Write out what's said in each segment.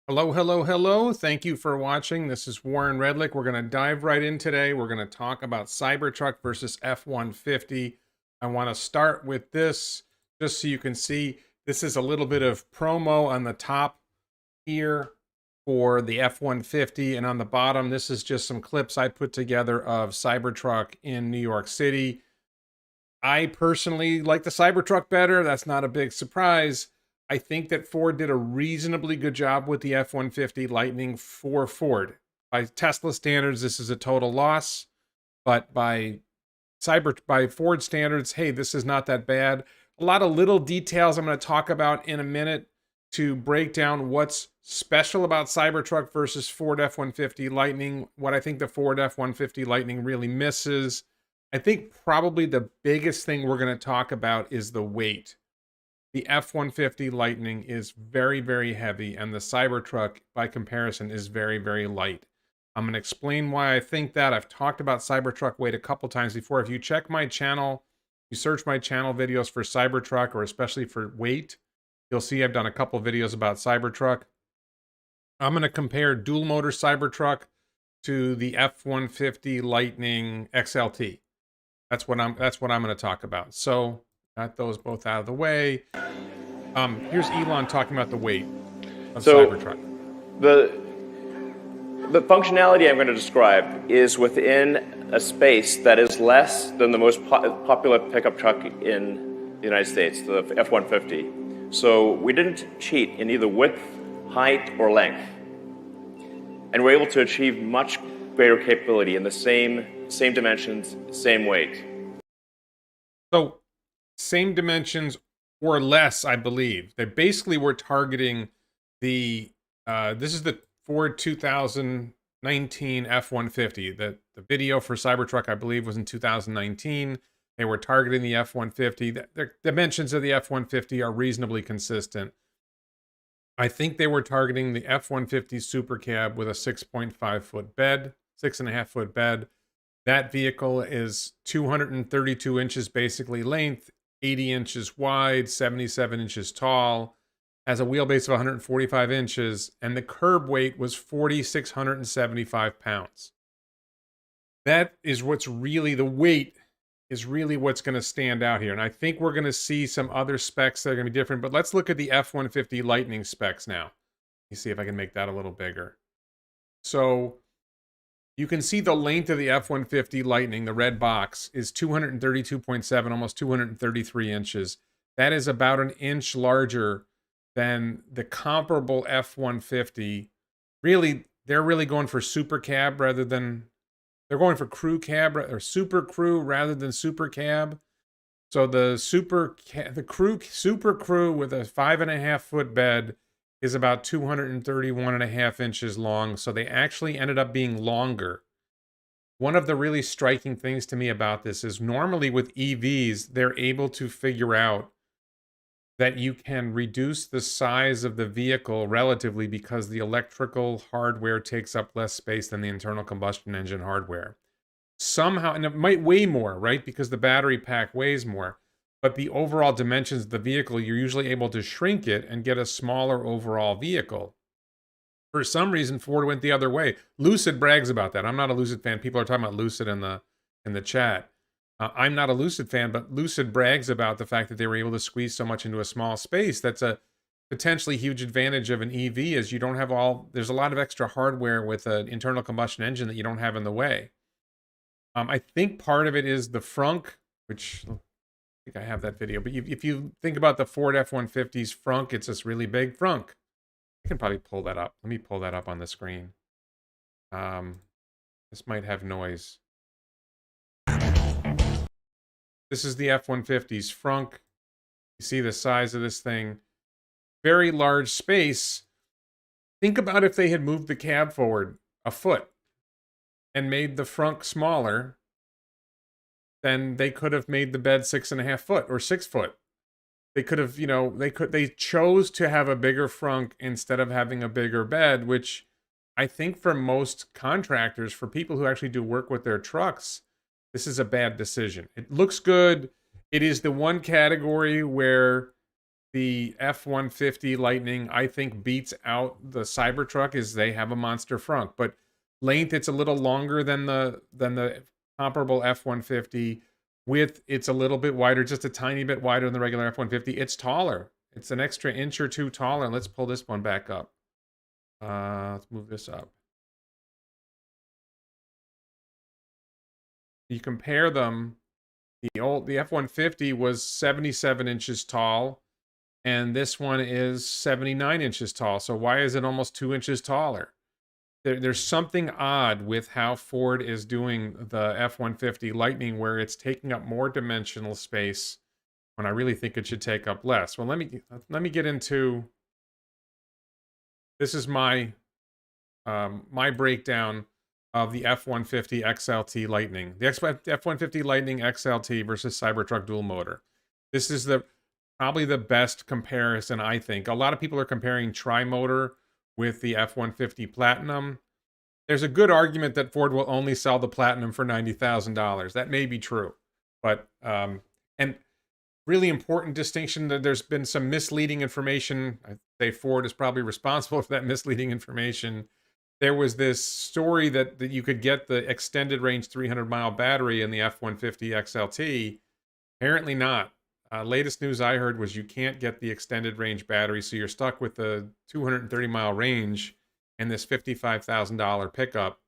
Hello, hello, hello. Thank you for watching. This is Warren Redlick. We're going to dive right in today. We're going to talk about Cybertruck versus F-150. I want to start with this just so you can see this is a little bit of promo on the top here for the F-150, and on the bottom this is just some clips I put together of Cybertruck in New York City. I personally like the Cybertruck better. That's not a big surprise. I think that Ford did a reasonably good job with the F-150 Lightning for Ford. By Tesla standards, this is a total loss, but by Ford standards, hey, this is not that bad. A lot of little details I'm going to talk about in a minute to break down what's special about Cybertruck versus Ford F-150 Lightning, what I think the Ford F-150 Lightning really misses. I think probably the biggest thing we're going to talk about is the weight. The F-150 Lightning is very, very heavy, and the Cybertruck, by comparison, is very, very light. I'm going to explain why I think that. I've talked about Cybertruck weight a couple times before. If you check my channel, you search my channel videos for Cybertruck, or especially for weight, you'll see I've done a couple videos about Cybertruck. I'm going to compare dual motor Cybertruck to the F-150 Lightning XLT. That's what I'm going to talk about. So, got those both out of the way. Here's Elon talking about the weight of Cybertruck. The functionality I'm going to describe is within a space that is less than the most popular pickup truck in the United States, the F-150. So we didn't cheat in either width, height, or length. And we're able to achieve much greater capability in the same dimensions, same weight. So, same dimensions or less, I believe. They basically were targeting the, this is the Ford 2019 F-150. The video for Cybertruck, I believe, was in 2019. They were targeting the F-150. The dimensions of the F-150 are reasonably consistent. I think they were targeting the F-150 Super Cab with a 6.5-foot bed, 6.5-foot bed. That vehicle is 232 inches basically length, 80 inches wide, 77 inches tall, has a wheelbase of 145 inches, and the curb weight was 4,675 pounds. That is what's really, the weight is really what's going to stand out here. And I think we're going to see some other specs that are going to be different, but let's look at the F-150 Lightning specs now. Let me see if I can make that a little bigger. So you can see the length of the F-150 Lightning, the red box, is 232.7, almost 233 inches. That is about an inch larger than the comparable F-150. Really, they're really going for super cab rather than, they're going for crew cab or super crew rather than super cab. So the super crew with a 5.5-foot bed is about 231.5 inches long. So they actually ended up being longer. One of the really striking things to me about this is normally with EVs, they're able to figure out that you can reduce the size of the vehicle relatively because the electrical hardware takes up less space than the internal combustion engine hardware. Somehow, and it might weigh more, right? Because the battery pack weighs more. But the overall dimensions of the vehicle, you're usually able to shrink it and get a smaller overall vehicle. For some reason, Ford went the other way. Lucid brags about that. I'm not a Lucid fan. People are talking about Lucid in the chat. I'm not a Lucid fan, but Lucid brags about the fact that they were able to squeeze so much into a small space. That's a potentially huge advantage of an EV, is you don't have there's a lot of extra hardware with an internal combustion engine that you don't have in the way. I think part of it is the frunk, which I think I have that video, but if you think about the Ford F-150's frunk, it's this really big frunk. I can probably pull that up. Let me pull that up on the screen. This might have noise. This is the F-150's frunk. You see the size of this thing. Very large space. Think about if they had moved the cab forward a foot and made the frunk smaller, then they could have made the bed 6.5 foot or 6 foot. They could have, they chose to have a bigger frunk instead of having a bigger bed, which I think for most contractors, for people who actually do work with their trucks, this is a bad decision. It looks good. It is the one category where the F-150 Lightning, I think, beats out the Cybertruck is they have a monster frunk. But length, it's a little longer than the comparable F-150. Width, it's a little bit wider, just a tiny bit wider than the regular F-150. It's taller. It's an extra inch or two taller. Let's pull this one back up. Let's move this up. You compare them. The F-150 was 77 inches tall, and this one is 79 inches tall. So why is it almost 2 inches taller? There's something odd with how Ford is doing the F-150 Lightning, where it's taking up more dimensional space when I really think it should take up less. Well, let me get into. This is my my breakdown of the F-150 XLT Lightning. The F-150 Lightning XLT versus Cybertruck dual motor. This is probably the best comparison, I think. A lot of people are comparing tri-motor with the F-150 Platinum. There's a good argument that Ford will only sell the Platinum for $90,000. That may be true. But, and really important distinction that there's been some misleading information. I say Ford is probably responsible for that misleading information. There was this story that you could get the extended range 300-mile battery in the F-150 XLT. Apparently not. Latest news I heard was you can't get the extended range battery, so you're stuck with the 230-mile range and this $55,000 pickup.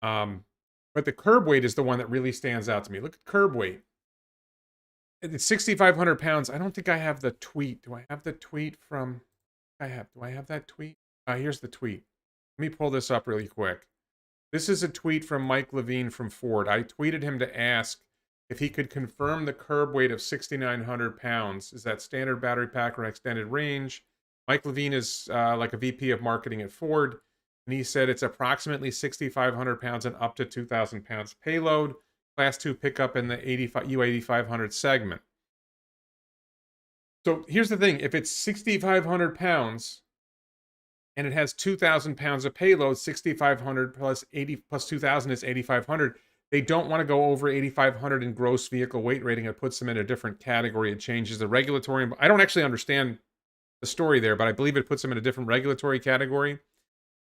But the curb weight is the one that really stands out to me. Look at curb weight. It's 6,500 pounds. I don't think I have the tweet. Do I have the tweet from... Do I have that tweet? Here's the tweet. Let me pull this up really quick. This is a tweet from Mike Levine from Ford. I tweeted him to ask if he could confirm the curb weight of 6,900 pounds. Is that standard battery pack or extended range? Mike Levine is like a VP of marketing at Ford, and he said it's approximately 6,500 pounds and up to 2,000 pounds payload. Class 2 pickup in the U8500 segment. So here's the thing. If it's 6,500 pounds and it has 2,000 pounds of payload, 6,500 plus 2,000 is 8,500. They don't want to go over 8,500 in gross vehicle weight rating. It puts them in a different category. It changes the regulatory. I don't actually understand the story there, but I believe it puts them in a different regulatory category.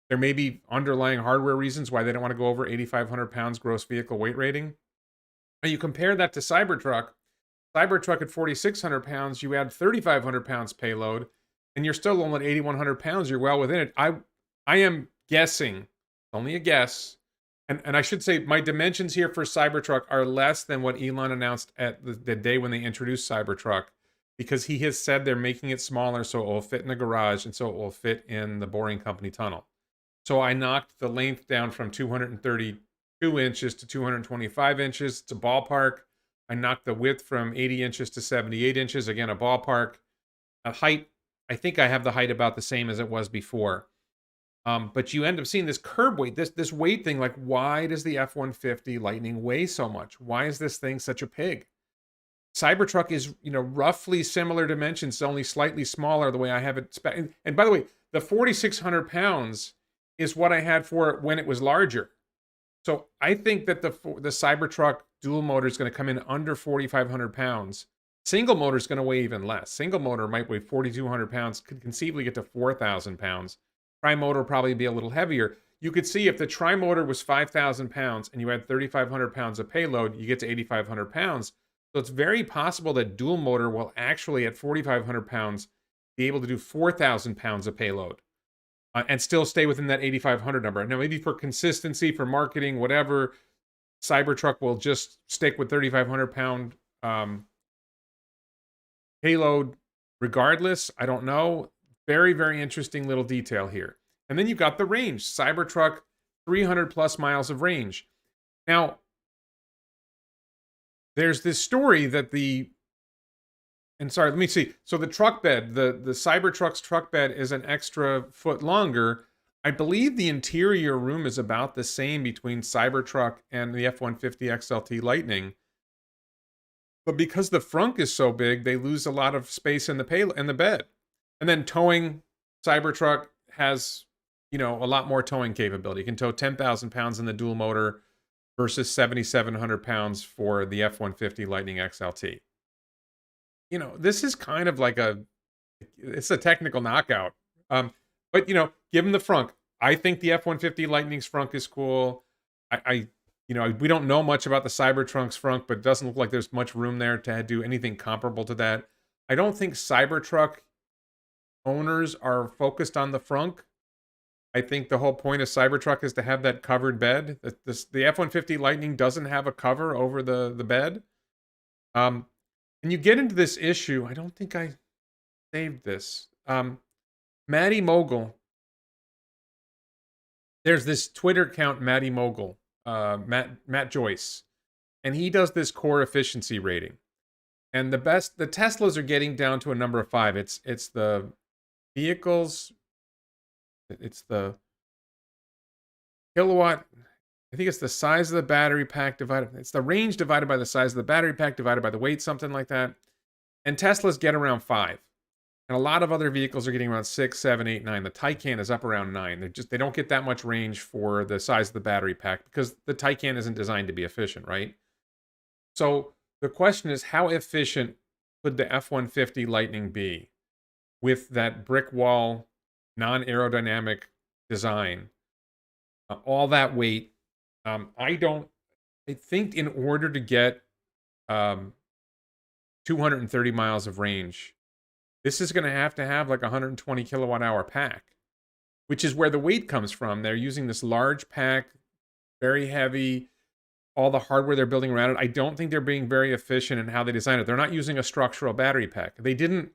There may be underlying hardware reasons why they don't want to go over 8,500 pounds gross vehicle weight rating. Now you compare that to Cybertruck. Cybertruck at 4,600 pounds, you add 3,500 pounds payload, and you're still only at 8,100 pounds. You're well within it. I am guessing, only a guess, and I should say my dimensions here for Cybertruck are less than what Elon announced at the day when they introduced Cybertruck, because he has said they're making it smaller so it will fit in the garage and so it will fit in the Boring Company tunnel. So I knocked the length down from 232 inches to 225 inches. It's a ballpark. I knocked the width from 80 inches to 78 inches. Again, a ballpark. A height, I think I have the height about the same as it was before. But you end up seeing this curb weight, this weight thing. Like, why does the F-150 Lightning weigh so much? Why is this thing such a pig? Cybertruck is, roughly similar dimensions, only slightly smaller the way I have it. And by the way, the 4,600 pounds is what I had for it when it was larger. So I think that the Cybertruck dual motor is going to come in under 4,500 pounds. Single motor is going to weigh even less. Single motor might weigh 4,200 pounds, could conceivably get to 4,000 pounds. Tri-motor will probably be a little heavier. You could see if the tri-motor was 5,000 pounds and you had 3,500 pounds of payload, you get to 8,500 pounds. So it's very possible that dual motor will actually, at 4,500 pounds, be able to do 4,000 pounds of payload. And still stay within that 8,500 number. Now, maybe for consistency, for marketing, whatever, Cybertruck will just stick with 3,500 pound payload regardless. I don't know. Very, very interesting little detail here. And then you've got the range. Cybertruck, 300 plus miles of range. Now, there's this story that let me see. So the truck bed, the Cybertruck's truck bed is an extra foot longer. I believe the interior room is about the same between Cybertruck and the F-150 XLT Lightning. But because the frunk is so big, they lose a lot of space in the bed. And then towing, Cybertruck has, a lot more towing capability. You can tow 10,000 pounds in the dual motor versus 7,700 pounds for the F-150 Lightning XLT. this is kind of like it's a technical knockout. But give him the frunk. I think the F-150 Lightning's frunk is cool. We don't know much about the Cybertruck's frunk, but it doesn't look like there's much room there to do anything comparable to that. I don't think Cybertruck owners are focused on the frunk. I think the whole point of Cybertruck is to have that covered bed. The F-150 Lightning doesn't have a cover over the bed. And you get into this issue. I don't think I saved this. Matty Mogul. There's this Twitter account, Matty Mogul, Matt Joyce, and he does this core efficiency rating. And the Teslas are getting down to a number of 5. It's the vehicles. It's the kilowatt. I think it's the size of the battery pack divided. It's the range divided by the size of the battery pack divided by the weight, something like that. And Teslas get around 5. And a lot of other vehicles are getting around 6, 7, 8, 9. The Taycan is up around 9. They don't get that much range for the size of the battery pack because the Taycan isn't designed to be efficient, right? So the question is, how efficient could the F-150 Lightning be with that brick wall, non-aerodynamic design, all that weight? I think in order to get 230 miles of range, this is going to have like a 120 kilowatt hour pack, which is where the weight comes from. They're using this large pack, very heavy, all the hardware they're building around it. I don't think they're being very efficient in how they design it. They're not using a structural battery pack. They didn't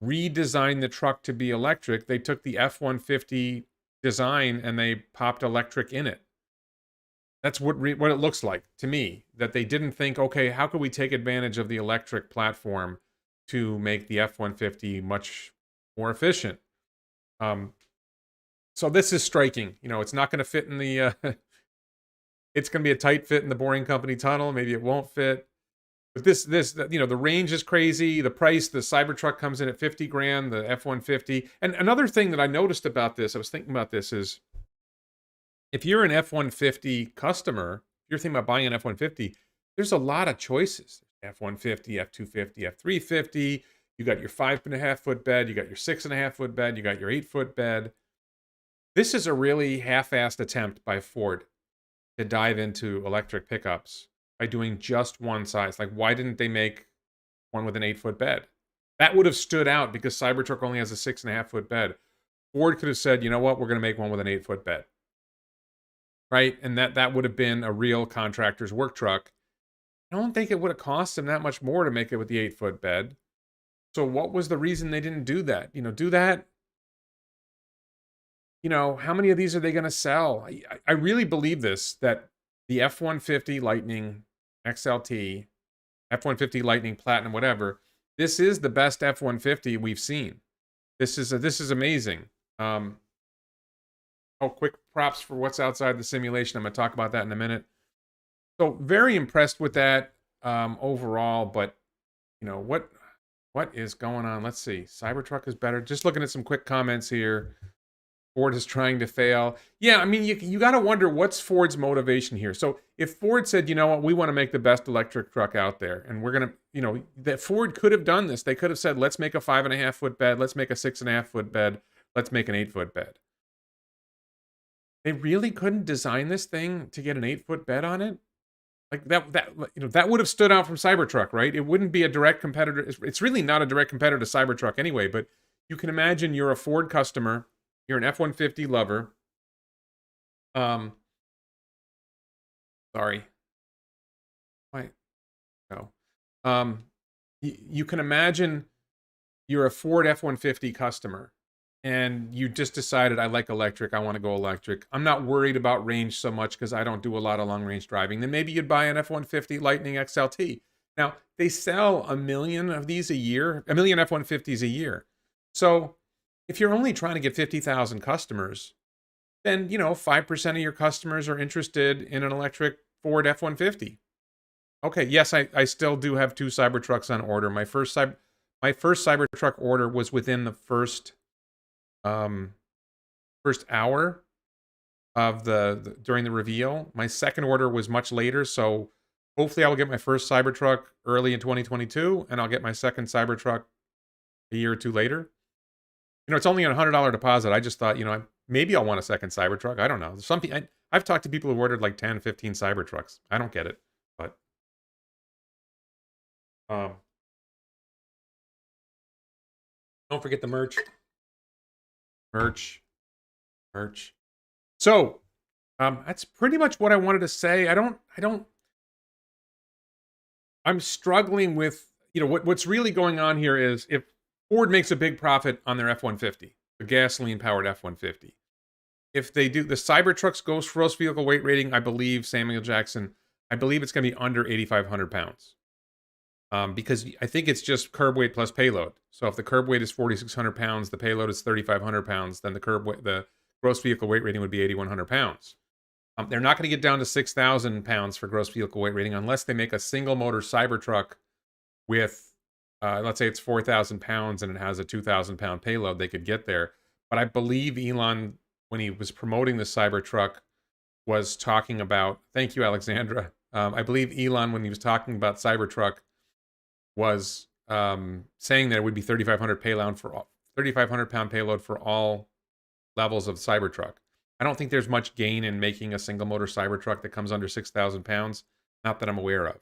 redesign the truck to be electric. They took the F-150 design and they popped electric in it. That's what it looks like to me, that they didn't think, okay, how could we take advantage of the electric platform to make the F-150 much more efficient? So this is striking. It's not going to fit in the... it's going to be a tight fit in the Boring Company tunnel. Maybe it won't fit. But the range is crazy. The price, the Cybertruck comes in at 50 grand, the F-150. And another thing that I noticed about this, I was thinking about this, is if you're an F-150 customer, if you're thinking about buying an F-150, there's a lot of choices. F-150, F-250, F-350. You got your 5.5 foot bed. You got your 6.5 foot bed. You got your 8 foot bed. This is a really half-assed attempt by Ford to dive into electric pickups by doing just one size. Like, why didn't they make one with an 8 foot bed? That would have stood out because Cybertruck only has a 6.5 foot bed. Ford could have said, you know what, we're going to make one with an 8 foot bed. Right? And that would have been a real contractor's work truck. I don't think it would have cost them that much more to make it with the 8 foot bed. So what was the reason they didn't do that? Do that. How many of these are they going to sell? I really believe this, that the F-150 Lightning XLT, F-150 Lightning Platinum, whatever, this is the best F-150 we've seen. This is amazing. Quick props for what's outside the simulation. I'm going to talk about that in a minute. So very impressed with that overall, but what is going on? Let's see. Cybertruck is better. Just looking at some quick comments here. Ford is trying to fail. Yeah, I mean, you got to wonder what's Ford's motivation here. So if Ford said, you know what, we want to make the best electric truck out there, and we're going to, that Ford could have done this. They could have said, let's make a 5.5 foot bed. Let's make a 6.5 foot bed. Let's make an 8 foot bed. They really couldn't design this thing to get an 8 foot bed on it. Like that would have stood out from Cybertruck, right? It wouldn't be a direct competitor. It's really not a direct competitor to Cybertruck anyway, but you can imagine you're a Ford customer, you're an F-150 lover. Sorry. Why? No. You can imagine you're a Ford F-150 customer and you just decided, I like electric, I want to go electric. I'm not worried about range so much because I don't do a lot of long range driving. Then maybe you'd buy an F-150 Lightning XLT. Now, they sell 1 million of these a year, 1 million F-150s a year. So if you're only trying to get 50,000 customers, then, 5% of your customers are interested in an electric Ford F-150. Okay, yes, I still do have 2 Cybertrucks on order. My first Cybertruck order was within the first hour of during the reveal. My second order was much later, so hopefully I will get my first Cybertruck early in 2022, and I'll get my second Cybertruck a year or two later. You know, it's only a $100 deposit. I just thought, you know, maybe I'll want a second Cybertruck. I don't know. I've talked to people who've ordered like 10, 15 Cybertrucks. I don't get it, but don't forget the merch. Merch. So, that's pretty much what I wanted to say. I'm struggling with, you know, what's really going on here is if Ford makes a big profit on their F-150, the gasoline-powered F-150. If they do, the Cybertruck's gross vehicle weight rating, I believe, Samuel Jackson, I believe it's going to be under 8,500 pounds. Because I think it's just curb weight plus payload. So if the curb weight is 4,600 pounds, the payload is 3,500 pounds, then the gross vehicle weight rating would be 8,100 pounds. They're not going to get down to 6,000 pounds for gross vehicle weight rating unless they make a single motor Cybertruck with, let's say it's 4,000 pounds and it has a 2,000 pound payload. They could get there. But I believe Elon, when he was promoting the Cybertruck, was talking about, thank you, Alexandra. I believe Elon, when he was talking about Cybertruck, was saying that it would be 3,500 pound payload for all levels of Cybertruck. I don't think there's much gain in making a single motor Cybertruck that comes under 6,000 pounds. Not that I'm aware of.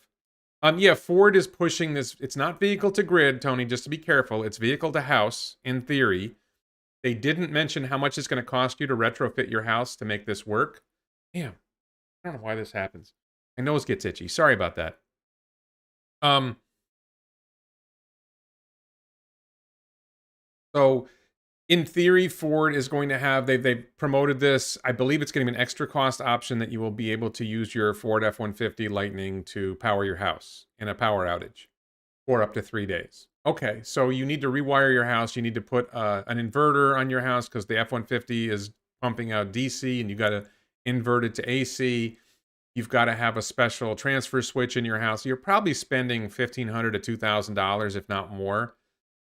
Yeah, Ford is pushing this. It's not vehicle to grid, Tony, just to be careful. It's vehicle to house, in theory. They didn't mention how much it's going to cost you to retrofit your house to make this work. Damn. I don't know why this happens. My nose gets itchy. Sorry about that. So, in theory, Ford is going to have, they've promoted this. I believe it's going to be an extra cost option that you will be able to use your Ford F-150 Lightning to power your house in a power outage for up to 3 days. Okay, so you need to rewire your house. You need to put an inverter on your house because the F-150 is pumping out DC and you got to invert it to AC. You've got to have a special transfer switch in your house. You're probably spending $1,500 to $2,000, if not more,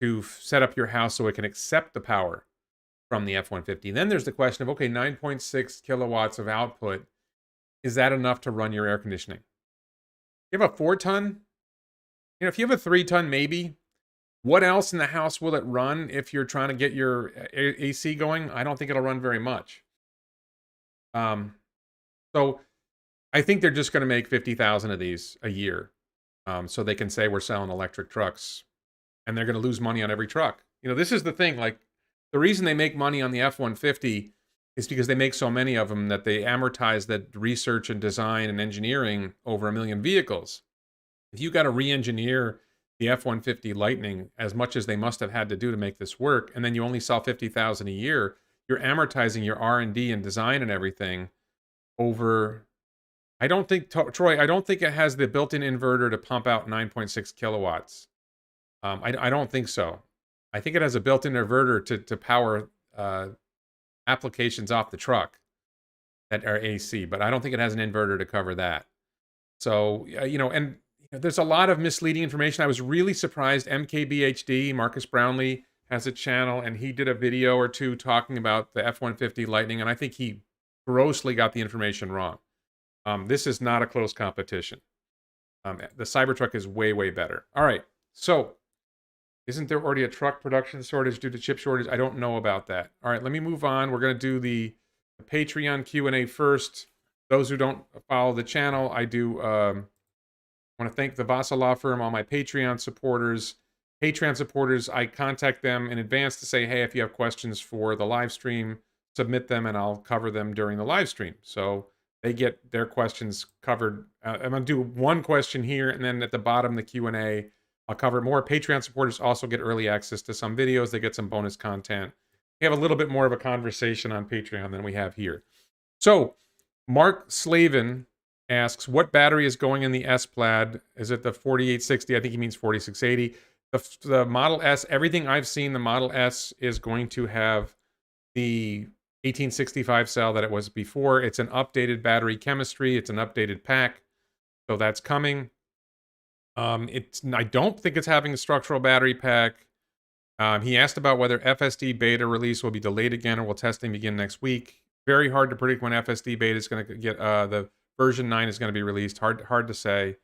to set up your house so it can accept the power from the F-150. Then there's the question of, okay, 9.6 kilowatts of output. Is that enough to run your air conditioning? You have a 4-ton? You know, if you have a 3-ton, maybe. What else in the house will it run if you're trying to get your AC going? I don't think it'll run very much. So I think they're just going to make 50,000 of these a year. So they can say we're selling electric trucks. And they're going to lose money on every truck. You know, this is the thing. Like, the reason they make money on the F-150 is because they make so many of them that they amortize that research and design and engineering over 1 million vehicles. If you got to re-engineer the F-150 Lightning as much as they must have had to do to make this work, and then you only sell 50,000 a year, you're amortizing your R&D and design and everything over... I don't think, Troy, I don't think it has the built-in inverter to pump out 9.6 kilowatts. I don't think so. I think it has a built-in inverter to power applications off the truck that are AC, but I don't think it has an inverter to cover that. So, you know, and there's a lot of misleading information. I was really surprised. MKBHD, Marcus Brownlee, has a channel, and he did a video or two talking about the F-150 Lightning, and I think he grossly got the information wrong. This is not a close competition. The Cybertruck is way, way better. All right, so... Isn't there already a truck production shortage due to chip shortage? I don't know about that. All right, let me move on. We're going to do the Patreon Q&A first. Those who don't follow the channel, I do want to thank the Vasa Law Firm, all my Patreon supporters. Patreon supporters, I contact them in advance to say, hey, if you have questions for the live stream, submit them and I'll cover them during the live stream. So they get their questions covered. I'm going to do one question here, and then at the bottom, the Q&A, I'll cover more. Patreon supporters also get early access to some videos. They get some bonus content. We have a little bit more of a conversation on Patreon than we have here. So, Mark Slavin asks, what battery is going in the S Plaid? Is it the 4860? I think he means 4680. The Model S, everything I've seen, the Model S is going to have the 1865 cell that it was before. It's an updated battery chemistry. It's an updated pack. So that's coming. I don't think it's having a structural battery pack. He asked about whether FSD beta release will be delayed again or will testing begin next week. Very hard to predict when FSD beta is going to get, the version 9 is going to be released. Hard to say.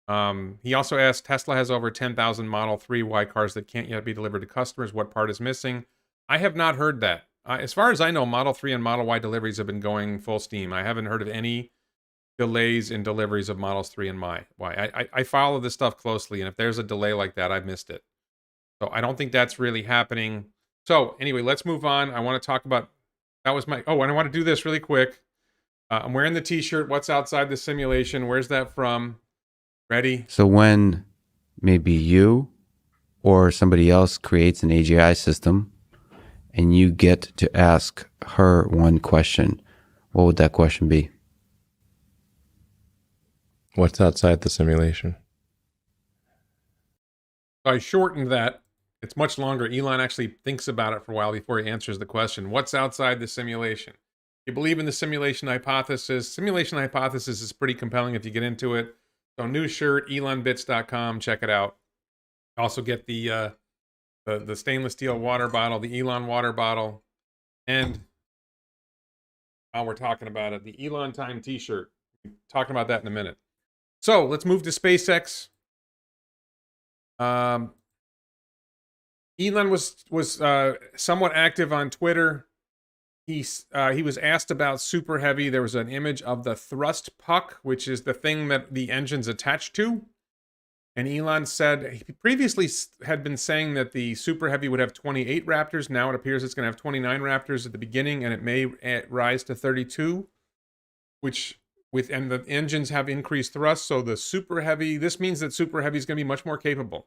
He also asked, Tesla has over 10,000 Model 3 Y cars that can't yet be delivered to customers. What part is missing? I have not heard that. As far as I know, Model 3 and Model Y deliveries have been going full steam. I haven't heard of any delays in deliveries of Models 3 and Y. I follow this stuff closely, and if there's a delay like that, I've missed it. So I don't think that's really happening. So anyway, let's move on. I want to talk about, that was my, and I want to do this really quick. I'm wearing the t-shirt. What's outside the simulation? Where's that from? Ready? So when maybe you or somebody else creates an AGI system and you get to ask her one question, what would that question be? What's outside the simulation? I shortened that. It's much longer. Elon actually thinks about it for a while before he answers the question. What's outside the simulation? You believe in the simulation hypothesis. Simulation hypothesis is pretty compelling if you get into it. So new shirt, elonbits.com. Check it out. Also get the stainless steel water bottle, the Elon water bottle, and while we're talking about it, the Elon Time t-shirt. Talking about that in a minute. So let's move to SpaceX. Elon was somewhat active on Twitter. He was asked about Super Heavy. There was an image of the thrust puck, which is the thing that the engine's attached to. And Elon said, he previously had been saying that the Super Heavy would have 28 Raptors. Now it appears it's going to have 29 Raptors at the beginning, and it may rise to 32, and the engines have increased thrust. So the Super Heavy, this means that Super Heavy is going to be much more capable.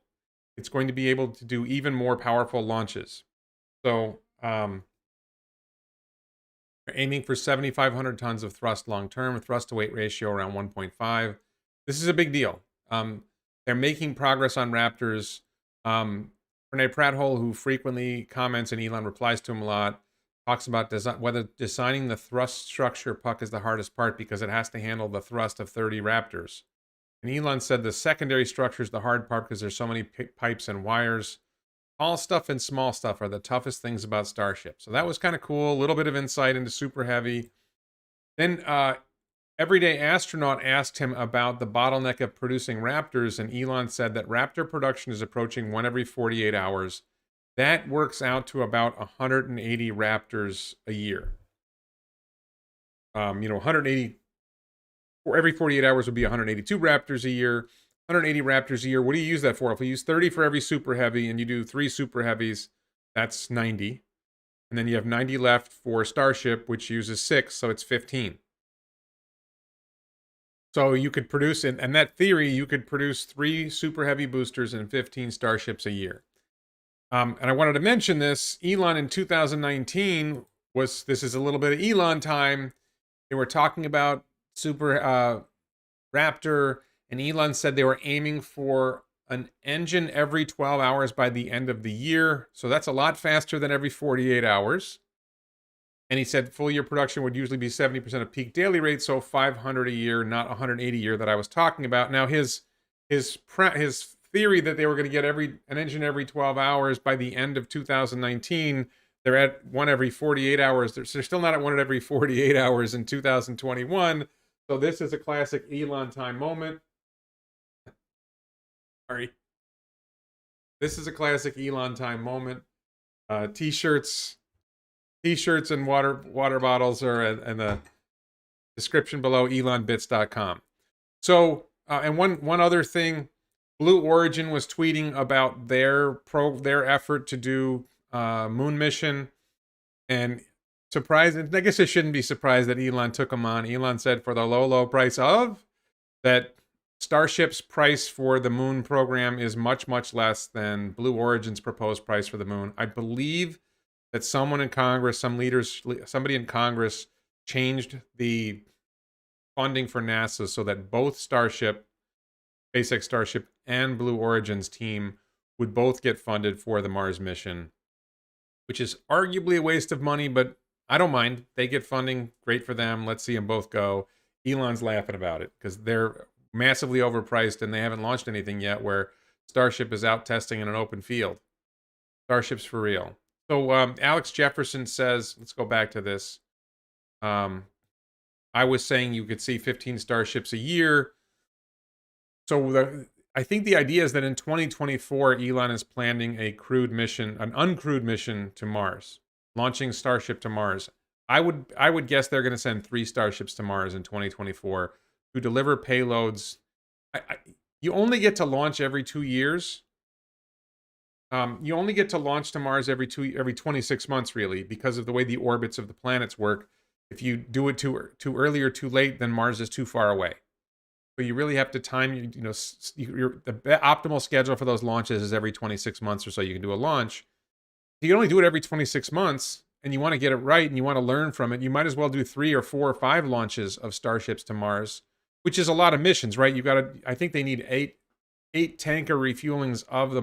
It's going to be able to do even more powerful launches. So, they're aiming for 7,500 tons of thrust long-term, thrust to weight ratio around 1.5. This is a big deal. They're making progress on Raptors. Renee Pratthole, who frequently comments and Elon replies to him a lot, talks about whether designing the thrust structure puck is the hardest part because it has to handle the thrust of 30 Raptors. And Elon said the secondary structure is the hard part because there's so many pipes and wires. All stuff and small stuff are the toughest things about Starship. So that was kind of cool. A little bit of insight into Super Heavy. Then Everyday Astronaut asked him about the bottleneck of producing Raptors, and Elon said that Raptor production is approaching one every 48 hours. That works out to about 180 Raptors a year. 180 for every 48 hours would be 182 Raptors a year. 180 Raptors a year. What do you use that for? If we use 30 for every Super Heavy and you do 3 Super Heavies, that's 90. And then you have 90 left for Starship, which uses 6, so it's 15. So you could produce, and that theory, you could produce 3 Super Heavy boosters and 15 Starships a year. And I wanted to mention this. Elon in 2019 this is a little bit of Elon time. They were talking about Super Raptor, and Elon said they were aiming for an engine every 12 hours by the end of the year. So that's a lot faster than every 48 hours. And he said full year production would usually be 70% of peak daily rate, so 500 a year, not 180 a year that I was talking about. Now his theory that they were going to get an engine every 12 hours by the end of 2019, they're at one every 48 hours. They're still not at one every 48 hours in 2021. So this is a classic Elon time moment. Sorry. This is a classic Elon time moment. T-shirts and water bottles are in the description below, elonbits.com. So, and one other thing, Blue Origin was tweeting about their effort to do moon mission, and I guess I shouldn't be surprised that Elon took them on. Elon said for the low price of that, Starship's price for the moon program is much, much less than Blue Origin's proposed price for the moon. I believe that somebody in Congress changed the funding for NASA so that both SpaceX Starship and Blue Origin's team would both get funded for the Mars mission, which is arguably a waste of money, but I don't mind. They get funding, great for them. Let's see them both go. Elon's laughing about it because they're massively overpriced and they haven't launched anything yet, where Starship is out testing in an open field. Starship's for real. So Alex Jefferson says, let's go back to this. I was saying you could see 15 Starships a year. I think the idea is that in 2024, Elon is planning a crewed mission, an uncrewed mission to Mars, launching Starship to Mars. I would guess they're going to send 3 Starships to Mars in 2024 to deliver payloads. You only get to launch every 2 years. You only get to launch to Mars every 26 months, really, because of the way the orbits of the planets work. If you do it too early or too late, then Mars is too far away. So you really have to time, the optimal schedule for those launches is every 26 months or so you can do a launch. If you only do it every 26 months and you want to get it right and you want to learn from it, you might as well do 3 or 4 or 5 launches of Starships to Mars, which is a lot of missions, right? I think they need 8 tanker refuelings of the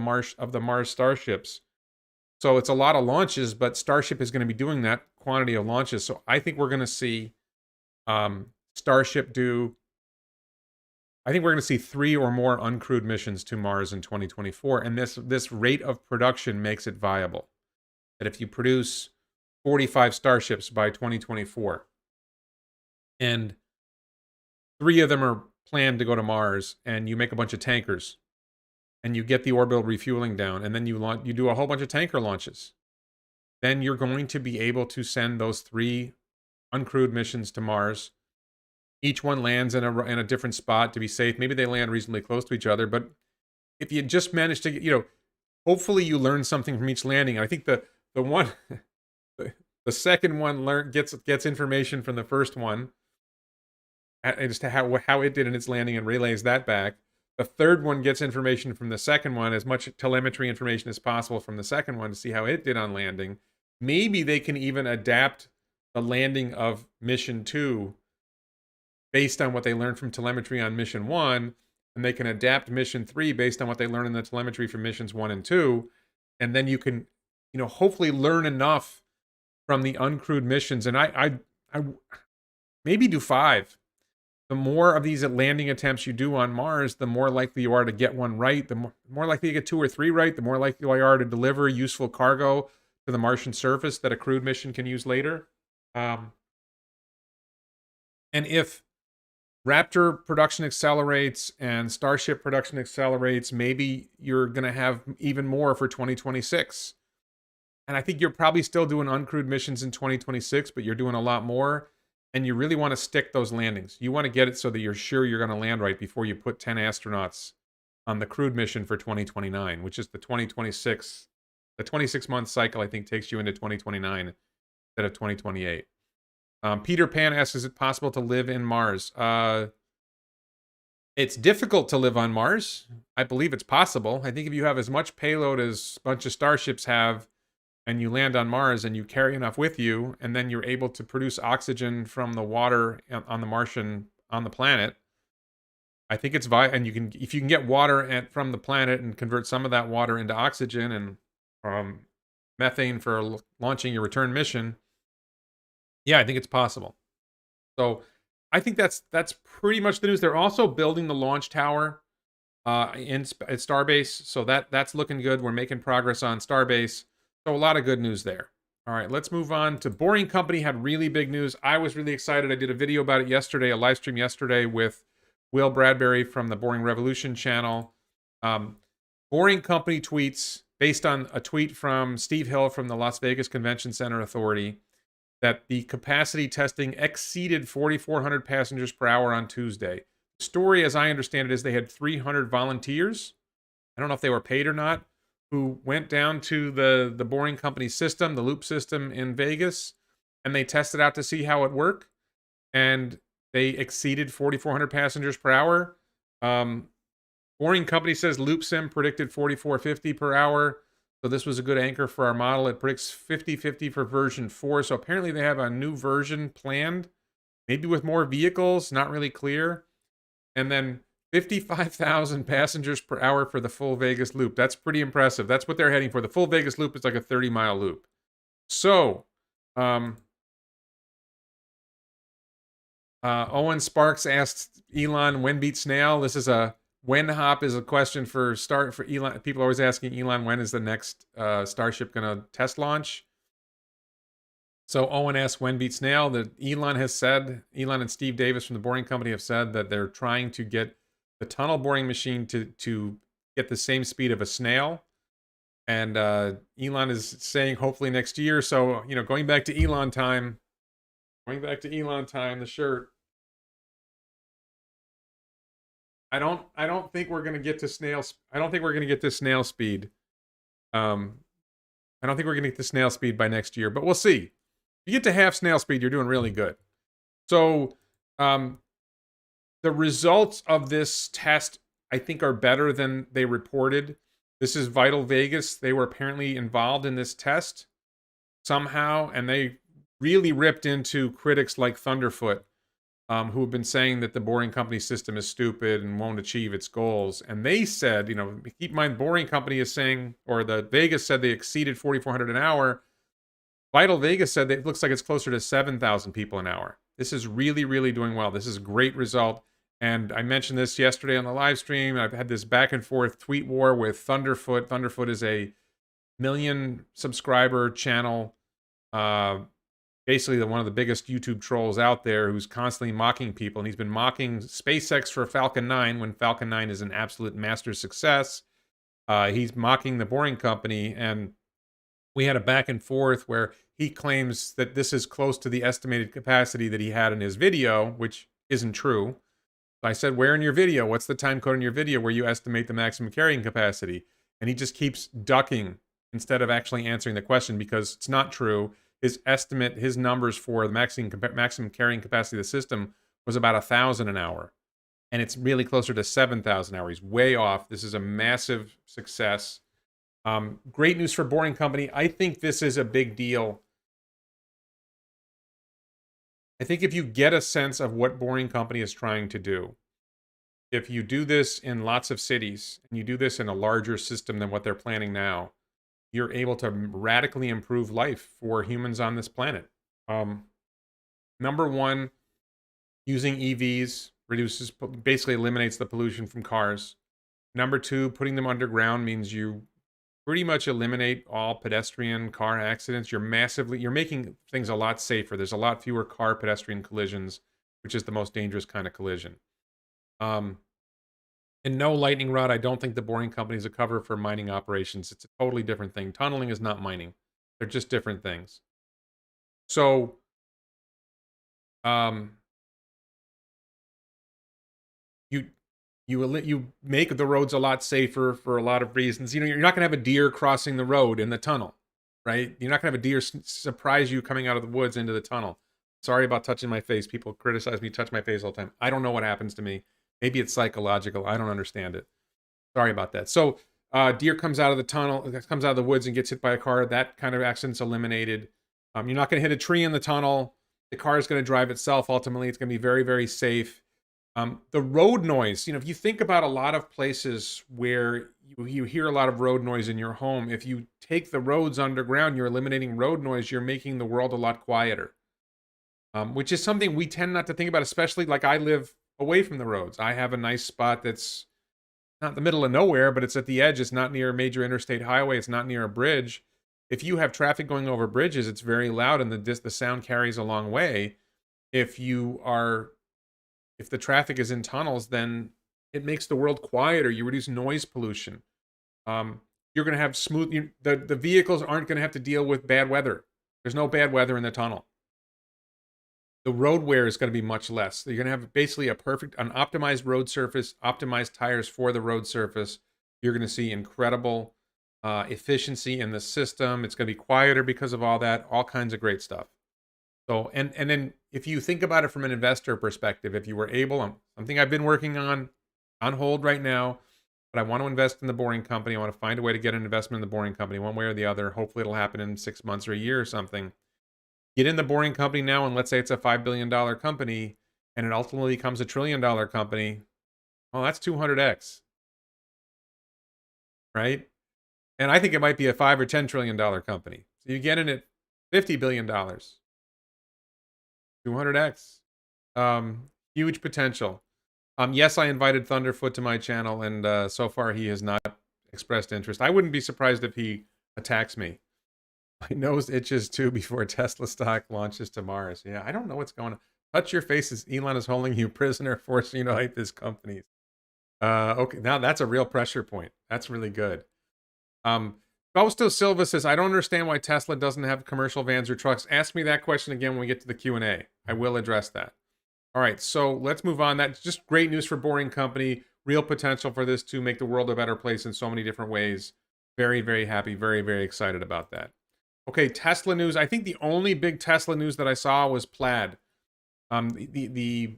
Mars Starships. So it's a lot of launches, but Starship is going to be doing that quantity of launches. So I think we're going to see Starship do... I think we're going to see 3 or more uncrewed missions to Mars in 2024, and this rate of production makes it viable. That if you produce 45 Starships by 2024, and 3 of them are planned to go to Mars, and you make a bunch of tankers, and you get the orbital refueling down, and then you do a whole bunch of tanker launches, then you're going to be able to send those 3 uncrewed missions to Mars. Each one lands in a different spot to be safe. Maybe they land reasonably close to each other, but if you just manage to get, hopefully you learn something from each landing. And I think the one, the second one gets information from the first one as to how it did in its landing and relays that back. The third one gets information from the second one, as much telemetry information as possible from the second one to see how it did on landing. Maybe they can even adapt the landing of mission 2 based on what they learned from telemetry on mission 1, and they can adapt mission 3 based on what they learned in the telemetry from missions 1 and 2, and then you can, hopefully learn enough from the uncrewed missions, and I maybe do 5. The more of these landing attempts you do on Mars, the more likely you are to get one right, the more likely you get 2 or 3 right, the more likely you are to deliver useful cargo to the Martian surface that a crewed mission can use later. And if Raptor production accelerates and Starship production accelerates, maybe you're going to have even more for 2026. And I think you're probably still doing uncrewed missions in 2026, but you're doing a lot more. And you really want to stick those landings. You want to get it so that you're sure you're going to land right before you put 10 astronauts on the crewed mission for 2029, which is the 2026. The 26-month cycle, I think, takes you into 2029 instead of 2028. Peter Pan asks, is it possible to live in Mars? It's difficult to live on Mars. I believe it's possible. I think if you have as much payload as a bunch of Starships have, and you land on Mars and you carry enough with you, and then you're able to produce oxygen from the water on the planet, I think it's and if you can get water from the planet and convert some of that water into oxygen and methane for launching your return mission, yeah, I think it's possible. So I think that's pretty much the news. They're also building the launch tower at Starbase, so that's looking good. We're making progress on Starbase, so a lot of good news there. All right, let's move on to Boring Company. Had really big news. I was really excited. I did a video about it yesterday, a live stream yesterday with Will Bradbury from the Boring Revolution channel. Boring Company tweets, based on a tweet from Steve Hill from the Las Vegas Convention Center Authority, that the capacity testing exceeded 4,400 passengers per hour on Tuesday. The story, as I understand it, is they had 300 volunteers. I don't know if they were paid or not, who went down to the Boring Company system, the loop system in Vegas, and they tested out to see how it worked. And they exceeded 4,400 passengers per hour. Boring Company says LoopSim predicted 4,450 per hour. So this was a good anchor for our model. It predicts 50/50 for version 4. So apparently they have a new version planned, maybe with more vehicles, not really clear. And then 55,000 passengers per hour for the full Vegas loop. That's pretty impressive. That's what they're heading for. The full Vegas loop is like a 30-mile loop. So, Owen Sparks asked Elon, when beat snail? This is when hop is a question for Elon. People are always asking Elon, when is the next Starship going to test launch? So Owen asks, when beat snail? That Elon and Steve Davis from the Boring Company have said that they're trying to get the tunnel boring machine to get the same speed of a snail. And Elon is saying hopefully next year. So, going back to Elon time, the shirt. I don't think we're gonna get to I don't think we're gonna get to snail speed. I don't think we're gonna get to snail speed by next year, but we'll see. If you get to half snail speed, you're doing really good. So, the results of this test, I think, are better than they reported. This is Vital Vegas. They were apparently involved in this test somehow, and they really ripped into critics like Thunderfoot, who have been saying that the Boring Company system is stupid and won't achieve its goals. And they said, keep in mind, Boring Company is saying, or the Vegas said they exceeded 4,400 an hour. Vital Vegas said that it looks like it's closer to 7,000 people an hour. This is really, really doing well. This is a great result. And I mentioned this yesterday on the live stream. I've had this back and forth tweet war with Thunderfoot. Thunderfoot is a 1 million subscriber channel. Basically one of the biggest YouTube trolls out there, who's constantly mocking people. And he's been mocking SpaceX for Falcon 9 when Falcon 9 is an absolute master success. He's mocking the Boring Company. And we had a back and forth where he claims that this is close to the estimated capacity that he had in his video, which isn't true. I said, where in your video? What's the time code in your video where you estimate the maximum carrying capacity? And he just keeps ducking instead of actually answering the question, because it's not true. His estimate, his numbers for the maximum carrying capacity of the system was about 1,000 an hour. And it's really closer to 7,000 an hour. He's way off. This is a massive success. Great news for Boring Company. I think this is a big deal. I think if you get a sense of what Boring Company is trying to do, if you do this in lots of cities, and you do this in a larger system than what they're planning now, you're able to radically improve life for humans on this planet. Number one, using EVs basically eliminates the pollution from cars. Number two, putting them underground means you pretty much eliminate all pedestrian car accidents. You're making things a lot safer. There's a lot fewer car pedestrian collisions, which is the most dangerous kind of collision. And no lightning rod. I don't think the Boring Company is a cover for mining operations. It's a totally different thing. Tunneling is not mining. They're just different things. So, you make the roads a lot safer for a lot of reasons. You're not going to have a deer crossing the road in the tunnel, right? You're not going to have a deer surprise you coming out of the woods into the tunnel. Sorry about touching my face. People criticize me touch my face all the time. I don't know what happens to me. Maybe it's psychological. I don't understand it. Sorry about that. So deer comes out of the tunnel, comes out of the woods and gets hit by a car. That kind of accident's eliminated. You're not going to hit a tree in the tunnel. The car is going to drive itself. Ultimately, it's going to be very, very safe. The road noise, if you think about a lot of places where you hear a lot of road noise in your home, if you take the roads underground, you're eliminating road noise, you're making the world a lot quieter. Which is something we tend not to think about, especially like I live away from the roads. I have a nice spot that's not in the middle of nowhere, but it's at the edge. It's not near a major interstate highway. It's not near a bridge. If you have traffic going over bridges, it's very loud and the sound carries a long way. If the traffic is in tunnels, then it makes the world quieter. You reduce noise pollution. You're going to have the vehicles aren't going to have to deal with bad weather. There's no bad weather in the tunnel. The road wear is going to be much less. So you're going to have basically an optimized road surface, optimized tires for the road surface. You're going to see incredible efficiency in the system. It's going to be quieter because of all that, all kinds of great stuff. So, and then if you think about it from an investor perspective, if you were able, something I've been working on hold right now, but I want to invest in the Boring Company. I want to find a way to get an investment in the Boring Company one way or the other. Hopefully it'll happen in 6 months or a year or something. Get in the Boring Company now, and let's say it's a $5 billion company, and it ultimately becomes a $1 trillion company. Well, that's 200x, right? And I think it might be a $5 or $10 trillion company. So you get in at $50 billion, 200x, huge potential. Yes, I invited Thunderfoot to my channel, and so far he has not expressed interest. I wouldn't be surprised if he attacks me. My nose itches too before Tesla stock launches to Mars. Yeah, I don't know what's going on. Touch your face as Elon is holding you prisoner, forcing you to hate his companies. Okay, now that's a real pressure point. That's really good. Fausto Silva says, I don't understand why Tesla doesn't have commercial vans or trucks. Ask me that question again when we get to the Q&A. I will address that. All right, so let's move on. That's just great news for Boring Company. Real potential for this to make the world a better place in so many different ways. Very, very happy, very, very excited about that. Okay, Tesla news. I think the only big Tesla news that I saw was Plaid. The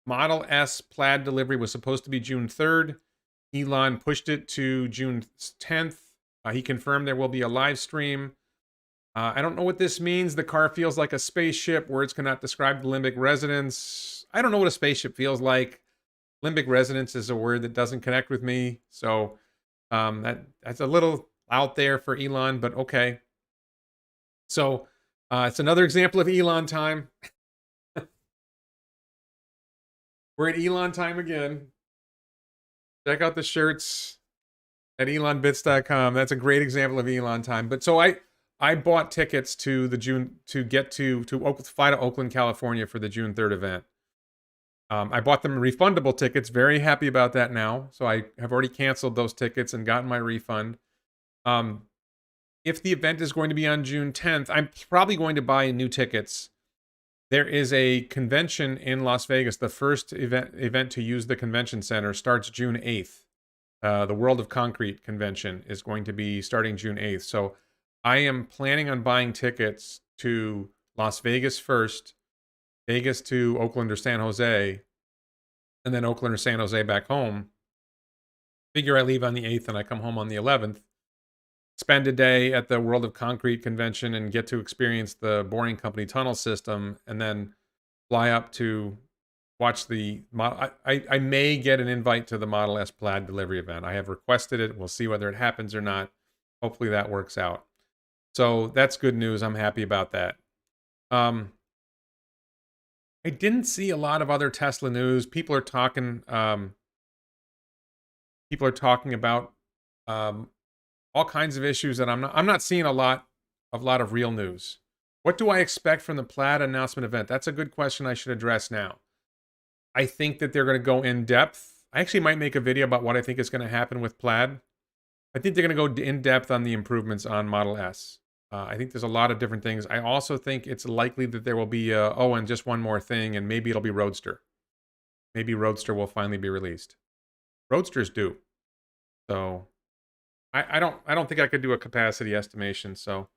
Model S Plaid delivery was supposed to be June 3rd. Elon pushed it to June 10th. He confirmed there will be a live stream. I don't know what this means. The car feels like a spaceship. Words cannot describe the limbic resonance. I don't know what a spaceship feels like. Limbic resonance is a word that doesn't connect with me. So that's a little out there for Elon, but okay. So it's another example of Elon time. We're at Elon time again. Check out the shirts at elonbits.com. That's a great example of Elon time. But so I bought tickets to the June to get to fly to Oakland, California for the June 3rd event. I bought them refundable tickets. Very happy about that now. So I have already canceled those tickets and gotten my refund. If the event is going to be on June 10th, I'm probably going to buy new tickets. There is a convention in Las Vegas. The first event to use the convention center starts June 8th. The World of Concrete convention is going to be starting June 8th. So I am planning on buying tickets to Las Vegas first, Vegas to Oakland or San Jose, and then Oakland or San Jose back home. Figure I leave on the 8th and I come home on the 11th. Spend a day at the World of Concrete convention and get to experience the Boring Company tunnel system, and then fly up to watch the model. I may get an invite to the Model S Plaid delivery event. I have requested it. We'll see whether it happens or not. Hopefully that works out. So that's good news. I'm happy about that. I didn't see a lot of other Tesla news. People are talking about all kinds of issues that I'm not seeing a lot of real news. What do I expect from the Plaid announcement event? That's a good question I should address now. I think that they're going to go in depth. I actually might make a video about what I think is going to happen with Plaid. I think they're going to go in depth on the improvements on Model S. I think there's a lot of different things. I also think it's likely that there will be and just one more thing, and maybe it'll be Roadster. Maybe Roadster will finally be released. Roadster's due. So I don't think I could do a capacity estimation. So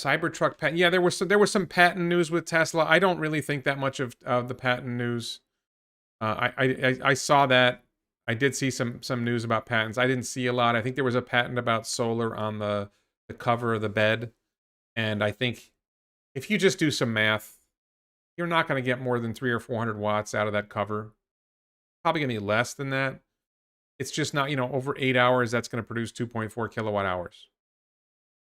Cybertruck patent. Yeah, there was some patent news with Tesla. I don't really think that much of the patent news. I saw that. I did see some news about patents. I didn't see a lot. I think there was a patent about solar on the cover of the bed. And I think if you just do some math, you're not going to get more than 300 or 400 watts out of that cover. Probably going to be less than that. It's just not, over 8 hours, that's going to produce 2.4 kilowatt hours.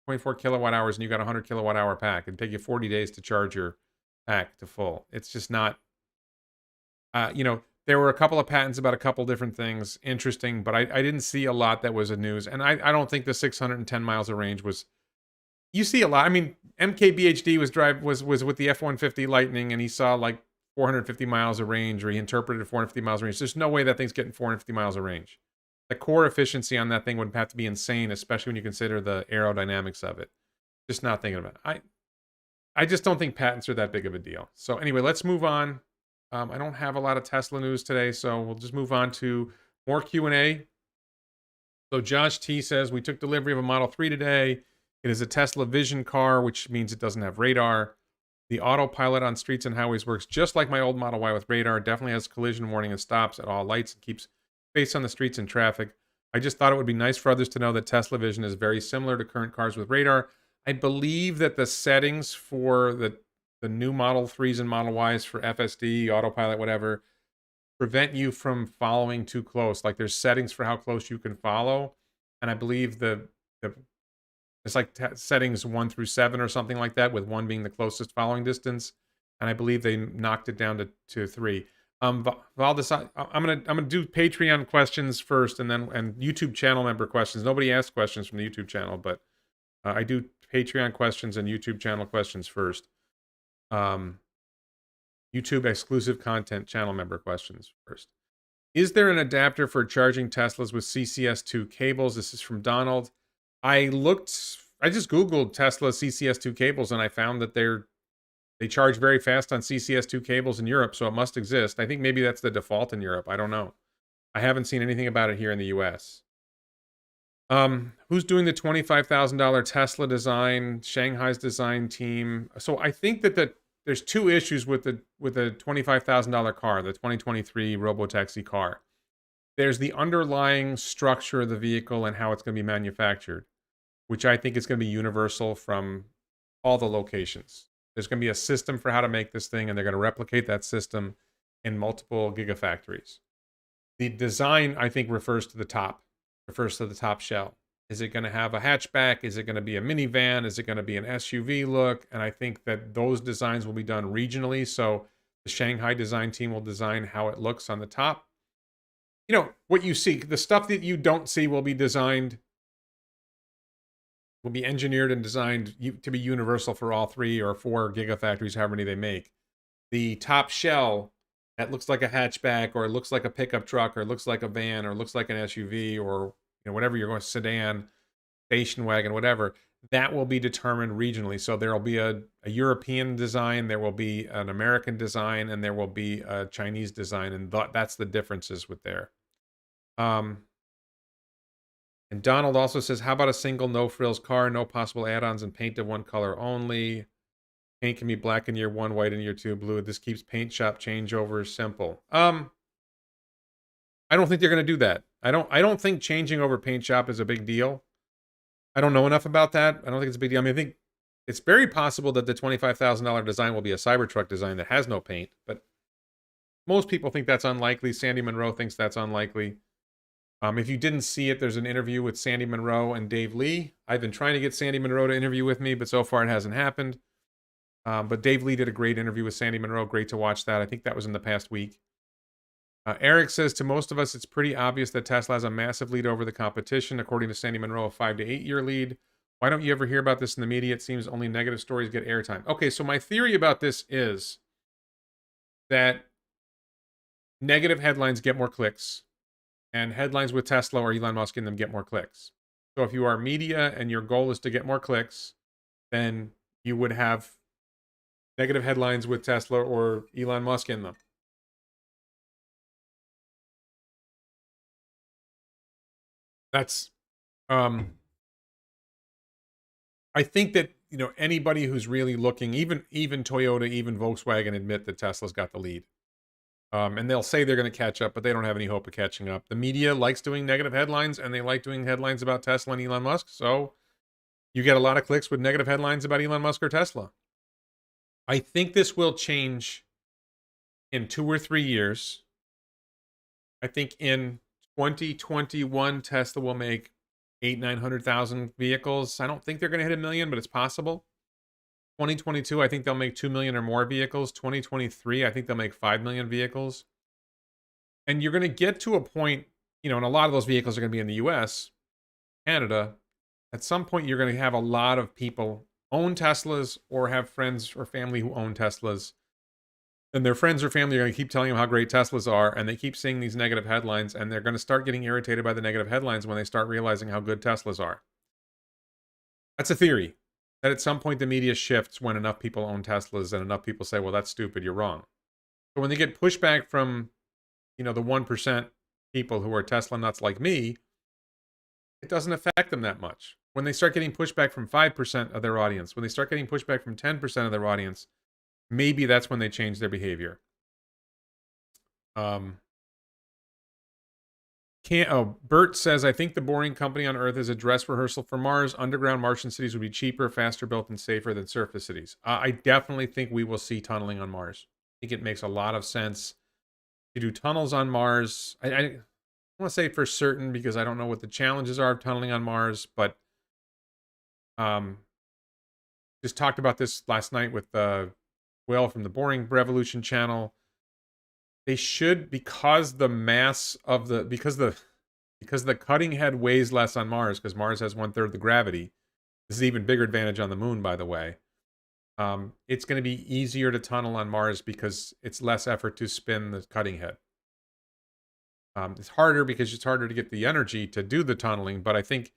24 kilowatt hours, and you got a 100 kilowatt hour pack. It'd take you 40 days to charge your pack to full. It's just not, there were a couple of patents about a couple different things. Interesting, but I didn't see a lot that was a news. And I don't think the 610 miles of range was, you see a lot. I mean, MKBHD was with the F150 Lightning, and he saw like 450 miles of range, or he interpreted 450 miles of range. There's no way that thing's getting 450 miles of range. The core efficiency on that thing would have to be insane, especially when you consider the aerodynamics of it. Just not thinking about it. I just don't think patents are that big of a deal. So anyway, let's move on. I don't have a lot of Tesla news today, so we'll just move on to more Q&A. So Josh T says, we took delivery of a Model 3 today. It is a Tesla Vision car, which means it doesn't have radar. The autopilot on streets and highways works just like my old Model Y with radar. Definitely has collision warning and stops at all lights and keeps face on the streets and traffic. I just thought it would be nice for others to know that Tesla Vision is very similar to current cars with radar. I believe that the settings for the new Model 3s and Model Ys for FSD, autopilot, whatever, prevent you from following too close. Like there's settings for how close you can follow. And I believe it's like settings 1 through 7 or something like that, with 1 being the closest following distance. And I believe they knocked it down to 3. Valdez, I'm gonna do Patreon questions first, and YouTube channel member questions. Nobody asked questions from the YouTube channel, but I do Patreon questions and YouTube channel questions first. YouTube YouTube exclusive content channel member questions first. Is there an adapter for charging Teslas with CCS2 cables? This is from Donald. I just Googled Tesla CCS2 cables and I found that they charge very fast on CCS2 cables in Europe, so it must exist. I think maybe that's the default in Europe. I don't know. I haven't seen anything about it here in the US. Who's doing the $25,000 Tesla design, Shanghai's design team? So I think that there's two issues with the $25,000 car, the 2023 Robotaxi car. There's the underlying structure of the vehicle and how it's going to be manufactured, which I think is going to be universal from all the locations. There's going to be a system for how to make this thing, and they're going to replicate that system in multiple gigafactories. The design, I think, refers to the top shell. Is it going to have a hatchback? Is it going to be a minivan? Is it going to be an SUV look? And I think that those designs will be done regionally. So the Shanghai design team will design how it looks on the top. You know, what you see, the stuff that you don't see will be designed, will be engineered and designed to be universal for all 3 or 4 gigafactories, however many they make. The top shell that looks like a hatchback, or it looks like a pickup truck, or it looks like a van, or it looks like an SUV, or whatever you're going, sedan, station wagon, whatever, that will be determined regionally. So there will be a European design, there will be an American design, and there will be a Chinese design, and that's the differences with there. And Donald also says, how about a single no-frills car, no possible add-ons, and paint of one color only? Paint can be black in year 1, white in year 2, blue. This keeps paint shop changeovers simple. I don't think they're going to do that. I don't think changing over paint shop is a big deal. I don't know enough about that. I don't think it's a big deal. I mean, I think it's very possible that the $25,000 design will be a Cybertruck design that has no paint, but most people think that's unlikely. Sandy Monroe thinks that's unlikely. If you didn't see it, there's an interview with Sandy Monroe and Dave Lee. I've been trying to get Sandy Monroe to interview with me, but so far it hasn't happened. But Dave Lee did a great interview with Sandy Monroe. Great to watch that. I think that was in the past week. Eric says, to most of us, it's pretty obvious that Tesla has a massive lead over the competition. According to Sandy Monroe, a 5 to 8 year lead. Why don't you ever hear about this in the media? It seems only negative stories get airtime. Okay, so my theory about this is that negative headlines get more clicks, and headlines with Tesla or Elon Musk in them get more clicks. So if you are media and your goal is to get more clicks, then you would have negative headlines with Tesla or Elon Musk in them. That's, I think that, anybody who's really looking, even Toyota, even Volkswagen admit that Tesla's got the lead. And they'll say they're going to catch up, but they don't have any hope of catching up. The media likes doing negative headlines, and they like doing headlines about Tesla and Elon Musk. So you get a lot of clicks with negative headlines about Elon Musk or Tesla. I think this will change in 2 or 3 years. I think in 2021, Tesla will make 900,000 vehicles. I don't think they're going to hit 1 million, but it's possible. 2022, I think they'll make 2 million or more vehicles. 2023, I think they'll make 5 million vehicles. And you're going to get to a point, and a lot of those vehicles are going to be in the US, Canada. At some point, you're going to have a lot of people own Teslas or have friends or family who own Teslas. And their friends or family are going to keep telling them how great Teslas are, and they keep seeing these negative headlines, and they're going to start getting irritated by the negative headlines when they start realizing how good Teslas are. That's a theory, that at some point the media shifts when enough people own Teslas and enough people say, well, that's stupid, you're wrong. So when they get pushback from, the 1% people who are Tesla nuts like me, it doesn't affect them that much. When they start getting pushback from 5% of their audience, when they start getting pushback from 10% of their audience, maybe that's when they change their behavior. Bert says, I think the Boring Company on Earth is a dress rehearsal for Mars. Underground Martian cities would be cheaper, faster built, and safer than surface cities. I definitely think we will see tunneling on Mars. I think it makes a lot of sense to do tunnels on Mars. I don't want to say for certain because I don't know what the challenges are of tunneling on Mars, but just talked about this last night with Will from the Boring Revolution channel. They should, because the cutting head weighs less on Mars, because Mars has 1/3 the gravity. This is an even bigger advantage on the moon, by the way. it's going to be easier to tunnel on Mars because it's less effort to spin the cutting head. It's harder because it's harder to get the energy to do the tunneling, but I think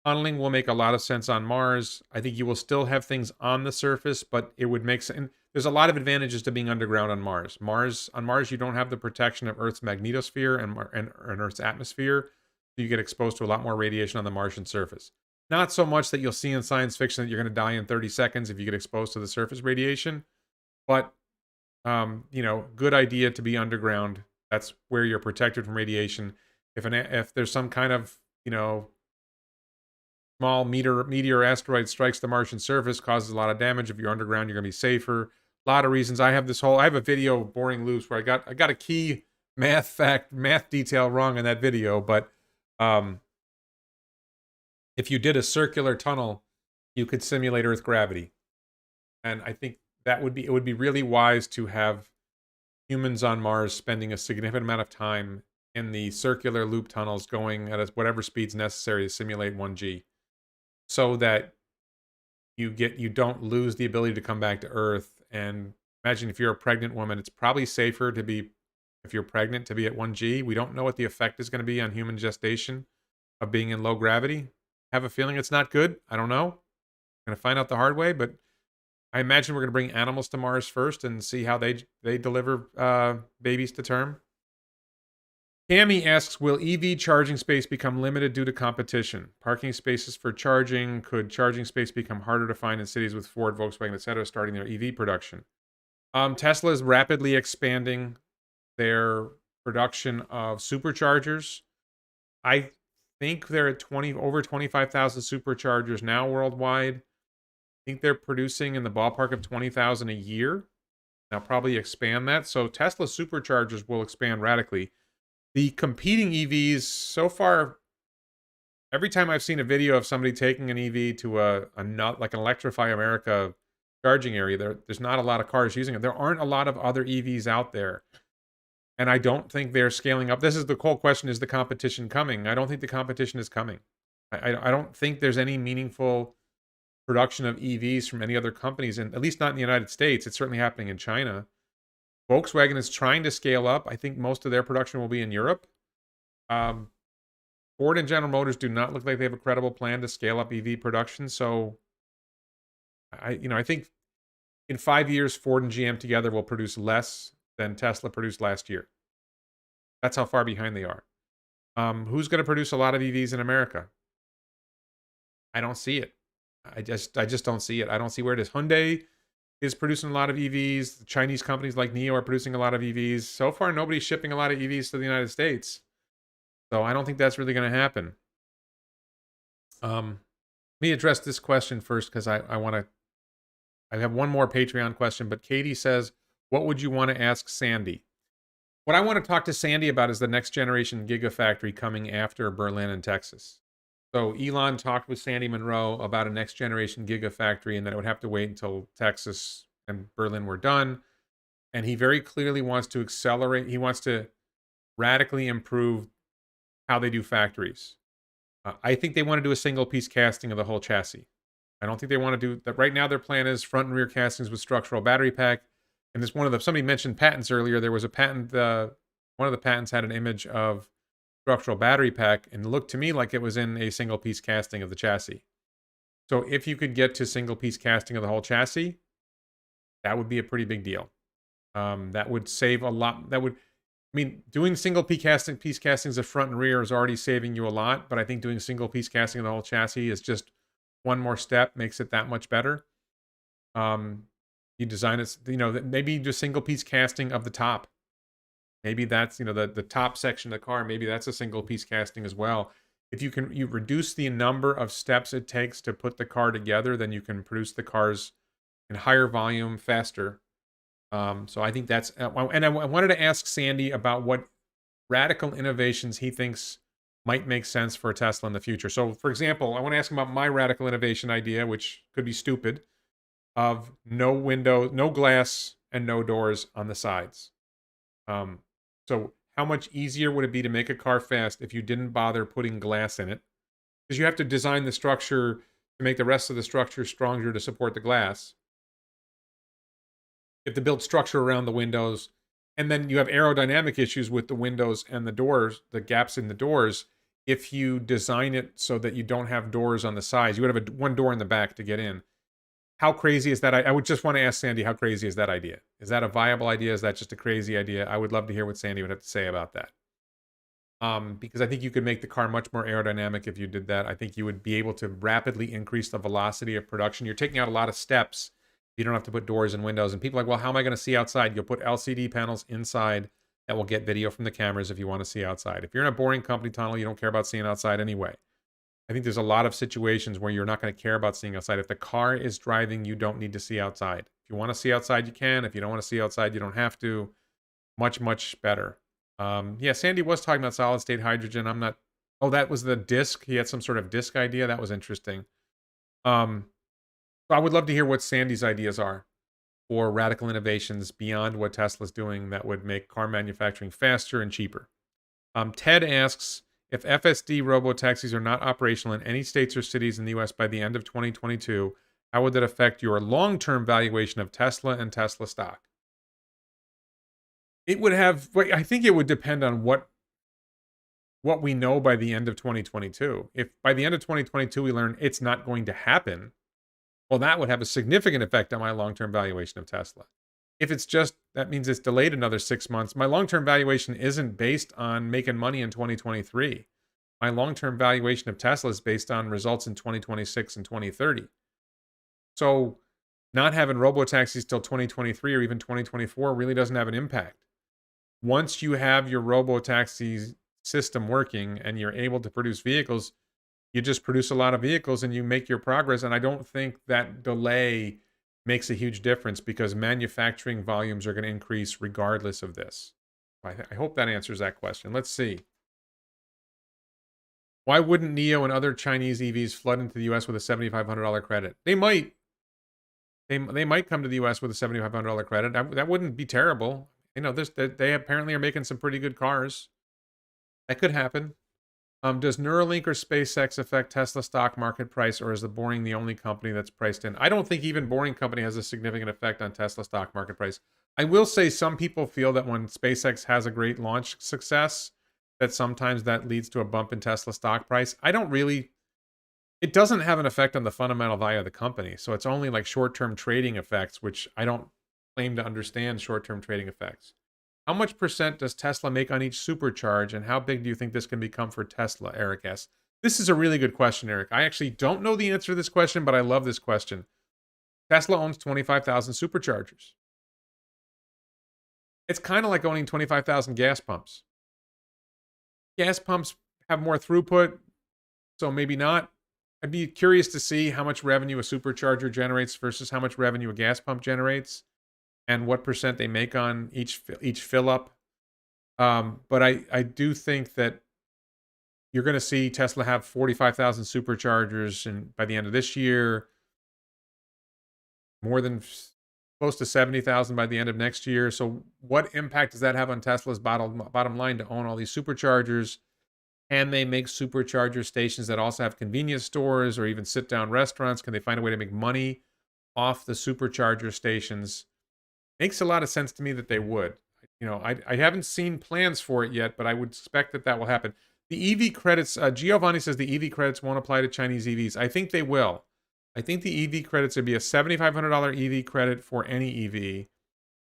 tunneling will make a lot of sense on Mars. I think you will still have things on the surface, but it would make sense. There's a lot of advantages to being underground on Mars. On Mars, you don't have the protection of Earth's magnetosphere and Earth's atmosphere. So you get exposed to a lot more radiation on the Martian surface. Not so much that you'll see in science fiction that you're going to die in 30 seconds if you get exposed to the surface radiation, but good idea to be underground. That's where you're protected from radiation. If there's some kind of small meteor asteroid strikes the Martian surface, causes a lot of damage. If you're underground, you're gonna be safer. A lot of reasons. I have a video of boring loops where I got a key math detail wrong in that video, but if you did a circular tunnel, you could simulate Earth gravity, and I think it would be really wise to have humans on Mars spending a significant amount of time in the circular loop tunnels going at whatever speeds necessary to simulate 1G, so that you don't lose the ability to come back to Earth. And imagine if you're a pregnant woman, it's probably safer if you're pregnant to be at 1G. We don't know what the effect is going to be on human gestation of being in low gravity. I have a feeling it's not good. I don't know. I'm going to find out the hard way, but I imagine we're going to bring animals to Mars first and see how they deliver babies to term. Tammy asks, will EV charging space become limited due to competition? Parking spaces for charging. Could charging space become harder to find in cities with Ford, Volkswagen, etc., starting their EV production? Tesla is rapidly expanding their production of superchargers. I think they're at over 25,000 superchargers now worldwide. I think they're producing in the ballpark of 20,000 a year. They'll probably expand that. So Tesla superchargers will expand radically. The competing EVs, so far, every time I've seen a video of somebody taking an EV to like an Electrify America charging area, there's not a lot of cars using it. There aren't a lot of other EVs out there. And I don't think they're scaling up. This is the whole question, is the competition coming? I don't think the competition is coming. I don't think there's any meaningful production of EVs from any other companies, and at least not in the United States. It's certainly happening in China. Volkswagen is trying to scale up. I think most of their production will be in Europe. Ford and General Motors do not look like they have a credible plan to scale up EV production. So, I think in 5 years, Ford and GM together will produce less than Tesla produced last year. That's how far behind they are. Who's going to produce a lot of EVs in America? I don't see it. I just don't see it. I don't see where it is. Hyundai is producing a lot of EVs. Chinese companies like NIO are producing a lot of EVs. So far, nobody's shipping a lot of EVs to the United States. So I don't think that's really going to happen. Let me address this question first, because I have one more Patreon question, but Katie says, what would you want to ask Sandy? What I want to talk to Sandy about is the next generation Gigafactory coming after Berlin and Texas. So Elon talked with Sandy Munro about a next generation Gigafactory, and that it would have to wait until Texas and Berlin were done. And he very clearly wants to accelerate. He wants to radically improve how they do factories. I think they want to do a single piece casting of the whole chassis. I don't think they want to do that. Right now, their plan is front and rear castings with structural battery pack. And this somebody mentioned patents earlier. There was a patent. One of the patents had an image of structural battery pack, and it looked to me like it was in a single piece casting of the chassis. So if you could get to single piece casting of the whole chassis, that would be a pretty big deal. That would save a lot. Doing single piece castings of front and rear is already saving you a lot, but I think doing single piece casting of the whole chassis is just one more step, makes it that much better. You design it, maybe do single piece casting of the top. Maybe that's, the top section of the car, maybe that's a single piece casting as well. If you reduce the number of steps it takes to put the car together, then you can produce the cars in higher volume faster. So I think that's, and I wanted to ask Sandy about what radical innovations he thinks might make sense for Tesla in the future. So for example, I want to ask him about my radical innovation idea, which could be stupid, of no window, no glass, and no doors on the sides. So how much easier would it be to make a car fast if you didn't bother putting glass in it? Because you have to design the structure to make the rest of the structure stronger to support the glass. You have to build structure around the windows. And then you have aerodynamic issues with the windows and the doors, the gaps in the doors. If you design it so that you don't have doors on the sides, you would have one door in the back to get in. How crazy is that? I would just want to ask Sandy, how crazy is that idea? Is that a viable idea? Is that just a crazy idea? I would love to hear what Sandy would have to say about that. Because I think you could make the car much more aerodynamic if you did that. I think you would be able to rapidly increase the velocity of production. You're taking out a lot of steps. You don't have to put doors and windows. And people are like, well, how am I going to see outside? You'll put LCD panels inside that will get video from the cameras if you want to see outside. If you're in a boring company tunnel, you don't care about seeing outside anyway. I think there's a lot of situations where you're not going to care about seeing outside. If the car is driving, you don't need to see outside. If you want to see outside, you can. If you don't want to see outside, you don't have to. Much, much better. Yeah, Sandy was talking about solid state hydrogen. I'm not... Oh, that was the disk. He had some sort of disk idea. That was interesting. So I would love to hear what Sandy's ideas are for radical innovations beyond what Tesla's doing that would make car manufacturing faster and cheaper. Ted asks, if FSD robo-taxis are not operational in any states or cities in the US by the end of 2022, how would that affect your long-term valuation of Tesla and Tesla stock? It would have, I think it would depend on what we know by the end of 2022. If by the end of 2022 we learn it's not going to happen, well, that would have a significant effect on my long-term valuation of Tesla. If it's just, that means it's delayed another 6 months. My long-term valuation isn't based on making money in 2023. My long-term valuation of Tesla is based on results in 2026 and 2030. So not having robo-taxis till 2023 or even 2024 really doesn't have an impact. Once you have your robo-taxi system working and you're able to produce vehicles, you just produce a lot of vehicles and you make your progress. And I don't think that delay makes a huge difference because manufacturing volumes are going to increase regardless of this. I hope that answers that question. Let's see. Why wouldn't NIO and other Chinese EVs flood into the US with a $7,500 credit? They might. They might come to the US with a $7,500 credit. That wouldn't be terrible. You know, they apparently are making some pretty good cars. That could happen. Does Neuralink or SpaceX affect Tesla stock market price, or is the Boring the only company that's priced in? I don't think even Boring Company has a significant effect on Tesla stock market price. I will say some people feel that when SpaceX has a great launch success, that sometimes that leads to a bump in Tesla stock price. I don't really... It doesn't have an effect on the fundamental value of the company, so it's only like short-term trading effects, which I don't claim to understand short-term trading effects. How much percent does Tesla make on each supercharge, and how big do you think this can become for Tesla, Eric asks. This is a really good question, Eric. I actually don't know the answer to this question, but I love this question. Tesla owns 25,000 superchargers. It's kind of like owning 25,000 gas pumps. Gas pumps have more throughput, so maybe not. I'd be curious to see how much revenue a supercharger generates versus how much revenue a gas pump generates, and what percent they make on each fill up. But I do think that you're going to see Tesla have 45,000 superchargers, and by the end of this year, more than close to 70,000 by the end of next year. So what impact does that have on Tesla's bottom line to own all these superchargers? Can they make supercharger stations that also have convenience stores or even sit-down restaurants? Can they find a way to make money off the supercharger stations? Makes a lot of sense to me that they would. You know, I haven't seen plans for it yet, but I would expect that that will happen. The EV credits, Giovanni says the EV credits won't apply to Chinese EVs. I think they will. I think the EV credits would be a $7,500 EV credit for any EV.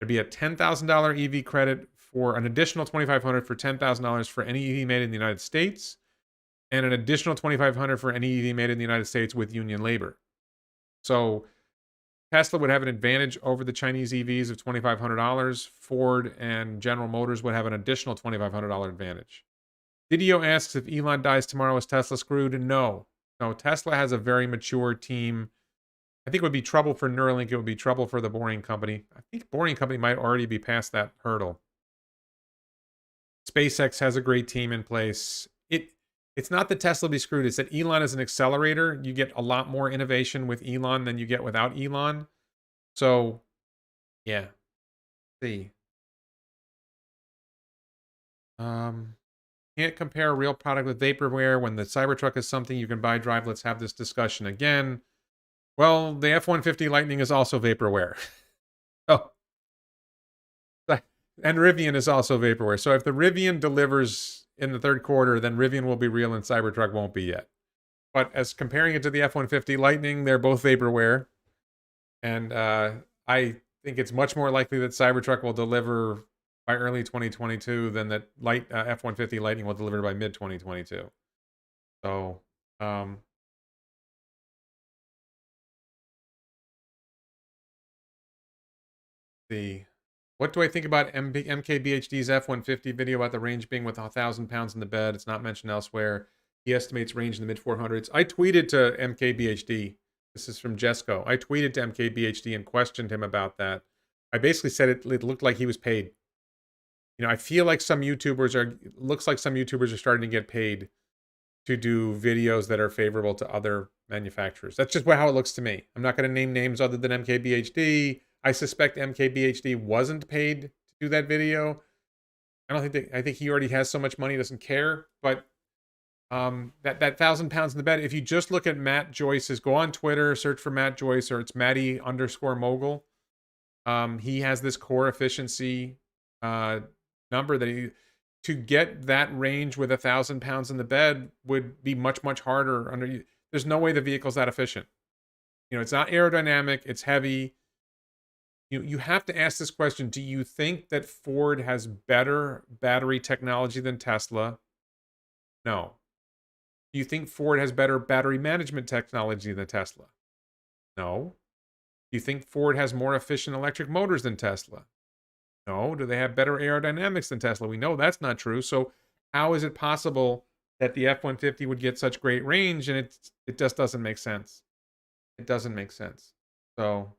There'd be a $10,000 EV credit for an additional $2,500 for $10,000 for any EV made in the United States, and an additional $2,500 for any EV made in the United States with union labor. So Tesla would have an advantage over the Chinese EVs of $2,500. Ford and General Motors would have an additional $2,500 advantage. Didio asks, if Elon dies tomorrow, is Tesla screwed? No. No, Tesla has a very mature team. I think it would be trouble for Neuralink. It would be trouble for the Boring Company. I think Boring Company might already be past that hurdle. SpaceX has a great team in place. It's not that Tesla be screwed. It's that Elon is an accelerator. You get a lot more innovation with Elon than you get without Elon. So, yeah. Let's see. Can't compare a real product with vaporware when the Cybertruck is something you can buy, drive. Let's have this discussion again. Well, the F-150 Lightning is also vaporware. Oh, And Rivian is also vaporware. So if the Rivian delivers in the third quarter, then Rivian will be real and Cybertruck won't be yet. But as comparing it to the F-150 Lightning, they're both vaporware. And I think it's much more likely that Cybertruck will deliver by early 2022 than that F-150 Lightning will deliver by mid-2022. So, what do I think about MKBHD's F-150 video about the range being with 1,000 pounds in the bed? It's not mentioned elsewhere. He estimates range in the mid-400s. I tweeted to MKBHD. This is from Jesco. I tweeted to MKBHD and questioned him about that. I basically said it looked like he was paid. You know, I feel like looks like some YouTubers are starting to get paid to do videos that are favorable to other manufacturers. That's just how it looks to me. I'm not going to name names other than MKBHD. I suspect MKBHD wasn't paid to do that video. I think he already has so much money, he doesn't care. But that 1,000 pounds in the bed, if you just look at Matt Joyce's, go on Twitter, search for Matt Joyce, or it's Matty_mogul. He has this core efficiency number that to get that range with 1,000 pounds in the bed would be much, much harder. There's no way the vehicle's that efficient. You know, it's not aerodynamic, it's heavy. You have to ask this question: do you think that Ford has better battery technology than Tesla? No. Do you think Ford has better battery management technology than Tesla? No. Do you think Ford has more efficient electric motors than Tesla? No. Do they have better aerodynamics than Tesla? We know that's not true. So how is it possible that the F-150 would get such great range? And it just doesn't make sense. It doesn't make sense. So,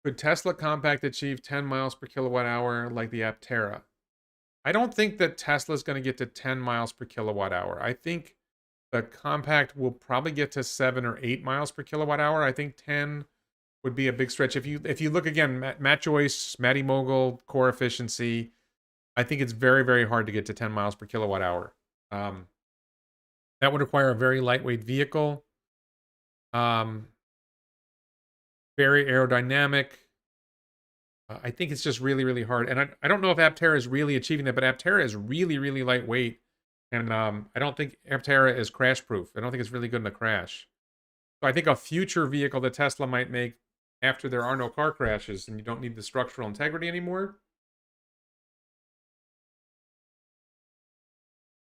could Tesla Compact achieve 10 miles per kilowatt hour like the Aptera? I don't think that Tesla's going to get to 10 miles per kilowatt hour. I think the Compact will probably get to 7 or 8 miles per kilowatt hour. I think 10 would be a big stretch. If you look again, Matt Joyce, Matty Mogul, core efficiency, I think it's very, very hard to get to 10 miles per kilowatt hour. That would require a very lightweight vehicle. Very aerodynamic. I think it's just really, really hard. And I don't know if Aptera is really achieving that, but Aptera is really, really lightweight. And I don't think Aptera is crash proof. I don't think it's really good in a crash. So I think a future vehicle that Tesla might make after there are no car crashes and you don't need the structural integrity anymore,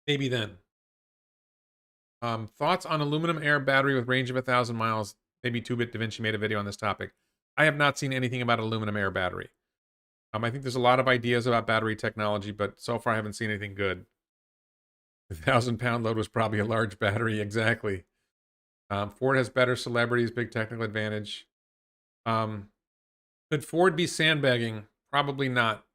maybe then. Thoughts on aluminum air battery with range of 1,000 miles? Maybe 2-Bit Da Vinci made a video on this topic. I have not seen anything about aluminum air battery. I think there's a lot of ideas about battery technology, but so far I haven't seen anything good. The 1,000-pound load was probably a large battery, exactly. Ford has better celebrities, big technical advantage. Could Ford be sandbagging? Probably not.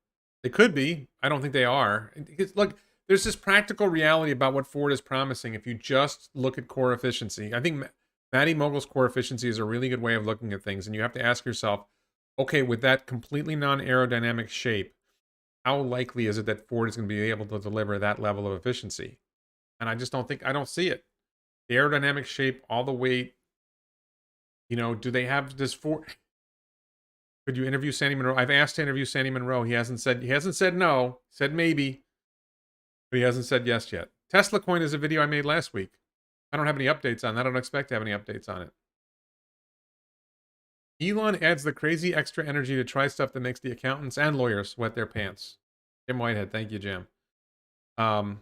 They could be. I don't think they are. Look, there's this practical reality about what Ford is promising if you just look at core efficiency. I think Matty Mogul's core efficiency is a really good way of looking at things, and you have to ask yourself, okay, with that completely non-aerodynamic shape, how likely is it that Ford is going to be able to deliver that level of efficiency? And I don't see it. The aerodynamic shape, all the weight, do they have this Ford? Could you interview Sandy Monroe? I've asked to interview Sandy Monroe. He hasn't said no, said maybe, but he hasn't said yes yet. Tesla Coin is a video I made last week. I don't have any updates on that. I don't expect to have any updates on it. Elon adds the crazy extra energy to try stuff that makes the accountants and lawyers wet their pants. Jim Whitehead, thank you, Jim. You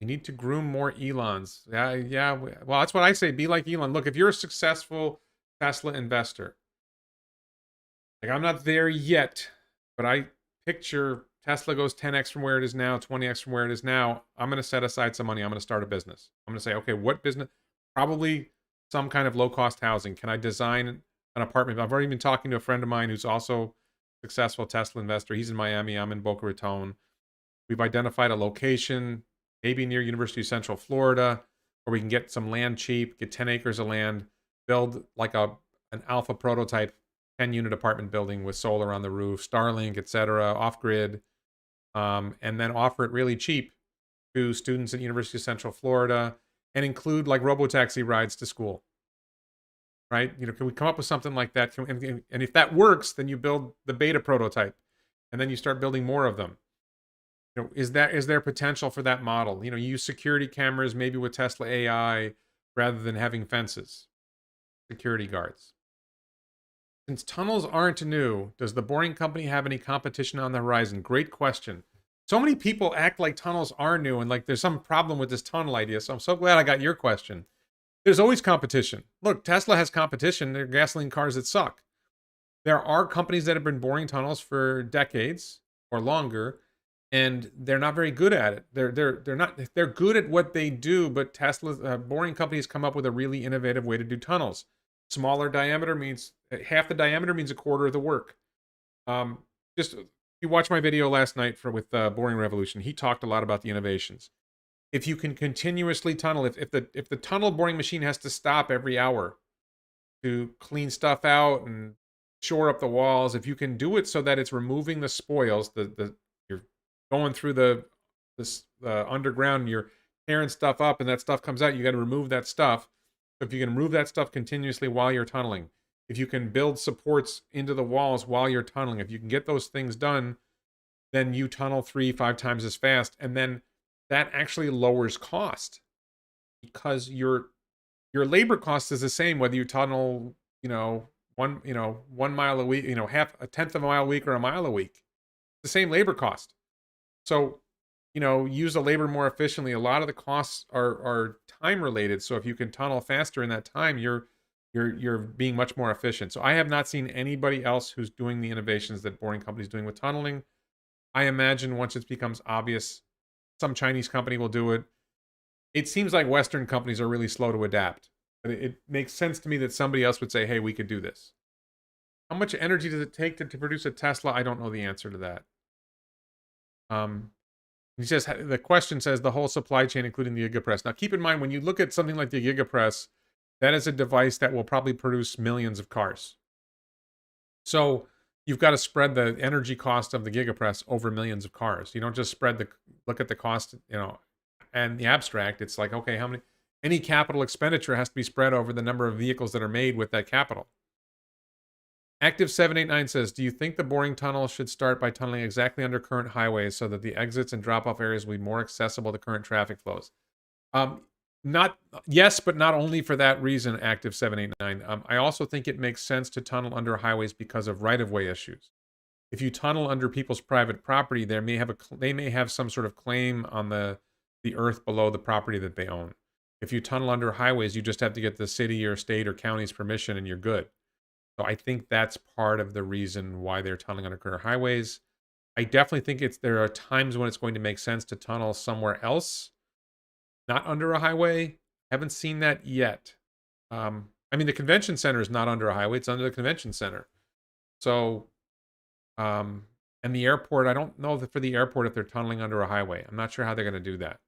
need to groom more Elons. Yeah. Well, that's what I say. Be like Elon. Look, if you're a successful Tesla investor, like I'm not there yet, but I picture Tesla goes 10x from where it is now, 20x from where it is now. I'm going to set aside some money. I'm going to start a business. I'm going to say, okay, what business? Probably some kind of low-cost housing. Can I design an apartment? I've already been talking to a friend of mine who's also a successful Tesla investor. He's in Miami. I'm in Boca Raton. We've identified a location, maybe near University of Central Florida, where we can get some land cheap, get 10 acres of land, build like an alpha prototype 10-unit apartment building with solar on the roof, Starlink, etc., off-grid, and then offer it really cheap to students at University of Central Florida and include like robotaxi rides to school. right? Can we come up with something like that? And if that works, then you build the beta prototype, and then you start building more of them. Is there potential for that model? You use security cameras, maybe with Tesla AI, rather than having fences, security guards. Since tunnels aren't new, does the Boring Company have any competition on the horizon? Great question. So many people act like tunnels are new and like there's some problem with this tunnel idea. So I'm so glad I got your question. There's always competition. Look, Tesla has competition. They're gasoline cars that suck. There are companies that have been boring tunnels for decades or longer, and they're not very good at it. They're good at what they do, but Tesla boring companies come up with a really innovative way to do tunnels. Smaller diameter means half the diameter means a quarter of the work. Just you watched my video last night with Boring Revolution. He talked a lot about the innovations. If you can continuously tunnel, if the tunnel boring machine has to stop every hour to clean stuff out and shore up the walls, if you can do it so that it's removing the spoils, you're going through the underground, you're tearing stuff up, and that stuff comes out, you got to remove that stuff. So if you can remove that stuff continuously while you're tunneling, if you can build supports into the walls while you're tunneling, if you can get those things done, then you tunnel 3-5 times as fast, and then that actually lowers cost, because your labor cost is the same whether you tunnel 1 mile a week, a tenth of a mile a week or a mile a week. The same labor cost. So use the labor more efficiently. A lot of the costs are time related. So if you can tunnel faster in that time, you're being much more efficient. So I have not seen anybody else who's doing the innovations that Boring Company is doing with tunneling. I imagine once it becomes obvious, some Chinese company will do it. It seems like Western companies are really slow to adapt. But it makes sense to me that somebody else would say, hey, we could do this. How much energy does it take to produce a Tesla? I don't know the answer to that. He says, the question says the whole supply chain, including the Gigapress. Now, keep in mind, when you look at something like the Gigapress, that is a device that will probably produce millions of cars. So you've got to spread the energy cost of the Gigapress over millions of cars. You don't just look at the cost, and the abstract. It's like, okay, any capital expenditure has to be spread over the number of vehicles that are made with that capital. Active789 says, do you think the boring tunnel should start by tunneling exactly under current highways so that the exits and drop-off areas will be more accessible to current traffic flows? Yes, but not only for that reason, Active789. I also think it makes sense to tunnel under highways because of right-of-way issues. If you tunnel under people's private property, they may have some sort of claim on the earth below the property that they own. If you tunnel under highways, you just have to get the city or state or county's permission and you're good. So I think that's part of the reason why they're tunneling under current highways. I definitely think there are times when it's going to make sense to tunnel somewhere else, not under a highway. Haven't seen that yet. The convention center is not under a highway. It's under the convention center. So, and the airport, I don't know for the airport if they're tunneling under a highway. I'm not sure how they're going to do that.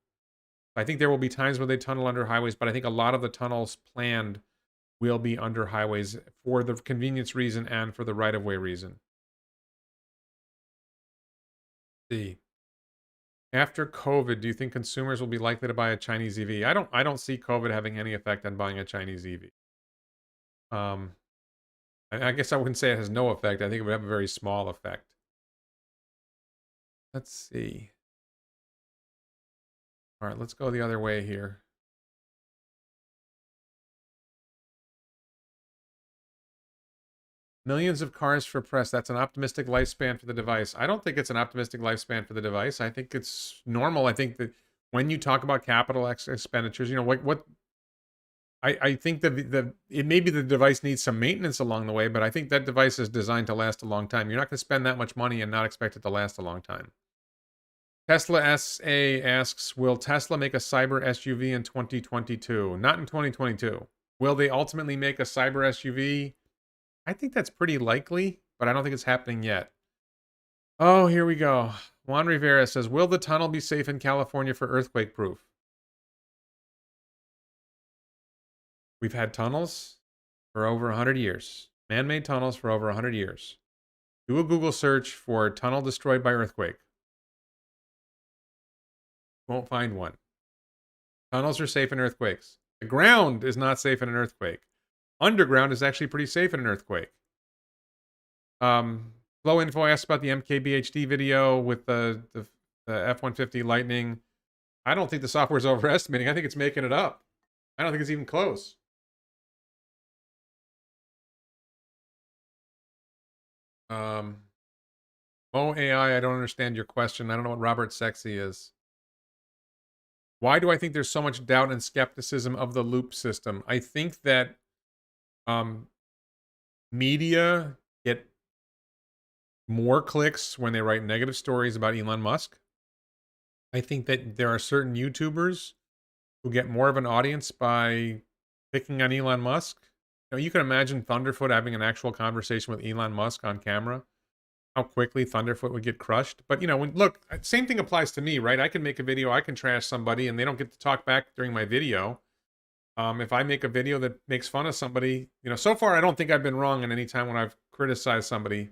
I think there will be times when they tunnel under highways, but I think a lot of the tunnels planned will be under highways for the convenience reason and for the right-of-way reason. Let's see. After COVID, do you think consumers will be likely to buy a Chinese EV? I don't see COVID having any effect on buying a Chinese EV. I guess I wouldn't say it has no effect. I think it would have a very small effect. Let's see. All right, let's go the other way here. Millions of cars for press. That's an optimistic lifespan for the device. I don't think it's an optimistic lifespan for the device. I think it's normal. I think that when you talk about capital expenditures, I think that it may be the device needs some maintenance along the way, but I think that device is designed to last a long time. You're not going to spend that much money and not expect it to last a long time. Tesla SA asks, will Tesla make a cyber SUV in 2022? Not in 2022. Will they ultimately make a cyber SUV? I think that's pretty likely, but I don't think it's happening yet. Oh, here we go. Juan Rivera says, will the tunnel be safe in California for earthquake proof? We've had tunnels for over 100 years. Man-made tunnels for over 100 years. Do a Google search for tunnel destroyed by earthquake. Won't find one. Tunnels are safe in earthquakes. The ground is not safe in an earthquake. underground is actually pretty safe in an earthquake. Flow Info asked about the MKBHD video with the F-150 Lightning. I don't think the software is overestimating. I think it's making it up. I don't think it's even close. Mo AI, I don't understand your question. I don't know what Robert Sexy is. Why do I think there's so much doubt and skepticism of the loop system? I think that media get more clicks when they write negative stories about Elon Musk. I think that there are certain YouTubers who get more of an audience by picking on Elon Musk. You know, you can imagine Thunderfoot having an actual conversation with Elon Musk on camera. How quickly Thunderfoot would get crushed. But, you know, look, same thing applies to me, right? I can make a video, I can trash somebody, and they don't get to talk back during my video. If I make a video that makes fun of somebody, you know, so far I don't think I've been wrong in any time when I've criticized somebody.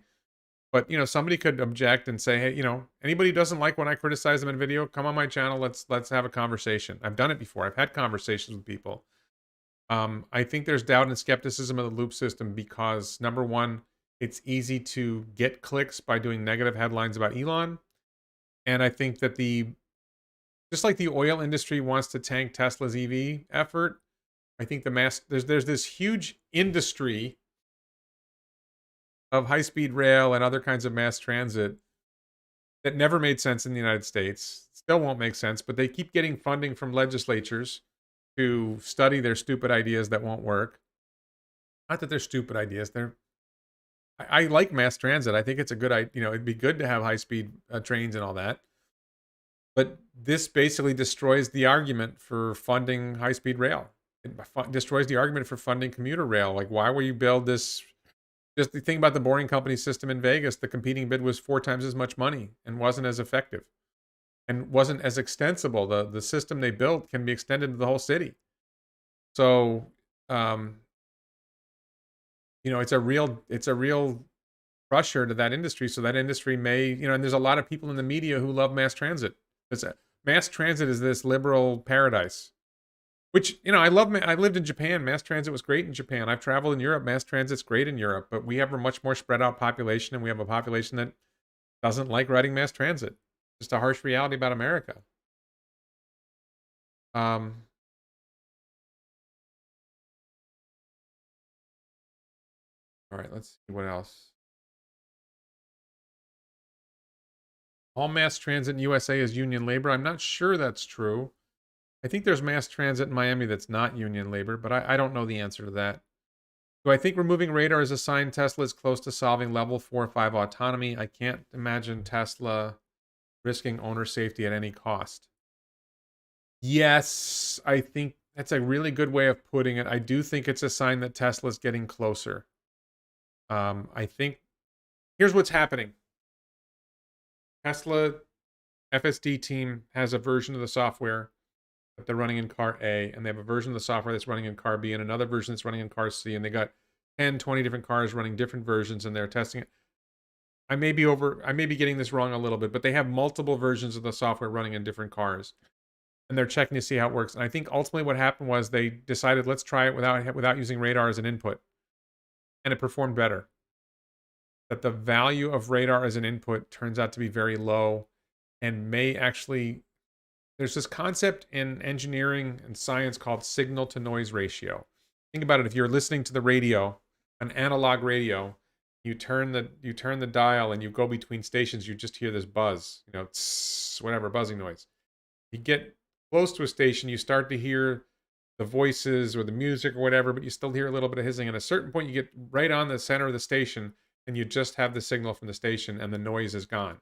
But, you know, somebody could object and say, hey, you know, anybody who doesn't like when I criticize them in video, come on my channel, let's have a conversation. I've done it before. I've had conversations with people. I think there's doubt and skepticism of the loop system because, number one, it's easy to get clicks by doing negative headlines about Elon. And I think that just like the oil industry wants to tank Tesla's EV effort, I think there's this huge industry of high-speed rail and other kinds of mass transit that never made sense in the United States. Still won't make sense, but they keep getting funding from legislatures to study their stupid ideas that won't work. Not that they're stupid ideas. I like mass transit. I think it's a good idea. You know, it'd be good to have high-speed trains and all that. But this basically destroys the argument for funding high-speed rail. It destroys the argument for funding commuter rail. Like, why will you build this? Just the thing about the boring company system in Vegas, the competing bid was 4 times as much money and wasn't as effective and wasn't as extensible. The system they built can be extended to the whole city. So, you know, it's a real pressure to that industry. So that industry may, you know, and there's a lot of people in the media who love mass transit. Mass transit is this liberal paradise, which, you know, I love. I lived in Japan. Mass transit was great in Japan. I've traveled in Europe. Mass transit's great in Europe, but we have a much more spread out population, and we have a population that doesn't like riding mass transit. Just a harsh reality about America. All right, let's see what else. All mass transit in USA is union labor. I'm not sure that's true. I think there's mass transit in Miami that's not union labor, but I don't know the answer to that. Do I think removing radar is a sign Tesla is close to solving level 4 or 5 autonomy? I can't imagine Tesla risking owner safety at any cost. Yes, I think that's a really good way of putting it. I do think it's a sign that Tesla's getting closer. I think here's what's happening. Tesla FSD team has a version of the software that they're running in car A, and they have a version of the software that's running in car B, and another version that's running in car C, and they got 10, 20 different cars running different versions, and they're testing it. I may be getting this wrong a little bit, but they have multiple versions of the software running in different cars, and they're checking to see how it works. And I think ultimately what happened was they decided, let's try it without using radar as an input, and it performed better. That the value of radar as an input turns out to be very low, and may actually, there's this concept in engineering and science called signal to noise ratio. Think about it. If you're listening to the radio, an analog radio, you turn the dial and you go between stations, you just hear this buzz, you know, tss, whatever, buzzing noise. You get close to a station, you start to hear the voices or the music or whatever, but you still hear a little bit of hissing. At a certain point, you get right on the center of the station and you just have the signal from the station and the noise is gone.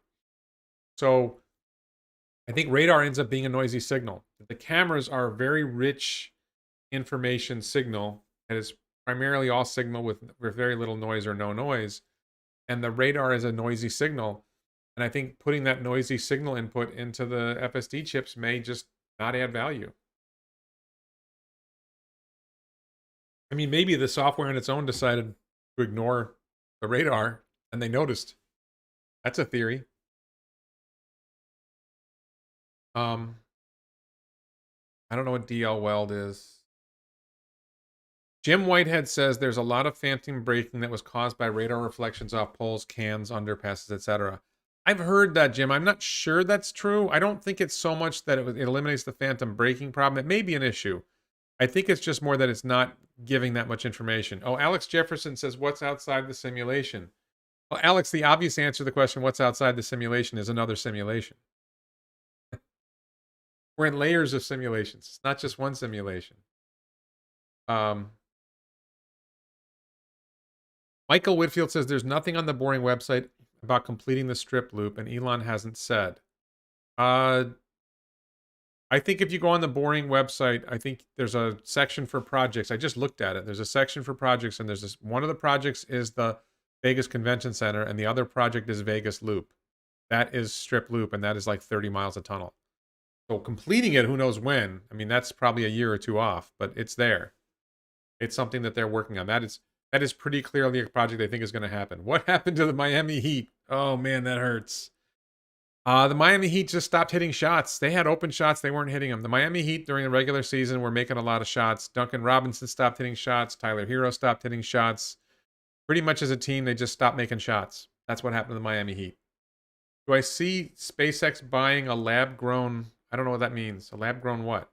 So I think radar ends up being a noisy signal. The cameras are a very rich information signal that is primarily all signal with very little noise or no noise. And the radar is a noisy signal. And I think putting that noisy signal input into the FSD chips may just not add value. I mean, maybe the software on its own decided to ignore the radar and they noticed. That's a theory. I don't know what DL weld is. Jim Whitehead says there's a lot of phantom braking that was caused by radar reflections off poles, cans, underpasses, etc. I've heard that, Jim. I'm not sure that's true. I don't think it's so much that it eliminates the phantom braking problem. It may be an issue. I think it's just more that it's not giving that much information. Oh, Alex Jefferson says, what's outside the simulation? Well, Alex, the obvious answer to the question, what's outside the simulation, is another simulation. We're in layers of simulations. It's not just one simulation. Michael Whitfield says there's nothing on the Boring website about completing the strip loop, and Elon hasn't said. I think if you go on the Boring website, I think there's a section for projects. I just looked at it. There's a section for projects, and there's this. One of the projects is the Vegas Convention Center, and the other project is Vegas Loop. That is strip loop, and that is like 30 miles of tunnel. So completing it, who knows when? I mean, that's probably a year or two off, but it's there. It's something that they're working on. That is pretty clearly a project they think is going to happen. What happened to the Miami Heat? Oh man, that hurts. The Miami Heat just stopped hitting shots. They had open shots. They weren't hitting them. The Miami Heat during the regular season were making a lot of shots. Duncan Robinson stopped hitting shots. Tyler Hero stopped hitting shots. Pretty much as a team, they just stopped making shots. That's what happened to the Miami Heat. Do I see SpaceX buying a lab-grown... I don't know what that means. A lab-grown what?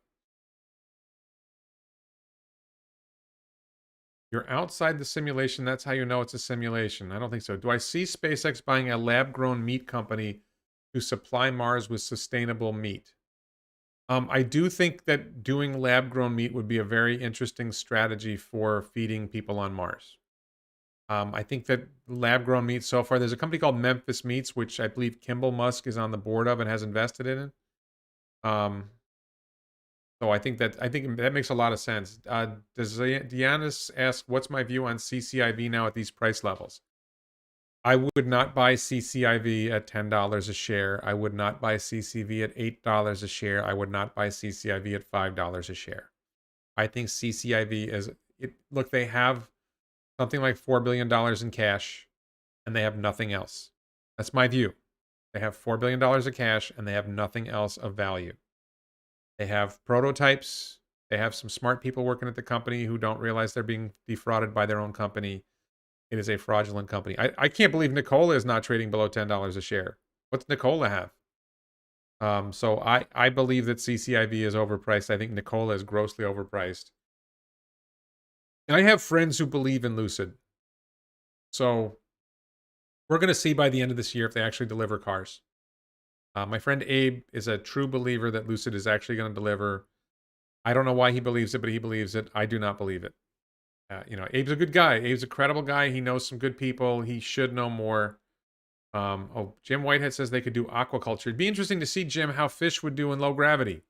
You're outside the simulation. That's how you know it's a simulation. I don't think so. Do I see SpaceX buying a lab-grown meat company to supply Mars with sustainable meat? I do think that doing lab-grown meat would be a very interesting strategy for feeding people on Mars. I think that lab-grown meat so far, there's a company called Memphis Meats, which I believe Kimball Musk is on the board of and has invested in it. So I think that makes a lot of sense. Does Dianis ask, what's my view on CCIV now at these price levels? I would not buy CCIV at $10 a share. I would not buy CCV at $8 a share. I would not buy CCIV at $5 a share. I think CCIV is... Look, they have something like $4 billion in cash, and they have nothing else. That's my view. They have $4 billion of cash, and they have nothing else of value. They have prototypes. They have some smart people working at the company who don't realize they're being defrauded by their own company. It is a fraudulent company. I can't believe Nikola is not trading below $10 a share. What's Nikola have? So I believe that CCIV is overpriced. I think Nikola is grossly overpriced. And I have friends who believe in Lucid. So we're going to see by the end of this year if they actually deliver cars. My friend Abe is a true believer that Lucid is actually going to deliver. I don't know why he believes it, but he believes it. I do not believe it. Abe's a good guy. Abe's a credible guy. He knows some good people. He should know more. Jim Whitehead says they could do aquaculture. It'd be interesting to see, Jim, how fish would do in low gravity.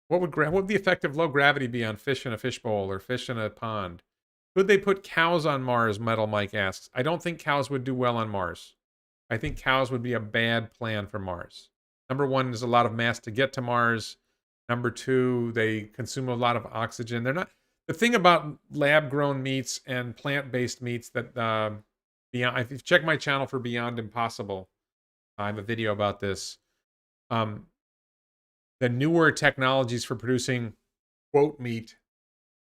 What would the effect of low gravity be on fish in a fishbowl or fish in a pond? Could they put cows on Mars, Metal Mike asks. I don't think cows would do well on Mars. I think cows would be a bad plan for Mars. Number one, there's a lot of mass to get to Mars. Number two, they consume a lot of oxygen. They're not... The thing about lab-grown meats and plant-based meats that... Beyond, if you check my channel for Beyond Impossible, I have a video about this. The newer technologies for producing quote meat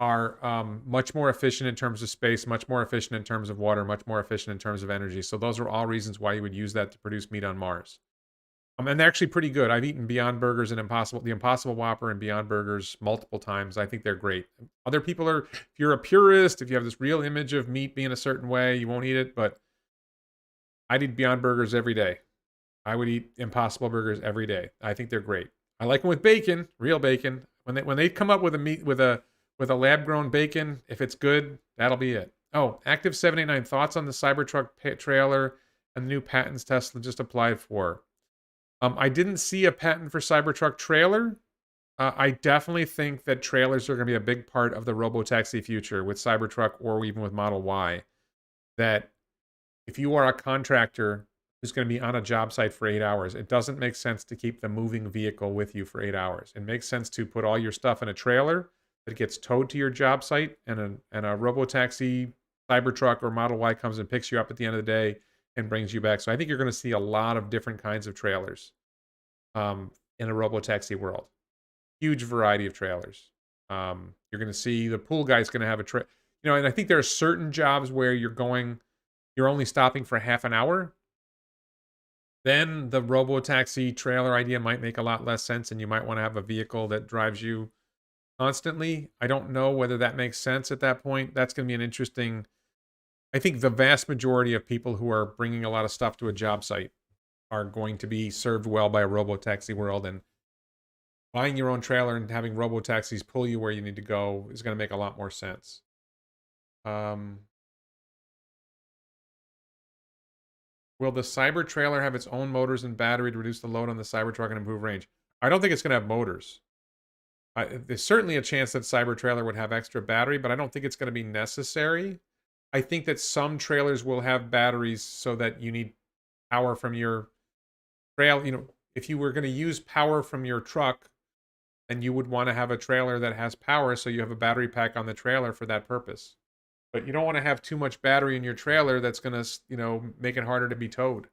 are much more efficient in terms of space, much more efficient in terms of water, much more efficient in terms of energy. So those are all reasons why you would use that to produce meat on Mars. And they're actually pretty good. I've eaten Beyond Burgers and the Impossible Whopper and Beyond Burgers multiple times. I think they're great. Other people are, if you're a purist, if you have this real image of meat being a certain way, you won't eat it. But I'd eat Beyond Burgers every day. I would eat Impossible Burgers every day. I think they're great. I like them with bacon, real bacon. When they come up with a meat with a lab-grown bacon, if it's good, that'll be it. Oh, Active 789, thoughts on the Cybertruck trailer and the new patents Tesla just applied for. I didn't see a patent for Cybertruck trailer. I definitely think that trailers are going to be a big part of the robotaxi future with Cybertruck or even with Model Y. That if you are a contractor who's going to be on a job site for 8 hours, it doesn't make sense to keep the moving vehicle with you for 8 hours. It makes sense to put all your stuff in a trailer that gets towed to your job site, and a robotaxi Cybertruck or Model Y comes and picks you up at the end of the day and brings you back. So I think you're going to see a lot of different kinds of trailers in a robotaxi world. Huge variety of trailers. You're going to see the pool guy's going to have a and I think there are certain jobs where you're only stopping for half an hour. Then the robo-taxi trailer idea might make a lot less sense, and you might want to have a vehicle that drives you constantly. I don't know whether that makes sense at that point. That's going to be an interesting. I think the vast majority of people who are bringing a lot of stuff to a job site are going to be served well by a robo-taxi world, and buying your own trailer and having robo-taxis pull you where you need to go is going to make a lot more sense. Will the Cyber trailer have its own motors and battery to reduce the load on the Cybertruck and improve range? I don't think it's going to have motors. There's certainly a chance that Cyber trailer would have extra battery, but I don't think it's going to be necessary. I think that some trailers will have batteries so that you need power from your trail. If you were going to use power from your truck, then you would want to have a trailer that has power, so you have a battery pack on the trailer for that purpose. But you don't want to have too much battery in your trailer that's going to, make it harder to be towed.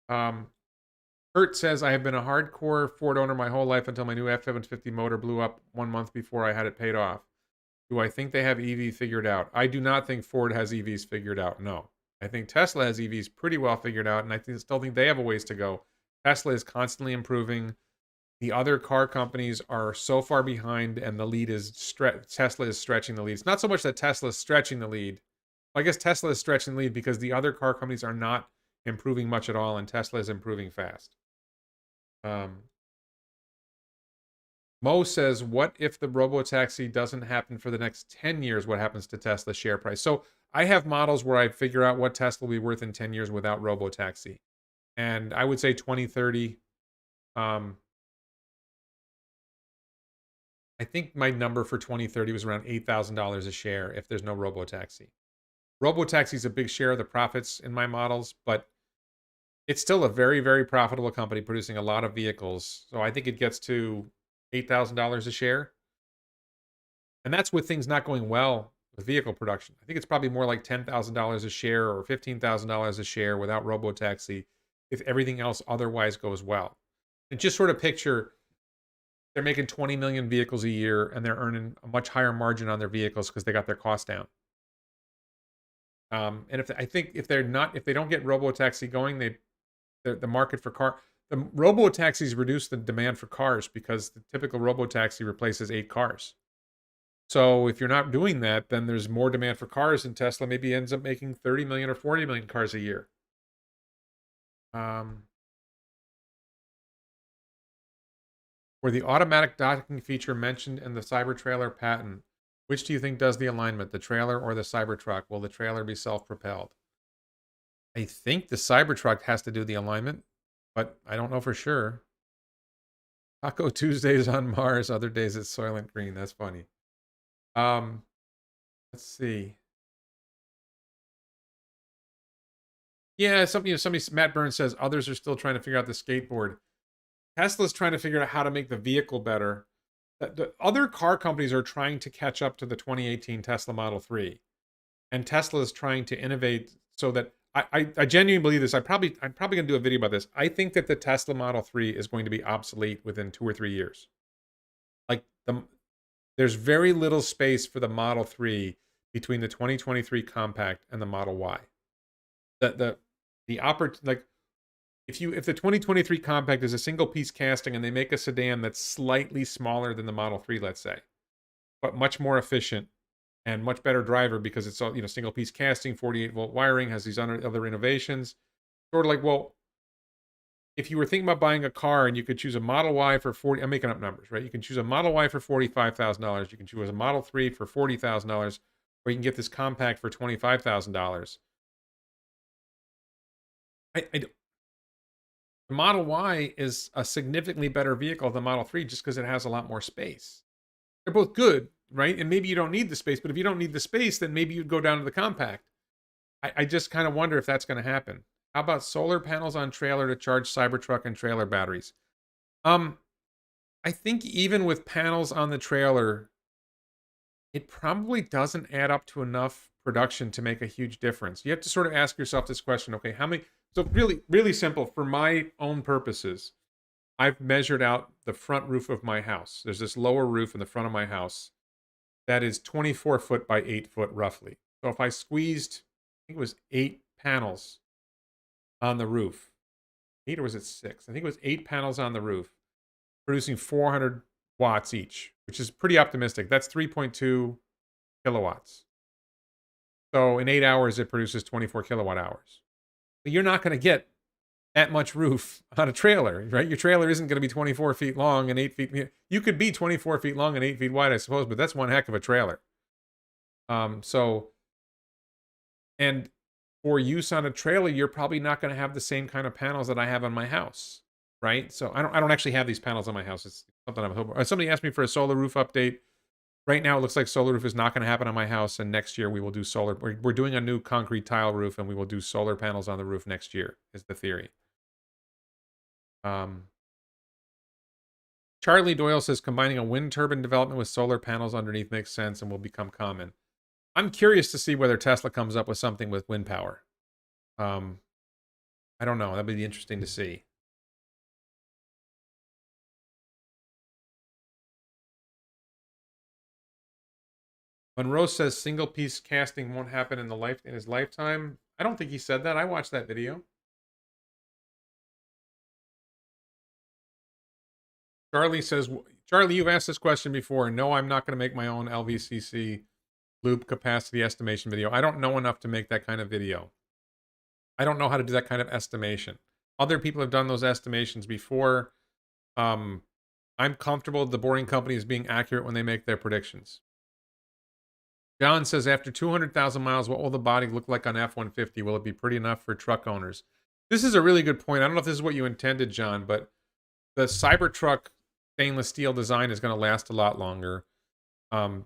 Kurt says, I have been a hardcore Ford owner my whole life until my new F150 motor blew up 1 month before I had it paid off. Do I think they have EV figured out? I do not think Ford has EVs figured out, no. I think Tesla has EVs pretty well figured out, and I still think they have a ways to go. Tesla is constantly improving. The other car companies are so far behind, and the lead is Tesla is stretching the lead. It's not so much that Tesla is stretching the lead. I guess Tesla is stretching the lead because the other car companies are not improving much at all, and Tesla is improving fast. Mo says, what if the robo-taxi doesn't happen for the next 10 years? What happens to Tesla's share price? So I have models where I figure out what Tesla will be worth in 10 years without robo-taxi. And I would say 2030. I think my number for 2030 was around $8,000 a share if there's no robo-taxi. Robo-taxi is a big share of the profits in my models, but it's still a very, very profitable company producing a lot of vehicles. So I think it gets to $8,000 a share. And that's with things not going well with vehicle production. I think it's probably more like $10,000 a share or $15,000 a share without robo-taxi if everything else otherwise goes well. And just sort of picture they're making 20 million vehicles a year and they're earning a much higher margin on their vehicles because they got their costs down. And if they don't get robo-taxi going, the market for the robo-taxis reduce the demand for cars because the typical robo-taxi replaces 8 cars. So if you're not doing that, then there's more demand for cars, and Tesla maybe ends up making 30 million or 40 million cars a year. For the automatic docking feature mentioned in the Cybertrailer patent, which do you think does the alignment, the trailer or the Cybertruck? Will the trailer be self-propelled? I think the Cybertruck has to do the alignment, but I don't know for sure. Taco Tuesdays on Mars, other days it's Soylent Green. That's funny. Let's see. Yeah, somebody, Matt Burns says others are still trying to figure out the skateboard. Tesla's trying to figure out how to make the vehicle better. The other car companies are trying to catch up to the 2018 Tesla Model 3. And Tesla is trying to innovate so that I genuinely believe this. I'm probably going to do a video about this. I think that the Tesla Model 3 is going to be obsolete within 2 or 3 years. There's very little space for the Model 3 between the 2023 Compact and the Model Y. If the 2023 Compact is a single piece casting and they make a sedan that's slightly smaller than the Model 3, let's say, but much more efficient and much better driver because it's all, single piece casting, 48-volt wiring, has these other innovations. Sort of like, well, if you were thinking about buying a car and you could choose a Model Y for I'm making up numbers, right? You can choose a Model Y for $45,000. You can choose a Model 3 for $40,000, or you can get this compact for $25,000. The Model Y is a significantly better vehicle than the Model 3 just because it has a lot more space. They're both good, right? And maybe you don't need the space, but if you don't need the space, then maybe you'd go down to the compact. I just kind of wonder if that's going to happen. How about solar panels on trailer to charge Cybertruck and trailer batteries? I think even with panels on the trailer, it probably doesn't add up to enough production to make a huge difference. You have to sort of ask yourself this question, okay, how many... So really, really simple for my own purposes. I've measured out the front roof of my house. There's this lower roof in the front of my house that is 24 foot by 8 foot roughly. So if I squeezed, I think it was 8 panels on the roof, 8 or was it 6? I think it was 8 panels on the roof, producing 400 watts each, which is pretty optimistic. That's 3.2 kilowatts. So in 8 hours, it produces 24 kilowatt hours. But you're not going to get that much roof on a trailer, right? Your trailer isn't going to be 24 feet long and 8 feet. You could be 24 feet long and 8 feet wide, I suppose, but that's one heck of a trailer. And for use on a trailer, you're probably not going to have the same kind of panels that I have on my house, right? So I don't actually have these panels on my house. It's something I'm hoping. Somebody asked me for a solar roof update. Right now, it looks like solar roof is not going to happen on my house, and next year we will do solar. We're doing a new concrete tile roof, and we will do solar panels on the roof next year, is the theory. Charlie Doyle says combining a wind turbine development with solar panels underneath makes sense and will become common. I'm curious to see whether Tesla comes up with something with wind power. I don't know. That'd be interesting to see. Monroe says single piece casting won't happen in his lifetime. I don't think he said that. I watched that video. Charlie says, Charlie, you've asked this question before. No, I'm not going to make my own LVCC loop capacity estimation video. I don't know enough to make that kind of video. I don't know how to do that kind of estimation. Other people have done those estimations before. I'm comfortable the Boring Company is being accurate when they make their predictions. John says, after 200,000 miles, what will the body look like on F-150? Will it be pretty enough for truck owners? This is a really good point. I don't know if this is what you intended, John, but the Cybertruck stainless steel design is going to last a lot longer.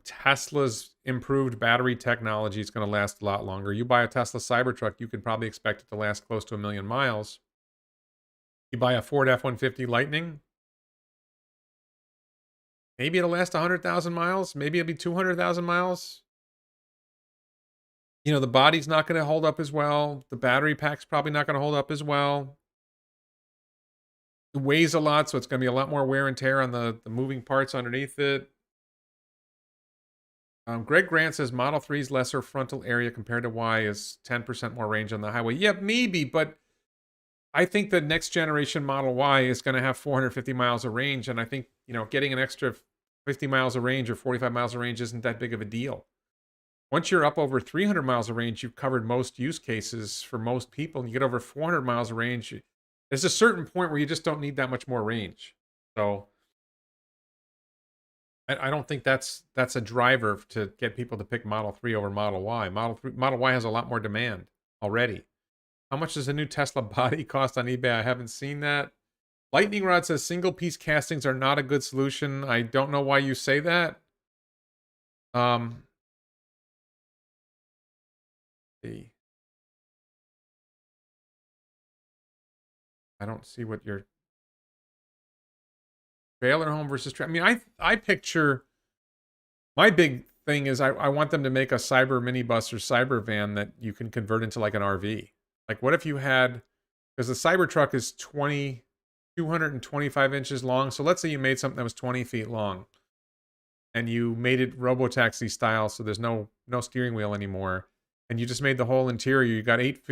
Tesla's improved battery technology is going to last a lot longer. You buy a Tesla Cybertruck, you can probably expect it to last close to 1 million miles. You buy a Ford F-150 Lightning, maybe it'll last 100,000 miles. Maybe it'll be 200,000 miles. You know, the body's not going to hold up as well. The battery pack's probably not going to hold up as well. It weighs a lot, so it's going to be a lot more wear and tear on the moving parts underneath it. Greg Grant says Model 3's lesser frontal area compared to Y is 10% more range on the highway. Yeah, maybe, but I think the next generation Model Y is going to have 450 miles of range, and I think, you know, getting an extra 50 miles of range or 45 miles of range isn't that big of a deal. Once you're up over 300 miles of range, you've covered most use cases for most people. And you get over 400 miles of range, there's a certain point where you just don't need that much more range. So I don't think that's a driver to get people to pick Model 3 over Model Y. Model Y has a lot more demand already. How much does a new Tesla body cost on eBay? I haven't seen that. Lightning Rod says single piece castings are not a good solution. I don't know why you say that. See. I don't see what your trailer home versus I mean, I picture my big thing is I want them to make a cyber minibus or cyber van that you can convert into like an RV. Like what if you had, because the Cybertruck is 225 inches long. So let's say you made something that was 20 feet long and you made it robotaxi style. So there's no steering wheel anymore. And you just made the whole interior. You got 8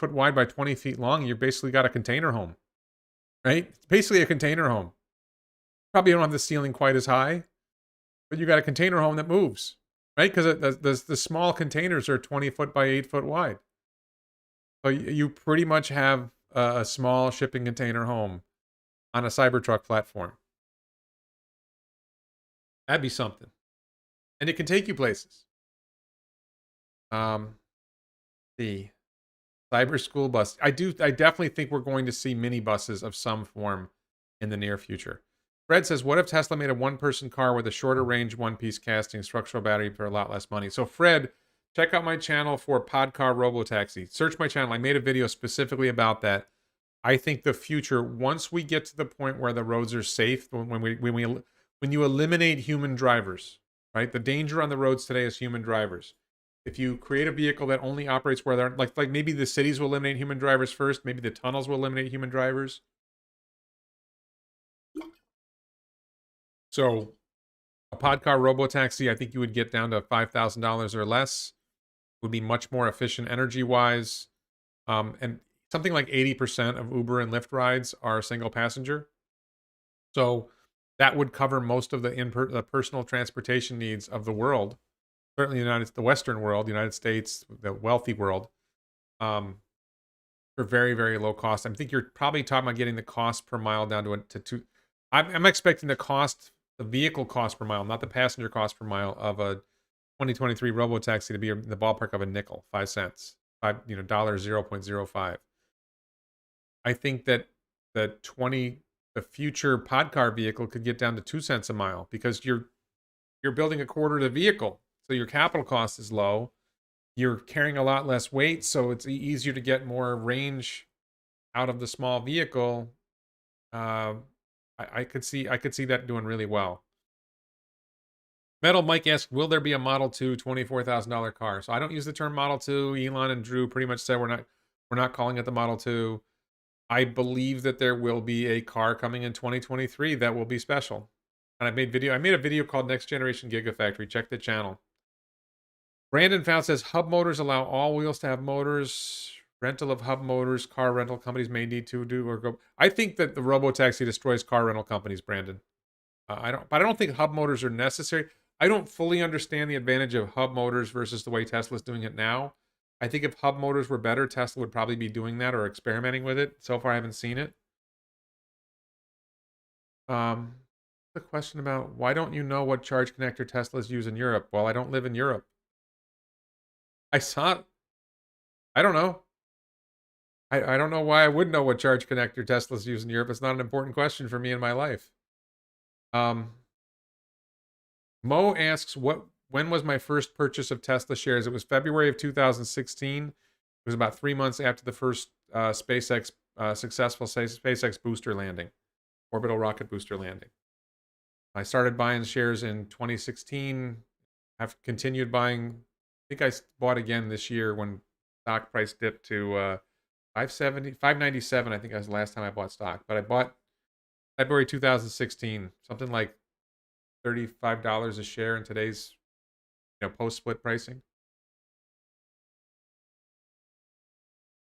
foot wide by 20 feet long. You basically got a container home, right? It's basically a container home. Probably don't have the ceiling quite as high, but you got a container home that moves, right? Because the small containers are 20 foot by 8 foot wide. So you pretty much have a small shipping container home on a Cybertruck platform. That'd be something. And it can take you places. The cyber school bus. I definitely think we're going to see minibuses of some form in the near future. Fred says, what if Tesla made a one-person car with a shorter range, one-piece casting, structural battery for a lot less money? So Fred, check out my channel for Podcar Robotaxi. Search my channel. I made a video specifically about that. I think the future, once we get to the point where the roads are safe, when you eliminate human drivers, right? The danger on the roads today is human drivers. If you create a vehicle that only operates where there aren't, like maybe the cities will eliminate human drivers first, maybe the tunnels will eliminate human drivers. So a pod car robo-taxi, I think you would get down to $5,000 or less. Would be much more efficient energy-wise. And something like 80% of Uber and Lyft rides are single passenger. So that would cover most of the personal transportation needs of the world. Certainly the Western world, the United States, the wealthy world, for very, very low cost. I think you're probably talking about getting the cost per mile down to two. I'm expecting the vehicle cost per mile, not the passenger cost per mile of a 2023 robo-taxi to be in the ballpark of a nickel, 5 cents, dollars 0.05. I think that the future pod car vehicle could get down to 2 cents a mile because you're building a quarter of the vehicle, so your capital cost is low. You're carrying a lot less weight, so it's easier to get more range out of the small vehicle. I could see that doing really well. Metal Mike asks, will there be a Model 2 $24,000 car? So I don't use the term Model 2. Elon and Drew pretty much said we're not calling it the Model 2. I believe that there will be a car coming in 2023 that will be special. And I made a video called Next Generation Gigafactory. Check the channel. Brandon Found says hub motors allow all wheels to have motors. Rental of hub motors, car rental companies may need to do or go. I think that the robo-taxi destroys car rental companies, Brandon. I don't think hub motors are necessary. I don't fully understand the advantage of hub motors versus the way Tesla's doing it now. I think if hub motors were better, Tesla would probably be doing that or experimenting with it. So far, I haven't seen it. The question about why don't you know what charge connector Teslas use in Europe? Well, I don't live in Europe. I don't know. I don't know why I would know what charge connector Teslas use in Europe. It's not an important question for me in my life. Mo asks, when was my first purchase of Tesla shares? It was February of 2016. It was about 3 months after the first SpaceX successful SpaceX booster landing, orbital rocket booster landing. I started buying shares in 2016. I've continued buying. I think I bought again this year when stock price dipped to 597. I think that was the last time I bought stock. But I bought February 2016, something like $35 a share in today's post-split pricing.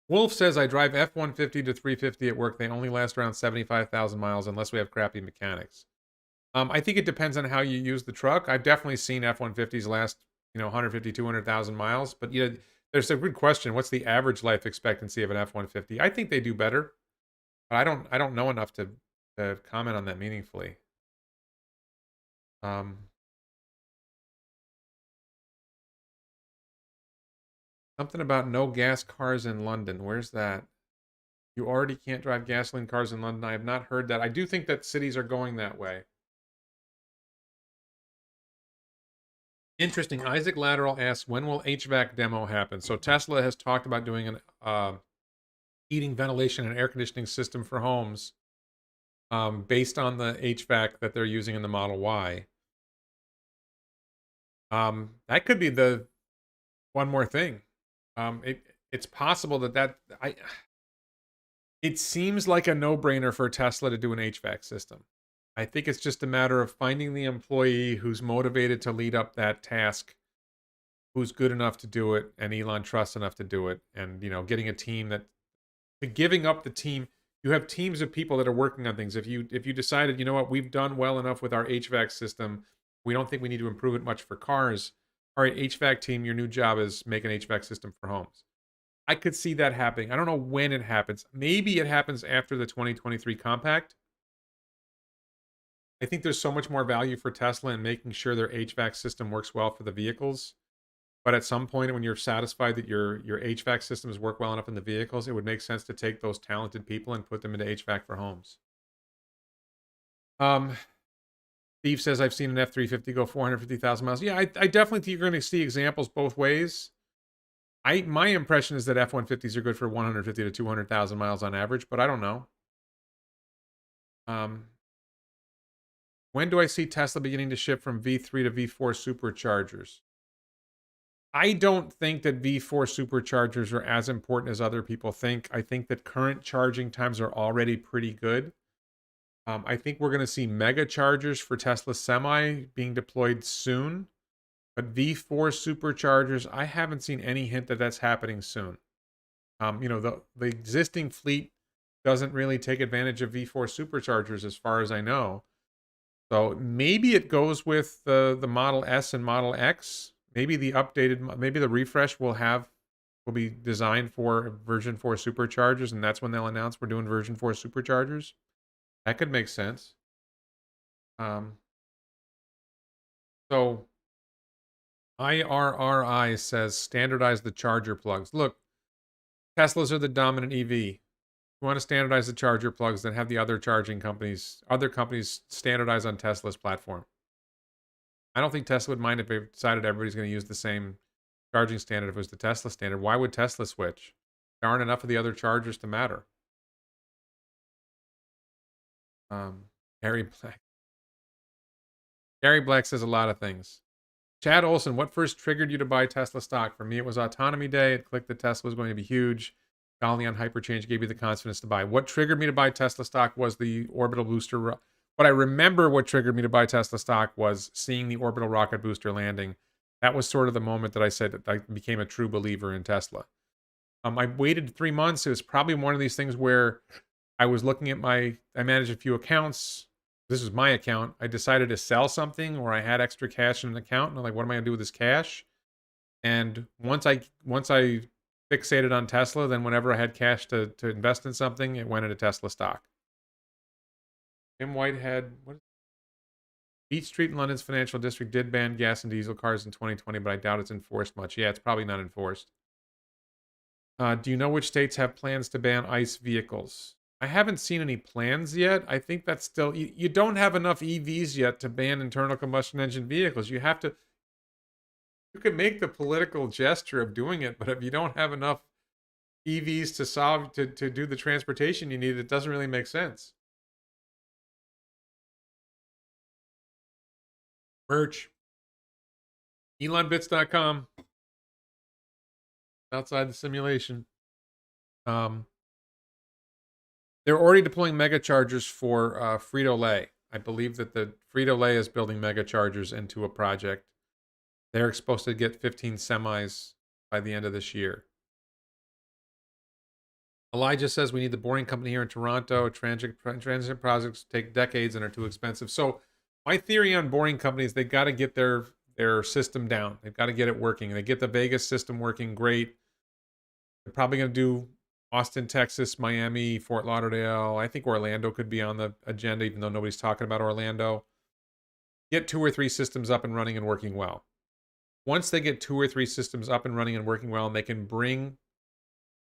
Wolf says, I drive F-150 to 350 at work. They only last around 75,000 miles unless we have crappy mechanics. I think it depends on how you use the truck. I've definitely seen F-150s last 150, 200,000 miles. But there's a good question. What's the average life expectancy of an F-150? I think they do better. But I don't know enough to comment on that meaningfully. Something about no gas cars in London. Where's that? You already can't drive gasoline cars in London. I have not heard that. I do think that cities are going that way. Interesting. Isaac Lateral asks, when will HVAC demo happen? So Tesla has talked about doing an heating, ventilation, and air conditioning system for homes based on the HVAC that they're using in the Model Y. That could be the one more thing. It's possible it seems like a no-brainer for Tesla to do an HVAC system. I think it's just a matter of finding the employee who's motivated to lead up that task, who's good enough to do it, and Elon trusts enough to do it, and getting a team giving up the team. You have teams of people that are working on things. If you decided, we've done well enough with our HVAC system, we don't think we need to improve it much for cars. All right, HVAC team, your new job is make an HVAC system for homes. I could see that happening. I don't know when it happens. Maybe it happens after the 2023 Compact. I think there's so much more value for Tesla in making sure their HVAC system works well for the vehicles. But at some point, when you're satisfied that your HVAC systems work well enough in the vehicles, it would make sense to take those talented people and put them into HVAC for homes. Steve says, I've seen an F-350 go 450,000 miles. Yeah, I definitely think you're going to see examples both ways. My impression is that F-150s are good for 150 to 200,000 miles on average, but I don't know. When do I see Tesla beginning to ship from V3 to V4 superchargers? I don't think that V4 superchargers are as important as other people think. I think that current charging times are already pretty good. I think we're going to see mega chargers for Tesla Semi being deployed soon. But V4 superchargers, I haven't seen any hint that that's happening soon. The existing fleet doesn't really take advantage of V4 superchargers as far as I know. So maybe it goes with the Model S and Model X. Maybe the refresh will be designed for version 4 superchargers, and that's when they'll announce we're doing version 4 superchargers. That could make sense. So IRRI says standardize the charger plugs. Look, Teslas are the dominant EV. If you want to standardize the charger plugs, then have the other other companies standardize on Tesla's platform. I don't think Tesla would mind if they decided everybody's going to use the same charging standard if it was the Tesla standard. Why would Tesla switch? There aren't enough of the other chargers to matter. Gary Black. Gary Black says a lot of things. Chad Olson, what first triggered you to buy Tesla stock? For me, it was Autonomy Day. It clicked that Tesla was going to be huge. Golly on Hyperchange gave you the confidence to buy. What triggered me to buy Tesla stock was the orbital booster. What I remember what triggered me to buy Tesla stock was seeing the orbital rocket booster landing. That was sort of the moment that I said that I became a true believer in Tesla. I waited 3 months. It was probably one of these things where I was looking at I managed a few accounts. This was my account. I decided to sell something or I had extra cash in an account. And I'm like, what am I going to do with this cash? And once I fixated on Tesla, then whenever I had cash to invest in something, it went into Tesla stock. Jim Whitehead, Beach Street in London's financial district did ban gas and diesel cars in 2020, but I doubt it's enforced much. Yeah, it's probably not enforced. Do you know which states have plans to ban ICE vehicles? I haven't seen any plans yet. I think that's still... You don't have enough EVs yet to ban internal combustion engine vehicles. You have to... You can make the political gesture of doing it, but if you don't have enough EVs to do the transportation you need, it doesn't really make sense. Merch. ElonBits.com. Outside the simulation. They're already deploying mega chargers for Frito-Lay. I believe that the Frito-Lay is building mega chargers into a project. They're supposed to get 15 semis by the end of this year. Elijah says we need the boring company here in Toronto. Transit projects take decades and are too expensive. So my theory on boring companies, they got to get their system down. They've got to get it working. They get the Vegas system working great. They're probably going to do Austin, Texas, Miami, Fort Lauderdale. I think Orlando could be on the agenda, even though nobody's talking about Orlando. Get 2 or 3 systems up and running and working well. Once they get 2 or 3 systems up and running and working well, and they can bring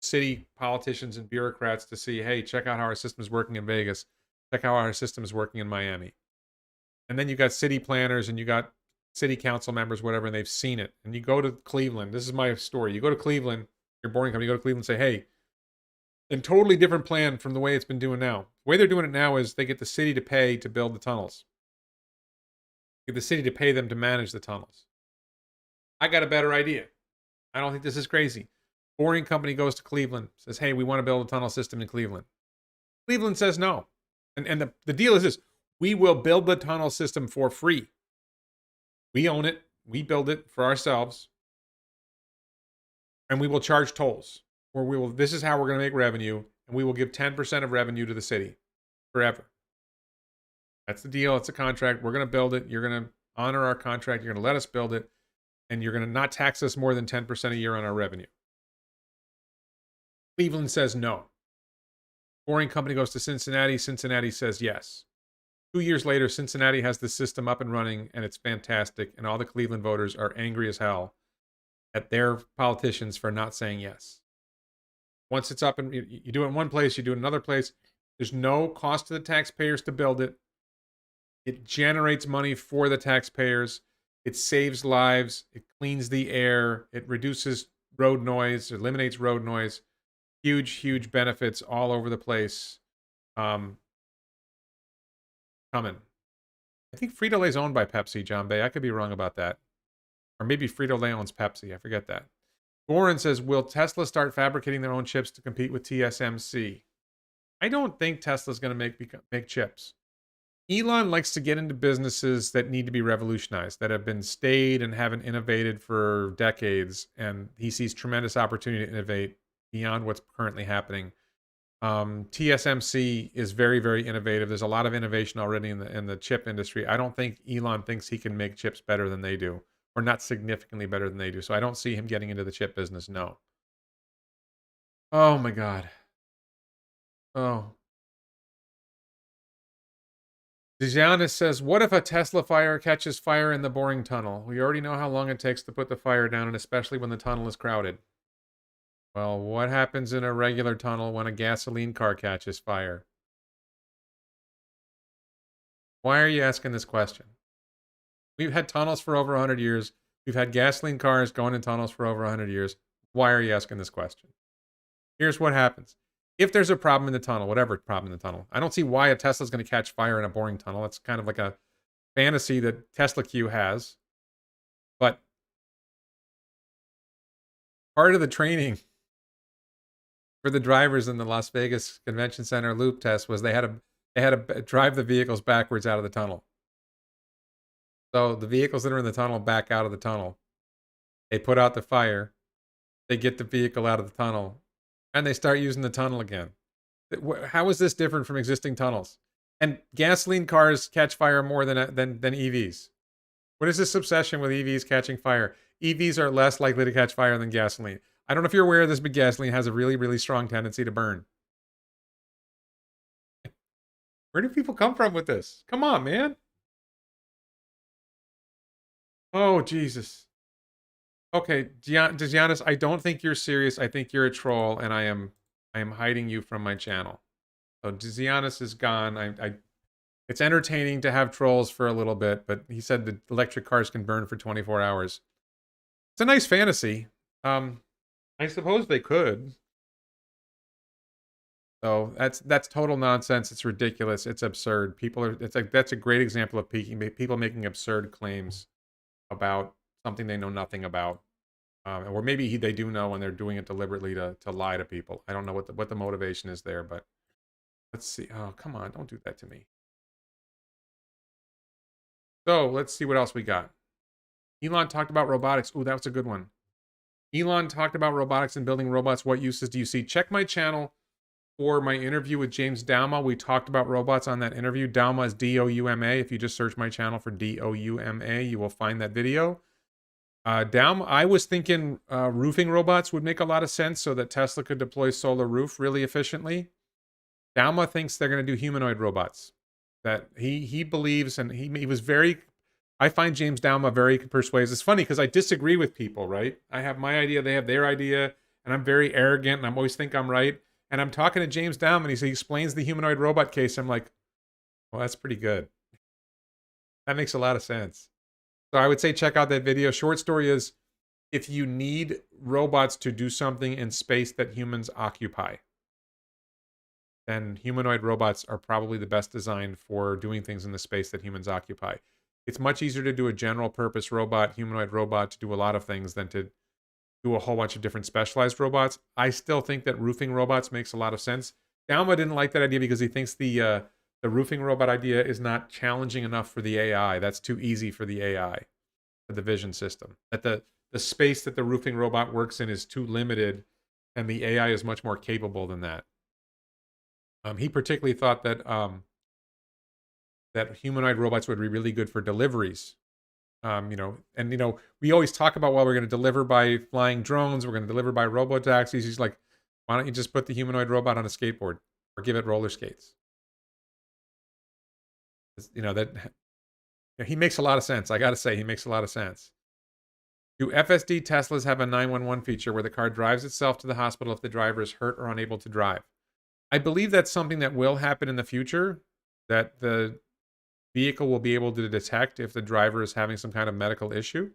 city politicians and bureaucrats to see, hey, check out how our system is working in Vegas. Check how our system is working in Miami. And then you got city planners and you got city council members, whatever, and they've seen it. And you go to Cleveland. This is my story. You go to Cleveland, your boring company, you go to Cleveland and say, hey, a totally different plan from the way it's been doing now. The way they're doing it now is they get the city to pay to build the tunnels. Get the city to pay them to manage the tunnels. I got a better idea. I don't think this is crazy. Boring company goes to Cleveland, says, hey, we want to build a tunnel system in Cleveland. Cleveland says no. And the deal is this. We will build the tunnel system for free. We own it. We build it for ourselves. And we will charge tolls. Or this is how we're going to make revenue. And we will give 10% of revenue to the city forever. That's the deal. It's a contract. We're going to build it. You're going to honor our contract. You're going to let us build it. And you're going to not tax us more than 10% a year on our revenue. Cleveland says no. Boring company goes to Cincinnati. Cincinnati says yes. 2 years later, Cincinnati has the system up and running, and it's fantastic. And all the Cleveland voters are angry as hell at their politicians for not saying yes. Once it's up and you do it in one place, you do it in another place. There's no cost to the taxpayers to build it. It generates money for the taxpayers. It saves lives. It cleans the air. It reduces road noise. It eliminates road noise. Huge, huge benefits all over the place. Coming. I think Frito-Lay is owned by Pepsi, John Bay. I could be wrong about that. Or maybe Frito-Lay owns Pepsi. I forget that. Goran says, will Tesla start fabricating their own chips to compete with TSMC? I don't think Tesla's going to make chips. Elon likes to get into businesses that need to be revolutionized, that have been stayed and haven't innovated for decades, and he sees tremendous opportunity to innovate beyond what's currently happening. TSMC is very, very innovative. There's a lot of innovation already in the chip industry. I don't think Elon thinks he can make chips better than they do, or not significantly better than they do. So I don't see him getting into the chip business. No. Oh my God. Oh. Giannis says, what if a Tesla fire catches fire in the boring tunnel? We already know how long it takes to put the fire down, and especially when the tunnel is crowded. Well, what happens in a regular tunnel when a gasoline car catches fire? Why are you asking this question? We've had tunnels for over 100 years. We've had gasoline cars going in tunnels for over 100 years. Why are you asking this question? Here's what happens. If there's a problem in the tunnel, whatever problem in the tunnel, I don't see why a Tesla's going to catch fire in a boring tunnel. It's kind of like a fantasy that Tesla Q has. But part of the training for the drivers in the Las Vegas Convention Center loop test was they had to drive the vehicles backwards out of the tunnel. So the vehicles that are in the tunnel back out of the tunnel. They put out the fire. They get the vehicle out of the tunnel. And they start using the tunnel again. How is this different from existing tunnels? And gasoline cars catch fire more than EVs. What is this obsession with EVs catching fire? EVs are less likely to catch fire than gasoline. I don't know if you're aware of this, but gasoline has a really, really strong tendency to burn. Where do people come from with this? Come on, man. Oh, Jesus. Okay, Giannis, I don't think you're serious. I think you're a troll, and I am hiding you from my channel. So Giannis is gone. It's entertaining to have trolls for a little bit, but he said the electric cars can burn for 24 hours. It's a nice fantasy. I suppose they could. So that's total nonsense. It's ridiculous. It's absurd. That's a great example of people making absurd claims about something they know nothing about, or maybe they do know and they're doing it deliberately to lie to people. I don't know what the motivation is there, but let's see. Oh, come on, don't do that to me. So let's see what else we got. Elon talked about robotics. Oh, that was a good one. Elon talked about robotics and building robots. What uses do you see? Check my channel for my interview with James Douma. We talked about robots on that interview. Douma is D-O-U-M-A. If you just search my channel for D-O-U-M-A, you will find that video. Douma, I was thinking roofing robots would make a lot of sense so that Tesla could deploy solar roof really efficiently. Douma thinks they're going to do humanoid robots. That he believes, and he was very... I find James Douma very persuasive. It's funny because I disagree with people, right? I have my idea, they have their idea, and I'm very arrogant, and I always think I'm right. And I'm talking to James Douma, and he explains the humanoid robot case. I'm like, well, that's pretty good. That makes a lot of sense. So I would say check out that video. Short story is, if you need robots to do something in space that humans occupy, then humanoid robots are probably the best designed for doing things in the space that humans occupy. It's much easier to do a general purpose humanoid robot to do a lot of things than to do a whole bunch of different specialized robots. I still think that roofing robots makes a lot of sense. Douma didn't like that idea because he thinks the roofing robot idea is not challenging enough for the AI. That's too easy for the AI, for the vision system. That the space that the roofing robot works in is too limited, and the AI is much more capable than that. He particularly thought that that humanoid robots would be really good for deliveries. We always talk about, well, we're going to deliver by flying drones, we're going to deliver by robo-taxis. He's like, why don't you just put the humanoid robot on a skateboard or give it roller skates? He makes a lot of sense. I got to say, he makes a lot of sense. Do FSD Teslas have a 911 feature where the car drives itself to the hospital if the driver is hurt or unable to drive? I believe that's something that will happen in the future, that the vehicle will be able to detect if the driver is having some kind of medical issue.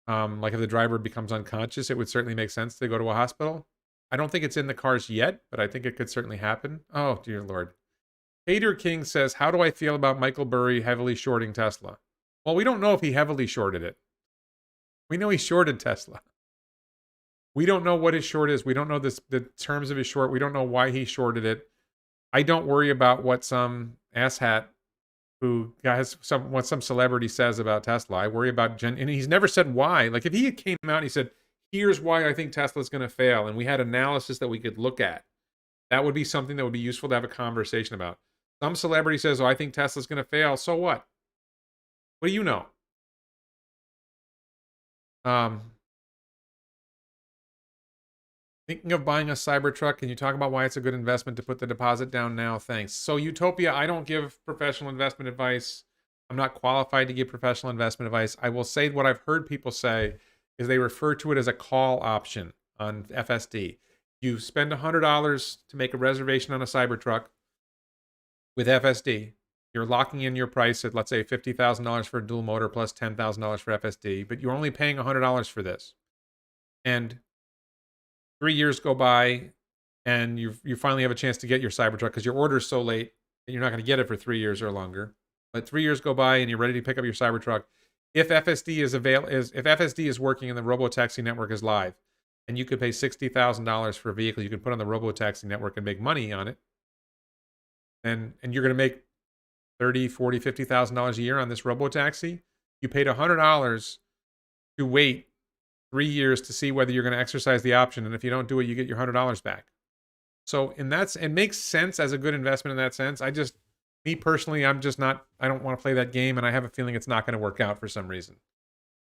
Like if the driver becomes unconscious, it would certainly make sense to go to a hospital. I don't think it's in the cars yet, but I think it could certainly happen. Oh, dear Lord. Hater King says, how do I feel about Michael Burry heavily shorting Tesla? Well, we don't know if he heavily shorted it. We know he shorted Tesla. We don't know what his short is. We don't know the terms of his short. We don't know why he shorted it. I don't worry about what some asshat who has what some celebrity says about Tesla. I worry about and he's never said why. Like if he came out and he said, here's why I think Tesla's going to fail, and we had analysis that we could look at, that would be something that would be useful to have a conversation about. Some celebrity says, oh, I think Tesla's going to fail. So what? What do you know? Thinking of buying a Cybertruck, can you talk about why it's a good investment to put the deposit down now? Thanks. So Utopia, I don't give professional investment advice. I'm not qualified to give professional investment advice. I will say what I've heard people say is they refer to it as a call option on FSD. You spend $100 to make a reservation on a Cybertruck with FSD. You're locking in your price at, let's say, $50,000 for a dual motor plus $10,000 for FSD, but you're only paying $100 for this. And 3 years go by, and you finally have a chance to get your Cybertruck because your order is so late that you're not going to get it for 3 years or longer. But 3 years go by, and you're ready to pick up your Cybertruck. If FSD if FSD is working and the Robotaxi network is live, and you could pay $60,000 for a vehicle you can put on the Robotaxi network and make money on it, and you're going to make $30,000, $40,000, $50,000 a year on this Robotaxi. You paid $100 to wait 3 years to see whether you're going to exercise the option, and if you don't do it, you get your $100 back. So it makes sense as a good investment in that sense. Me personally, I don't want to play that game, and I have a feeling it's not going to work out for some reason.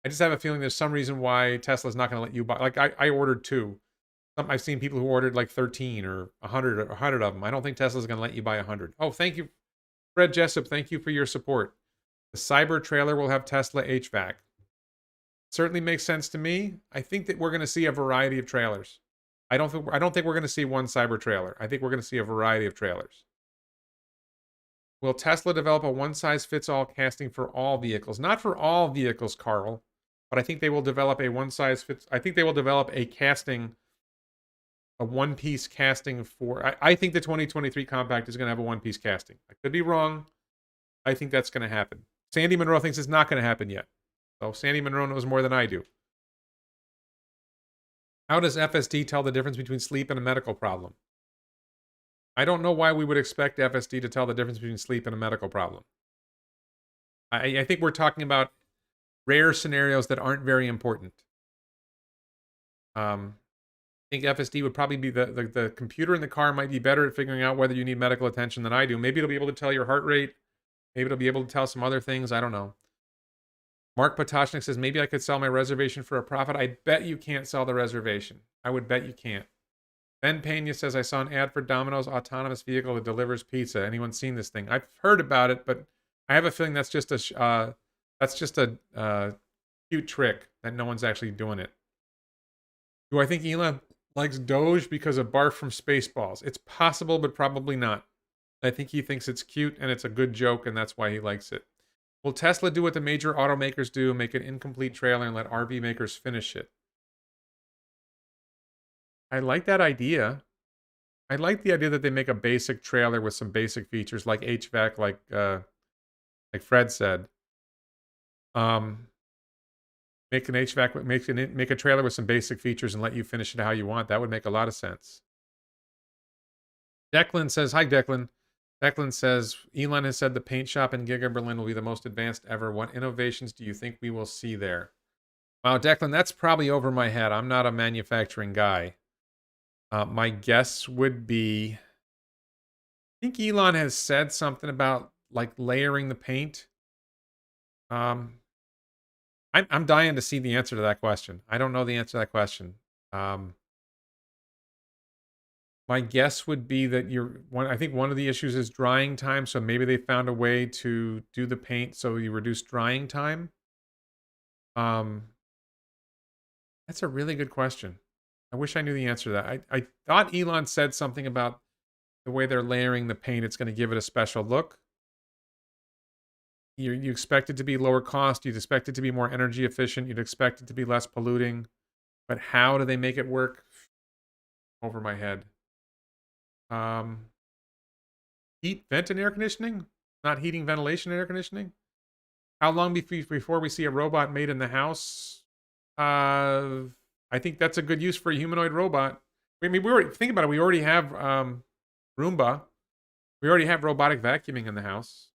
I just have a feeling there's some reason why Tesla's not going to let you buy. Like I ordered 2. I've seen people who ordered like 13 or 100 of them. I don't think Tesla's going to let you buy 100. Oh, thank you, Fred Jessup. Thank you for your support. The Cyber trailer will have Tesla HVAC. Certainly makes sense to me. I think that we're going to see a variety of trailers. I don't think we're going to see one Cyber trailer. I think we're going to see a variety of trailers. Will Tesla develop a one-size-fits-all casting for all vehicles? Not for all vehicles, Carl, but I think they will develop a one-size-fits. I think they will develop a casting, a one-piece casting for. I think the 2023 Compact is going to have a one-piece casting. I could be wrong. I think that's going to happen. Sandy Monroe thinks it's not going to happen yet. So Sandy Monroe knows more than I do. How does FSD tell the difference between sleep and a medical problem? I don't know why we would expect FSD to tell the difference between sleep and a medical problem. I think we're talking about rare scenarios that aren't very important. I think FSD would probably be the computer in the car might be better at figuring out whether you need medical attention than I do. Maybe it'll be able to tell your heart rate. Maybe it'll be able to tell some other things. I don't know. Mark Potoshnik says, maybe I could sell my reservation for a profit. I bet you can't sell the reservation. I would bet you can't. Ben Pena says, I saw an ad for Domino's autonomous vehicle that delivers pizza. Anyone seen this thing? I've heard about it, but I have a feeling that's just a cute trick that no one's actually doing it. Do I think Elon likes Doge because of barf from Spaceballs? It's possible, but probably not. I think he thinks it's cute and it's a good joke, and that's why he likes it. Will Tesla do what the major automakers do, make an incomplete trailer and let RV makers finish it? I like that idea. I like the idea that they make a basic trailer with some basic features like HVAC, like Fred said. Make an HVAC, make a trailer with some basic features and let you finish it how you want. That would make a lot of sense. Declan says, hi Declan. Declan says, Elon has said the paint shop in Giga Berlin will be the most advanced ever. What innovations do you think we will see there? Wow, Declan, that's probably over my head. I'm not a manufacturing guy. My guess would be, I think Elon has said something about like layering the paint. I'm dying to see the answer to that question. I don't know the answer to that question. My guess would be that I think one of the issues is drying time, so maybe they found a way to do the paint so you reduce drying time. That's a really good question. I wish I knew the answer to that. I thought Elon said something about the way they're layering the paint. It's going to give it a special look. You expect it to be lower cost. You'd expect it to be more energy efficient. You'd expect it to be less polluting. But how do they make it work? Over my head. Heat, vent, and air conditioning? Not heating, ventilation, and air conditioning? How long before we see a robot made in the house? I think that's a good use for a humanoid robot. I mean, think about it. We already have Roomba. We already have robotic vacuuming in the house.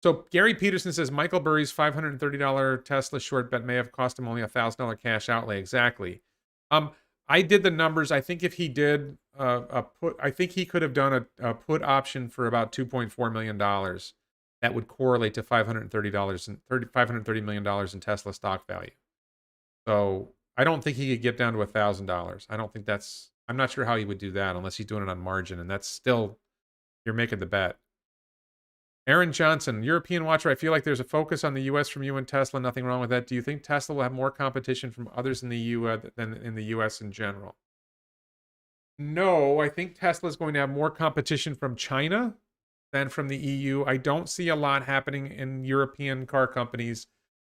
So Gary Peterson says Michael Burry's $530 Tesla short bet may have cost him only $1,000 cash outlay. Exactly. I did the numbers. I think if he did a put, I think he could have done a put option for about $2.4 million. That would correlate to $530 million in Tesla stock value. So I don't think he could get down to $1,000. I don't think that's. I'm not sure how he would do that unless he's doing it on margin, and that's still you're making the bet. Aaron Johnson, European watcher. I feel like there's a focus on the U.S. from you and Tesla. Nothing wrong with that. Do you think Tesla will have more competition from others in the EU than in the U.S. in general? No, I think Tesla is going to have more competition from China than from the EU. I don't see a lot happening in European car companies.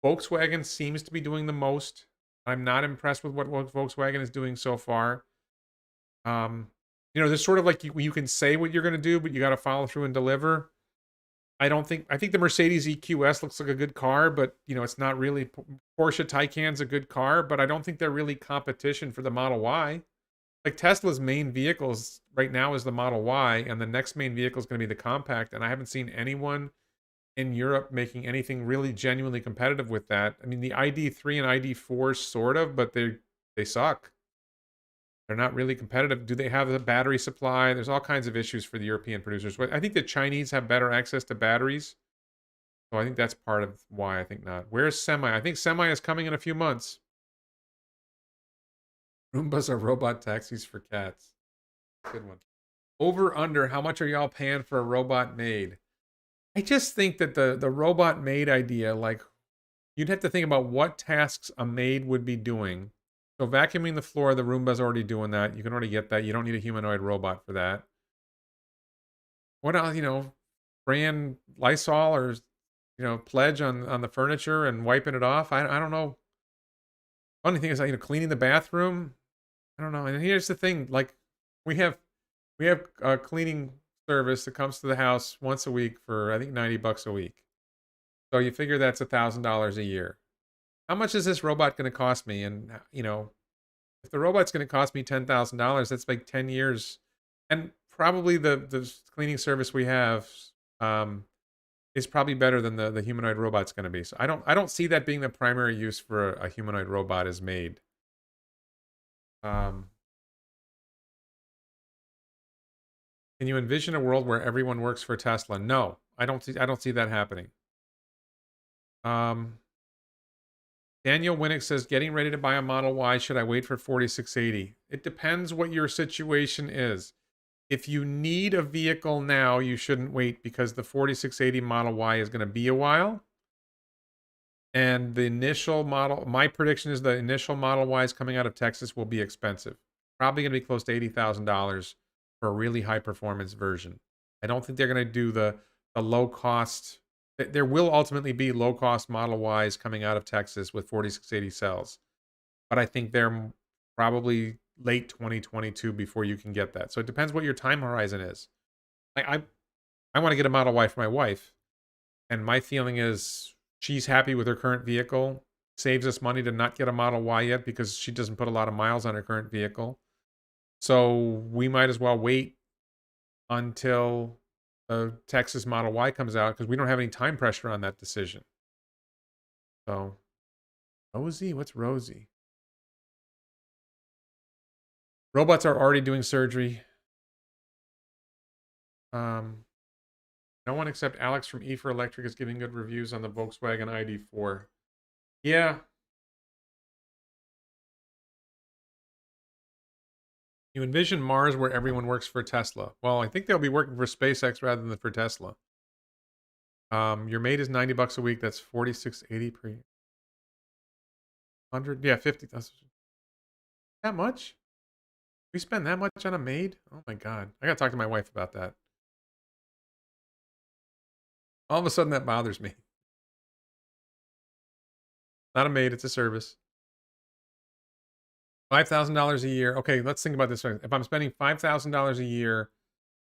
Volkswagen seems to be doing the most. I'm not impressed with what Volkswagen is doing so far. There's sort of like you can say what you're going to do, but you got to follow through and deliver. I think the Mercedes EQS looks like a good car, but it's not really. Porsche Taycan's a good car, but I don't think they're really competition for the Model Y. Like Tesla's main vehicles right now is the Model Y, and the next main vehicle is going to be the compact, and I haven't seen anyone in Europe making anything really genuinely competitive with that. I mean, the ID3 and ID4 sort of, but they suck. They're not really competitive. Do they have the battery supply? There's all kinds of issues for the European producers. But I think the Chinese have better access to batteries. So I think that's part of why I think not. Where's Semi? I think Semi is coming in a few months. Roombas are robot taxis for cats. Good one. Over, under, how much are y'all paying for a robot maid? I just think that the robot maid idea, like, you'd have to think about what tasks a maid would be doing. So vacuuming the floor, the Roomba's already doing that. You can already get that. You don't need a humanoid robot for that. What else, spraying Lysol or, Pledge on the furniture and wiping it off? I don't know. Funny thing is, cleaning the bathroom. I don't know. And here's the thing, like, we have a cleaning service that comes to the house once a week for, I think, $90 a week. So you figure that's $1,000 a year. How much is this robot going to cost me? And, if the robot's going to cost me $10,000, that's like 10 years. And probably the cleaning service we have is probably better than the humanoid robot's going to be. So I don't see that being the primary use for a humanoid robot as maid. Can you envision a world where everyone works for Tesla? No, I don't see that happening. Daniel Winnick says, getting ready to buy a Model Y. Should I wait for 4680? It depends what your situation is. If you need a vehicle now, you shouldn't wait because the 4680 Model Y is going to be a while. And the initial model, my prediction is the initial Model Ys coming out of Texas will be expensive. Probably going to be close to $80,000 for a really high performance version. I don't think they're going to do the low cost. There will ultimately be low cost Model Ys coming out of Texas with 4680 cells. But I think they're probably late 2022 before you can get that. So it depends what your time horizon is. Like I want to get a Model Y for my wife. And my feeling is she's happy with her current vehicle. Saves us money to not get a Model Y yet because she doesn't put a lot of miles on her current vehicle. So we might as well wait until the Texas Model Y comes out because we don't have any time pressure on that decision. So, Rosie? What's Rosie? Robots are already doing surgery. No one except Alex from E for Electric is giving good reviews on the Volkswagen ID4. Yeah. You envision Mars where everyone works for Tesla. Well, I think they'll be working for SpaceX rather than for Tesla. Your maid is $90 a week. That's $46.80 per year. 100, yeah, 50. That much? We spend that much on a maid? Oh my God. I gotta talk to my wife about that. All of a sudden that bothers me. Not a maid, it's a service. $5,000 a year. Okay, let's think about this. If I'm spending $5,000 a year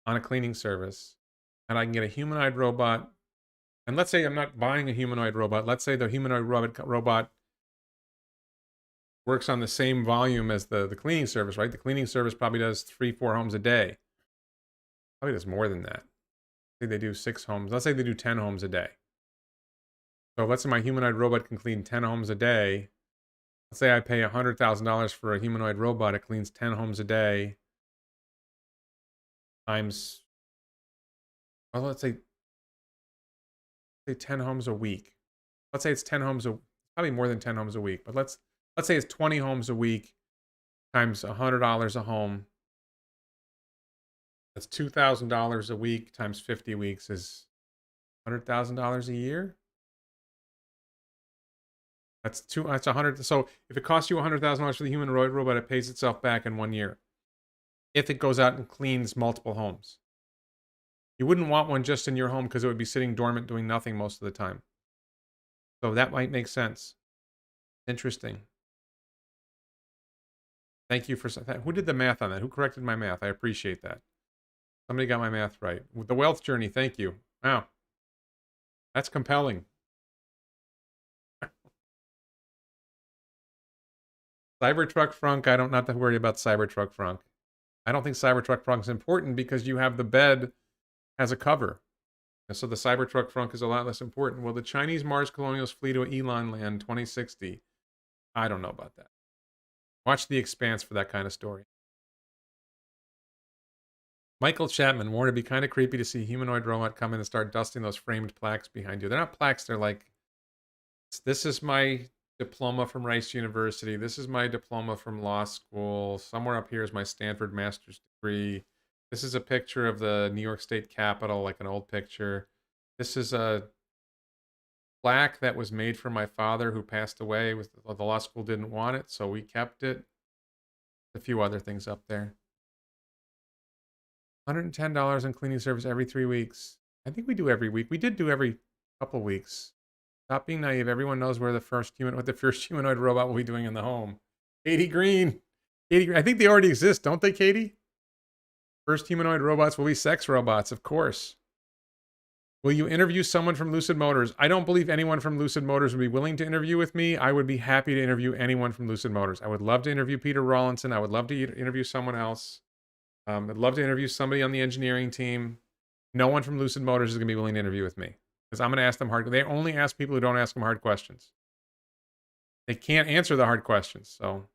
on a cleaning service and I can get a humanoid robot, and let's say I'm not buying a humanoid robot. Let's say the humanoid robot works on the same volume as the cleaning service, right? The cleaning service probably does 3-4 homes a day. Probably does more than that. I think they do 6 homes. Let's say they do 10 homes a day. So let's say my humanoid robot can clean 10 homes a day. Let's say I pay $100,000 for a humanoid robot. It cleans 10 homes a day times, well, let's say 10 homes a week. Let's say it's 10 homes probably more than 10 homes a week, but let's say it's 20 homes a week times $100 a home. That's $2,000 a week times 50 weeks is $100,000 a year. That's 100. So if it costs you $100,000 for the humanoid robot, it pays itself back in 1 year. If it goes out and cleans multiple homes. You wouldn't want one just in your home because it would be sitting dormant doing nothing most of the time. So that might make sense. Interesting. Thank you for who did the math on that? Who corrected my math? I appreciate that. Somebody got my math right. With the wealth journey, thank you. Wow. That's compelling. Cybertruck Frunk, I don't not to worry about Cybertruck Frunk. I don't think Cybertruck Frunk is important because you have the bed as a cover. And so the Cybertruck Frunk is a lot less important. Will the Chinese Mars colonials flee to Elon land 2060? I don't know about that. Watch The Expanse for that kind of story. Michael Chapman, Warren, it'd be kind of creepy to see a humanoid robot come in and start dusting those framed plaques behind you. They're not plaques, they're like, this is my diploma from Rice University. This is my diploma from law school. Somewhere up here is my Stanford master's degree. This is a picture of the New York State Capitol, like an old picture. This is a plaque that was made for my father who passed away. The law school didn't want it, so we kept it. A few other things up there. $110 in cleaning service every 3 weeks. I think we do every week. We did do every couple weeks. Stop being naive. Everyone knows what the first humanoid robot will be doing in the home. Katie Green. I think they already exist, don't they, Katie? First humanoid robots will be sex robots, of course. Will you interview someone from Lucid Motors? I don't believe anyone from Lucid Motors would be willing to interview with me. I would be happy to interview anyone from Lucid Motors. I would love to interview Peter Rawlinson. I would love to interview someone else. I'd love to interview somebody on the engineering team. No one from Lucid Motors is going to be willing to interview with me because I'm going to ask them hard. They only ask people who don't ask them hard questions. They can't answer the hard questions. So,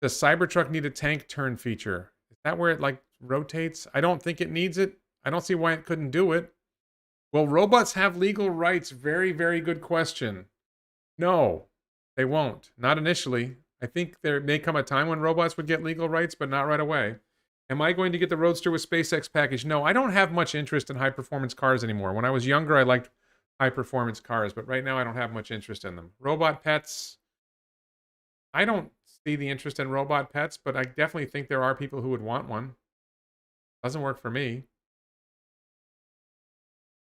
does Cybertruck need a tank turn feature? Is that where it like rotates? I don't think it needs it. I don't see why it couldn't do it. Will robots have legal rights? Very, very good question. No, they won't. Not initially. I think there may come a time when robots would get legal rights, but not right away. Am I going to get the Roadster with SpaceX package? No, I don't have much interest in high-performance cars anymore. When I was younger, I liked high-performance cars, but right now I don't have much interest in them. Robot pets, I don't see the interest in robot pets, but I definitely think there are people who would want one. Doesn't work for me.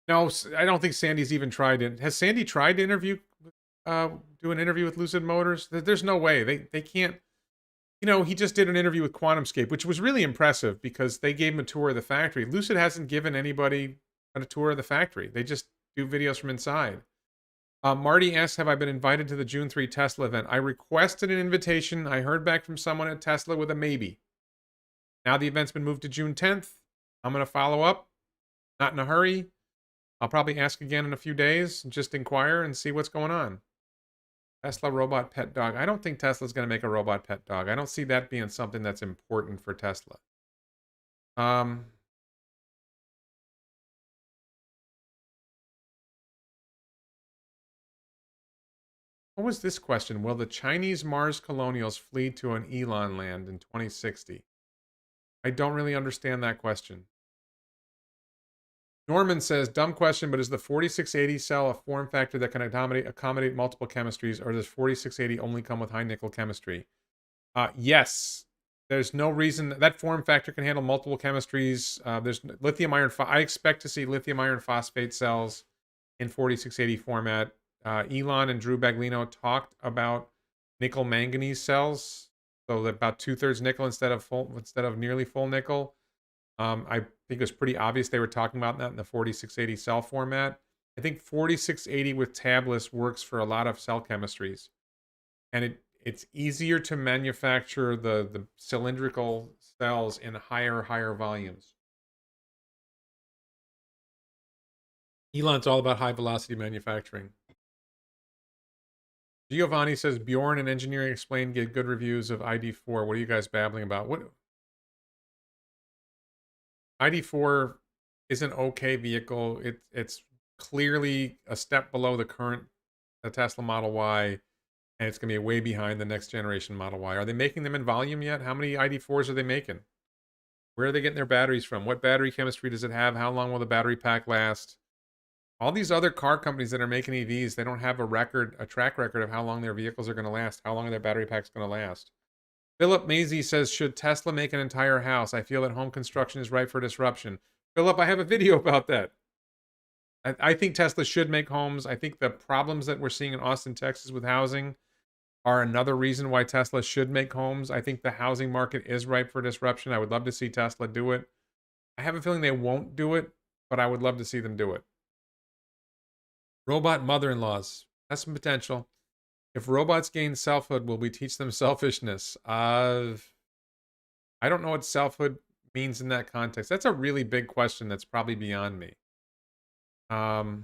No, I don't think Sandy's even tried it. Has Sandy tried to do an interview with Lucid Motors? There's no way. They can't. You know, he just did an interview with QuantumScape, which was really impressive because they gave him a tour of the factory. Lucid hasn't given anybody a tour of the factory. They just do videos from inside. Marty asks, have I been invited to the June 3 Tesla event? I requested an invitation. I heard back from someone at Tesla with a maybe. Now the event's been moved to June 10th. I'm going to follow up. Not in a hurry. I'll probably ask again in a few days and just inquire and see what's going on. Tesla robot pet dog. I don't think Tesla's going to make a robot pet dog. I don't see that being something that's important for Tesla. What was this question? Will the Chinese Mars colonials flee to an Elon land in 2060? I don't really understand that question. Norman says, dumb question, but is the 4680 cell a form factor that can accommodate multiple chemistries, or does 4680 only come with high nickel chemistry? Yes. There's no reason that form factor can handle multiple chemistries. There's lithium iron. I expect to see lithium iron phosphate cells in 4680 format. Elon and Drew Baglino talked about nickel manganese cells, so about 2/3 nickel instead of nearly full nickel. I think it was pretty obvious they were talking about that in the 4680 cell format. I think 4680 with tablets works for a lot of cell chemistries, and it's easier to manufacture the cylindrical cells in higher volumes. Elon's all about high velocity manufacturing. Giovanni says Bjorn and Engineering Explained get good reviews of ID4. What are you guys babbling about? What ID4 is an okay vehicle. It's clearly a step below the current Tesla Model Y, and it's going to be way behind the next generation Model Y. Are they making them in volume yet? How many ID4s are they making? Where are they getting their batteries from? What battery chemistry does it have? How long will the battery pack last? All these other car companies that are making EVs, they don't have a track record of how long their vehicles are going to last. How long are their battery packs going to last? Philip Maisie says, should Tesla make an entire house? I feel that home construction is ripe for disruption. Philip, I have a video about that. I think Tesla should make homes. I think the problems that we're seeing in Austin, Texas with housing are another reason why Tesla should make homes. I think the housing market is ripe for disruption. I would love to see Tesla do it. I have a feeling they won't do it, but I would love to see them do it. Robot mother-in-laws. That's some potential. If robots gain selfhood, will we teach them selfishness? I don't know what selfhood means in that context. That's a really big question that's probably beyond me. Oh,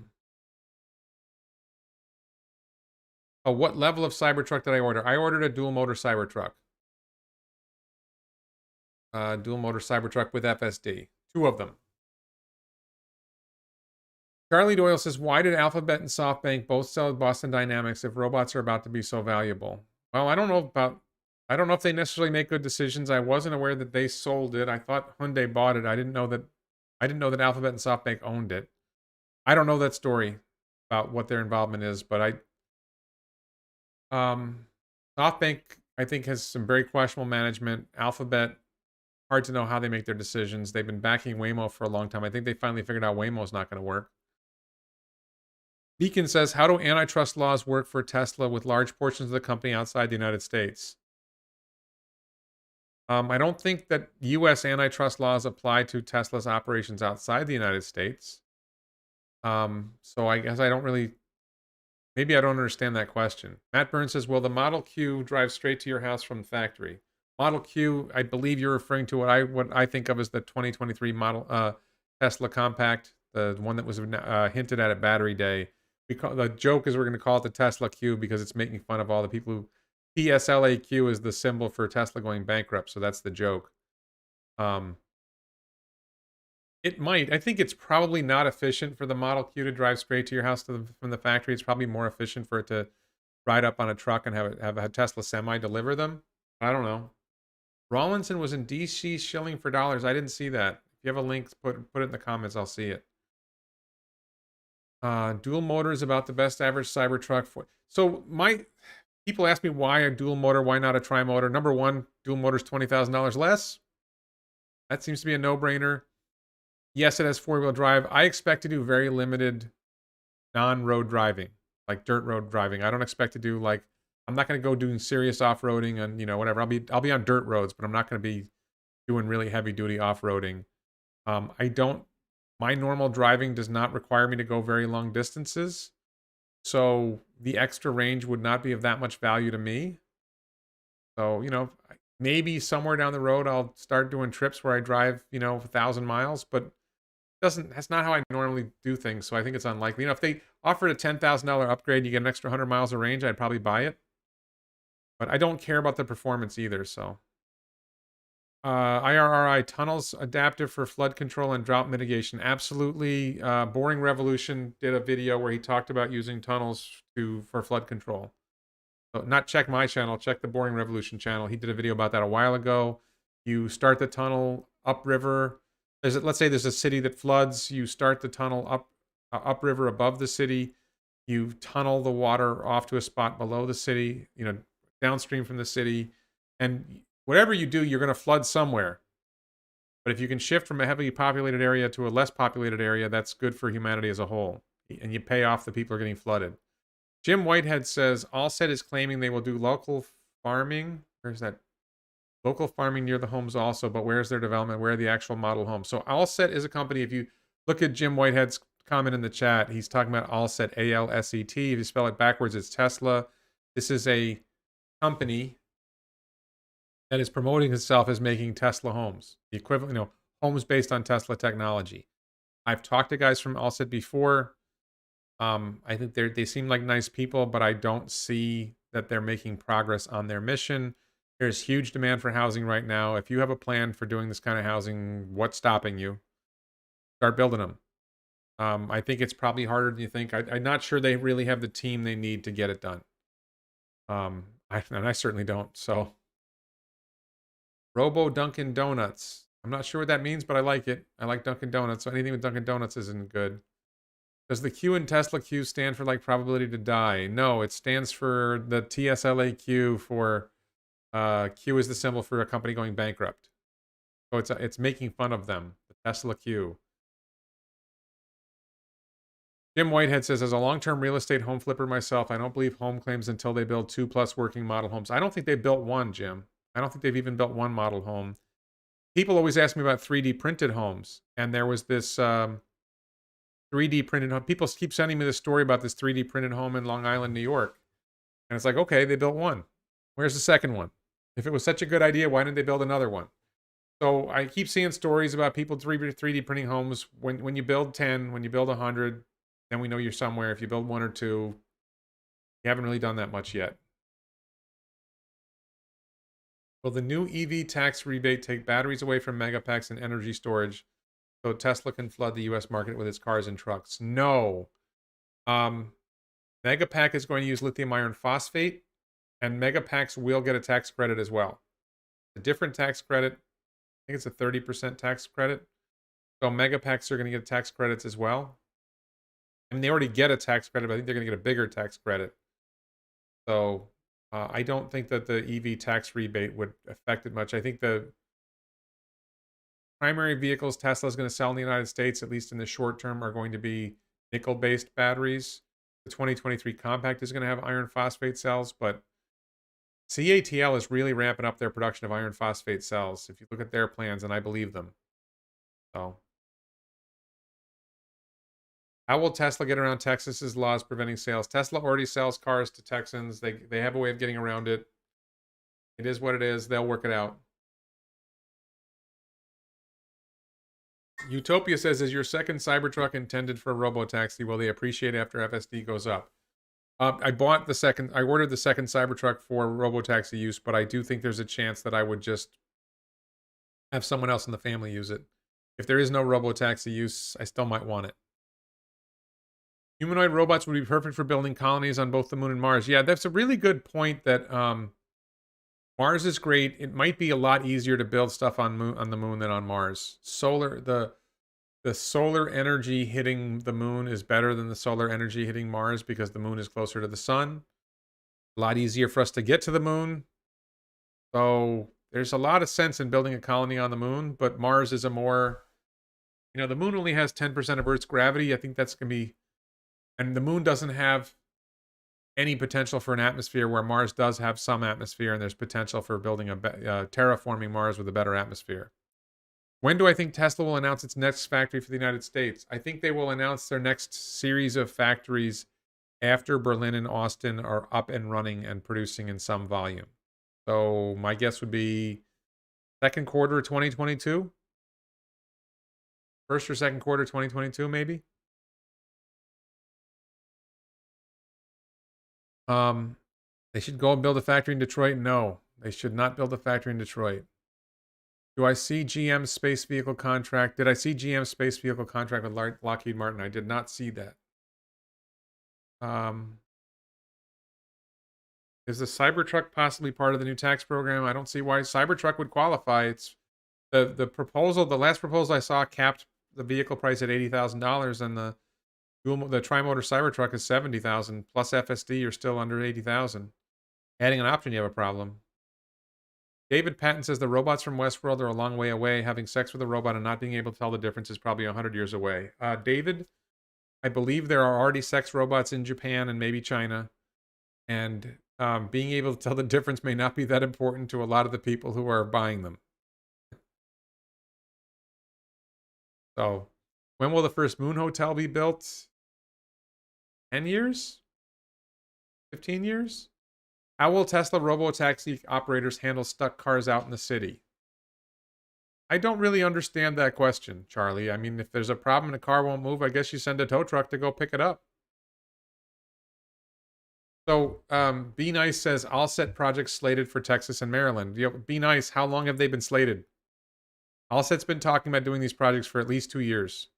what level of Cybertruck did I order? I ordered a dual motor Cybertruck. Dual motor Cybertruck with FSD. 2 of them. Charlie Doyle says, why did Alphabet and SoftBank both sell Boston Dynamics if robots are about to be so valuable? Well, I don't know if they necessarily make good decisions. I wasn't aware that they sold it. I thought Hyundai bought it. I didn't know that Alphabet and SoftBank owned it. I don't know that story about what their involvement is, but SoftBank, I think, has some very questionable management. Alphabet, hard to know how they make their decisions. They've been backing Waymo for a long time. I think they finally figured out Waymo's not going to work. Beacon says, how do antitrust laws work for Tesla with large portions of the company outside the United States? I don't think that U.S. antitrust laws apply to Tesla's operations outside the United States. So I guess I don't really, maybe I don't understand that question. Matt Burns says, will the Model Q drive straight to your house from the factory? Model Q, I believe you're referring to what I think of as the 2023 model Tesla Compact, the one that was hinted at Battery Day. The joke is we're going to call it the Tesla Q because it's making fun of all the people who TSLAQ is the symbol for Tesla going bankrupt, so that's the joke. It might. I think it's probably not efficient for the Model Q to drive straight to your house from the factory. It's probably more efficient for it to ride up on a truck and have a Tesla semi deliver them. I don't know. Rawlinson was in DC shilling for dollars. I didn't see that. If you have a link, put it in the comments. I'll see it. Dual motor is about the best average Cybertruck for. So people ask me why a dual motor, why not a tri-motor? Number one, dual motor is $20,000 less. That seems to be a no-brainer. Yes, it has 4-wheel drive. I expect to do very limited non-road driving, like dirt road driving. I don't expect to do I'm not going to go doing serious off-roading and whatever. I'll be on dirt roads, but I'm not going to be doing really heavy-duty off-roading. My normal driving does not require me to go very long distances. So the extra range would not be of that much value to me. So, maybe somewhere down the road, I'll start doing trips where I drive, 1,000 miles, but that's not how I normally do things. So I think it's unlikely. If they offered a $10,000 upgrade, you get an extra 100 miles of range, I'd probably buy it. But I don't care about the performance either, so. IRRI tunnels adaptive for flood control and drought mitigation. Absolutely. Boring Revolution did a video where he talked about using tunnels for flood control. So not check my channel, check the Boring Revolution channel. He did a video about that a while ago. You start the tunnel upriver. Let's say there's a city that floods. You start the tunnel upriver above the city. You tunnel the water off to a spot below the city, downstream from the city. And whatever you do, you're going to flood somewhere. But if you can shift from a heavily populated area to a less populated area, that's good for humanity as a whole. And you pay off the people who are getting flooded. Jim Whitehead says, Allset is claiming they will do local farming. Where's that? Local farming near the homes also, but where's their development? Where are the actual model homes? So Allset is a company, if you look at Jim Whitehead's comment in the chat, he's talking about Allset, A-L-S-E-T. If you spell it backwards, it's Tesla. This is a company that is promoting itself as making Tesla homes. The equivalent, homes based on Tesla technology. I've talked to guys from Allset before. I think they seem like nice people, but I don't see that they're making progress on their mission. There's huge demand for housing right now. If you have a plan for doing this kind of housing, what's stopping you? Start building them. I think it's probably harder than you think. I'm not sure they really have the team they need to get it done. And I certainly don't. So, Robo Dunkin' Donuts. I'm not sure what that means, but I like it. I like Dunkin' Donuts. So anything with Dunkin' Donuts isn't good. Does the Q in Tesla Q stand for like probability to die? No, it stands for the TSLAQ for Q is the symbol for a company going bankrupt. So it's making fun of them. The Tesla Q. Jim Whitehead says, as a long-term real estate home flipper myself, I don't believe home claims until they build 2+ working model homes. I don't think they built one, Jim. I don't think they've even built one model home. People always ask me about 3D printed homes. And there was this 3D printed home. People keep sending me this story about this 3D printed home in Long Island, New York. And it's like, okay, they built one. Where's the second one? If it was such a good idea, why didn't they build another one? So I keep seeing stories about people 3D printing homes. When you build 10, when you build 100, then we know you're somewhere. If you build 1 or 2, you haven't really done that much yet. Will the new EV tax rebate take batteries away from megapacks and energy storage so Tesla can flood the US market with its cars and trucks? No. Megapack is going to use lithium iron phosphate, and megapacks will get a tax credit as well. A different tax credit. I think it's a 30% tax credit. So megapacks are going to get tax credits as well. And they already get a tax credit, but I think they're going to get a bigger tax credit. So I don't think that the EV tax rebate would affect it much. I think the primary vehicles Tesla is going to sell in the United States, at least in the short term, are going to be nickel-based batteries. The 2023 Compact is going to have iron phosphate cells, but CATL is really ramping up their production of iron phosphate cells. If you look at their plans, and I believe them. So, how will Tesla get around Texas's laws preventing sales? Tesla already sells cars to Texans. They have a way of getting around it. It is what it is. They'll work it out. Utopia says, is your second Cybertruck intended for a robo-taxi? Will they appreciate after FSD goes up? I ordered the second Cybertruck for robo-taxi use, but I do think there's a chance that I would just have someone else in the family use it. If there is no robo-taxi use, I still might want it. Humanoid robots would be perfect for building colonies on both the moon and Mars. Yeah, that's a really good point that Mars is great. It might be a lot easier to build stuff on the moon than on Mars. The solar energy hitting the moon is better than the solar energy hitting Mars because the moon is closer to the sun. A lot easier for us to get to the moon. So there's a lot of sense in building a colony on the moon, but Mars is a more, the moon only has 10% of Earth's gravity. I think that's going to be, and the moon doesn't have any potential for an atmosphere where Mars does have some atmosphere, and there's potential for building terraforming Mars with a better atmosphere. When do I think Tesla will announce its next factory for the United States? I think they will announce their next series of factories after Berlin and Austin are up and running and producing in some volume. So my guess would be second quarter of 2022? First or second quarter 2022, maybe? They should go and build a factory in Detroit? No, they should not build a factory in Detroit. Do I see GM's space vehicle contract? Did I see GM's space vehicle contract with Lockheed Martin? I did not see that. Is the Cybertruck possibly part of the new tax program? I don't see why Cybertruck would qualify. It's the proposal. The last proposal I saw capped the vehicle price at $80,000, and the tri-motor Cybertruck is $70,000 plus FSD. You're still under $80,000. Adding an option, you have a problem. David Patton says the robots from Westworld are a long way away. Having sex with a robot and not being able to tell the difference is probably 100 years away. David, I believe there are already sex robots in Japan and maybe China. And being able to tell the difference may not be that important to a lot of the people who are buying them. So, when will the first moon hotel be built? 10 years? 15 years? How will Tesla robo-taxi operators handle stuck cars out in the city? I don't really understand that question, Charlie. I mean, if there's a problem and a car won't move, I guess you send a tow truck to go pick it up. So, Be Nice says, all set projects slated for Texas and Maryland. Be Nice, how long have they been slated? All set's been talking about doing these projects for at least 2 years.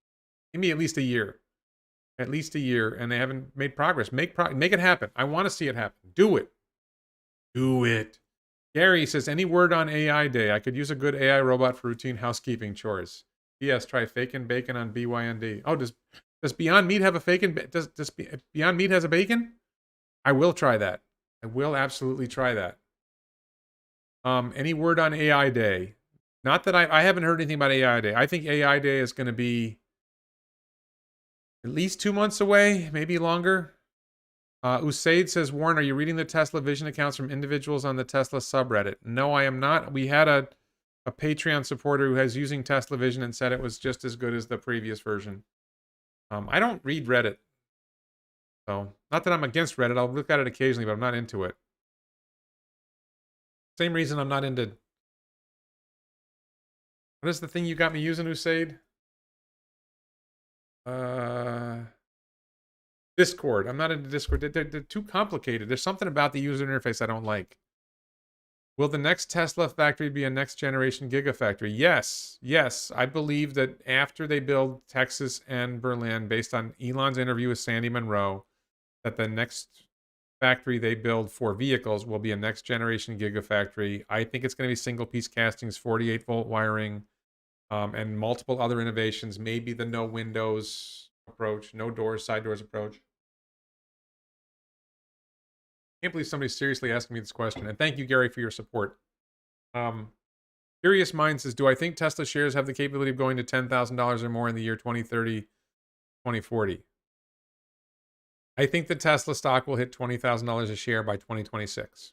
Give me at least a year. At least a year, and they haven't made progress. Make it happen. I want to see it happen. Do it. Do it. Gary says, any word on AI Day? I could use a good AI robot for routine housekeeping chores. Yes, try fake and bacon on BYND. Oh, does Beyond Meat have a fake and does Beyond Meat has a bacon? I will try that. I will absolutely try that. Any word on AI Day? Not that I haven't heard anything about AI Day. I think AI Day is going to be at least 2 months away, maybe longer. Usaid says, Warren, are you reading the Tesla Vision accounts from individuals on the Tesla subreddit? No, I am not. We had a Patreon supporter who has using Tesla Vision and said it was just as good as the previous version. I don't read Reddit. So, not that I'm against Reddit. I'll look at it occasionally, but I'm not into it. Same reason I'm not into... What is the thing you got me using, Usaid? Discord. I'm not into Discord. They're too complicated. There's something about the user interface I don't like. Will the next Tesla factory be a next generation Gigafactory? Yes. Yes. I believe that after they build Texas and Berlin, based on Elon's interview with Sandy Munro, that the next factory they build for vehicles will be a next generation Gigafactory. I think it's going to be single piece castings, 48 volt wiring, and multiple other innovations. Maybe the no windows approach, no doors, side doors approach. Can't believe somebody's seriously asking me this question. And thank you, Gary, for your support. Curious Mind says, do I think Tesla shares have the capability of going to $10,000 or more in the year 2030, 2040? I think the Tesla stock will hit $20,000 a share by 2026.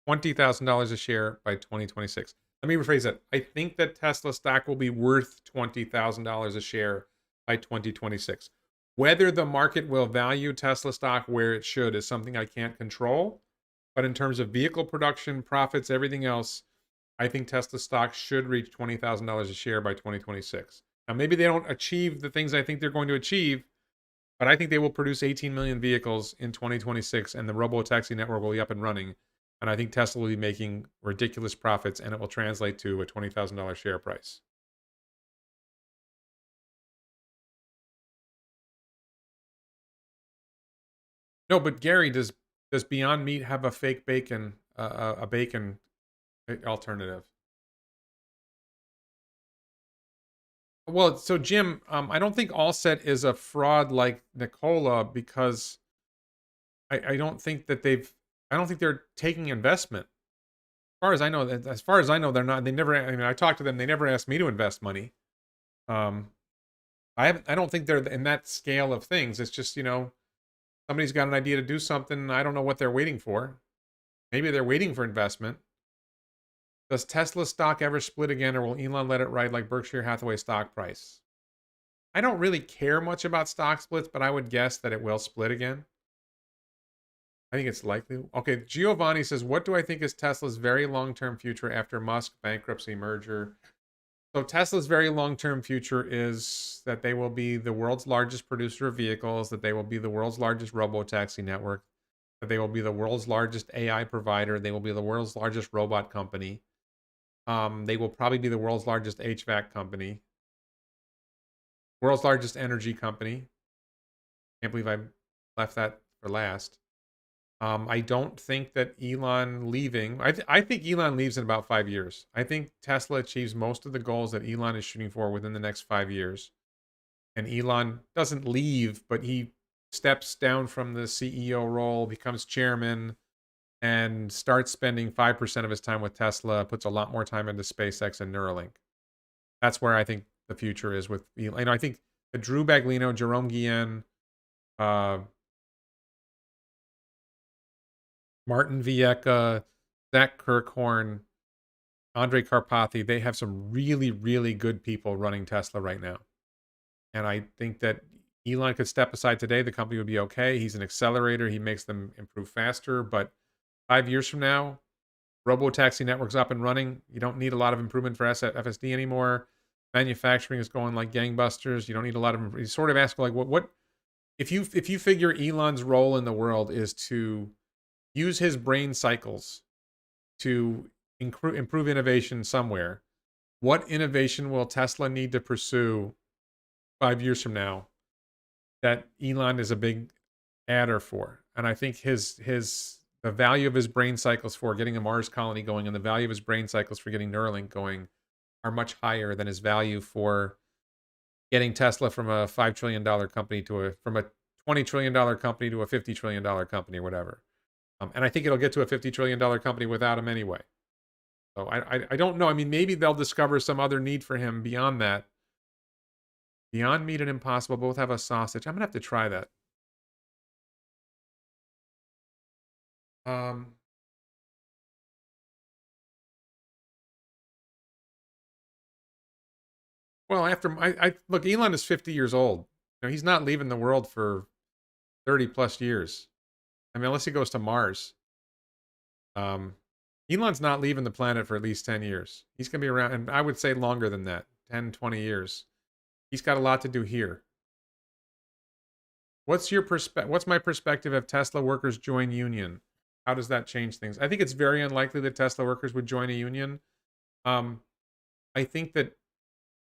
$20,000 a share by 2026. Let me rephrase that. I think that Tesla stock will be worth $20,000 a share by 2026. Whether the market will value Tesla stock where it should is something I can't control. But in terms of vehicle production, profits, everything else, I think Tesla stock should reach $20,000 a share by 2026. Now, maybe they don't achieve the things I think they're going to achieve, but I think they will produce 18 million vehicles in 2026, and the Robo taxi network will be up and running. And I think Tesla will be making ridiculous profits, and it will translate to a $20,000 share price. No, but Gary, does Beyond Meat have a fake bacon, a bacon alternative? Well, so Jim, I don't think Allset is a fraud like Nikola, because I don't think that I don't think they're taking investment. As far as I know, they're not. They never. I mean, I talked to them. They never asked me to invest money. I don't think they're in that scale of things. It's just, somebody's got an idea to do something. I don't know what they're waiting for. Maybe they're waiting for investment. Does Tesla stock ever split again, or will Elon let it ride like Berkshire Hathaway stock price? I don't really care much about stock splits, but I would guess that it will split again. I think it's likely. Okay, Giovanni says, what do I think is Tesla's very long-term future after Musk bankruptcy merger? So Tesla's very long-term future is that they will be the world's largest producer of vehicles, that they will be the world's largest robo-taxi network, that they will be the world's largest AI provider, they will be the world's largest robot company. They will probably be the world's largest HVAC company, world's largest energy company. Can't believe I left that for last. I don't think that Elon leaving... I think Elon leaves in about 5 years. I think Tesla achieves most of the goals that Elon is shooting for within the next 5 years. And Elon doesn't leave, but he steps down from the CEO role, becomes chairman, and starts spending 5% of his time with Tesla, puts a lot more time into SpaceX and Neuralink. That's where I think the future is with Elon. I think Drew Baglino, Jerome Guillen, Martin Vieca, Zach Kirkhorn, Andre Karpathy, they have some really, really good people running Tesla right now. And I think that Elon could step aside today. The company would be okay. He's an accelerator. He makes them improve faster. But 5 years from now, Robo-taxi network's up and running. You don't need a lot of improvement for FSD anymore. Manufacturing is going like gangbusters. You don't need a lot of... You sort of ask, like, what if you figure Elon's role in the world is to use his brain cycles to improve innovation somewhere, what innovation will Tesla need to pursue 5 years from now that Elon is a big adder for? And I think the value of his brain cycles for getting a Mars colony going and the value of his brain cycles for getting Neuralink going are much higher than his value for getting Tesla from a $5 trillion company from a $20 trillion company to a $50 trillion company or whatever. And I think it'll get to a $50 trillion company without him anyway. So I don't know. I mean, maybe they'll discover some other need for him beyond that. Beyond Meat and Impossible both have a sausage. I'm going to have to try that. Well, after I look, Elon is 50 years old. You know, he's not leaving the world for 30 plus years. I mean, unless he goes to Mars. Elon's not leaving the planet for at least 10 years. He's going to be around, and I would say longer than that, 10, 20 years. He's got a lot to do here. What's my perspective if Tesla workers join union? How does that change things? I think it's very unlikely that Tesla workers would join a union. I think that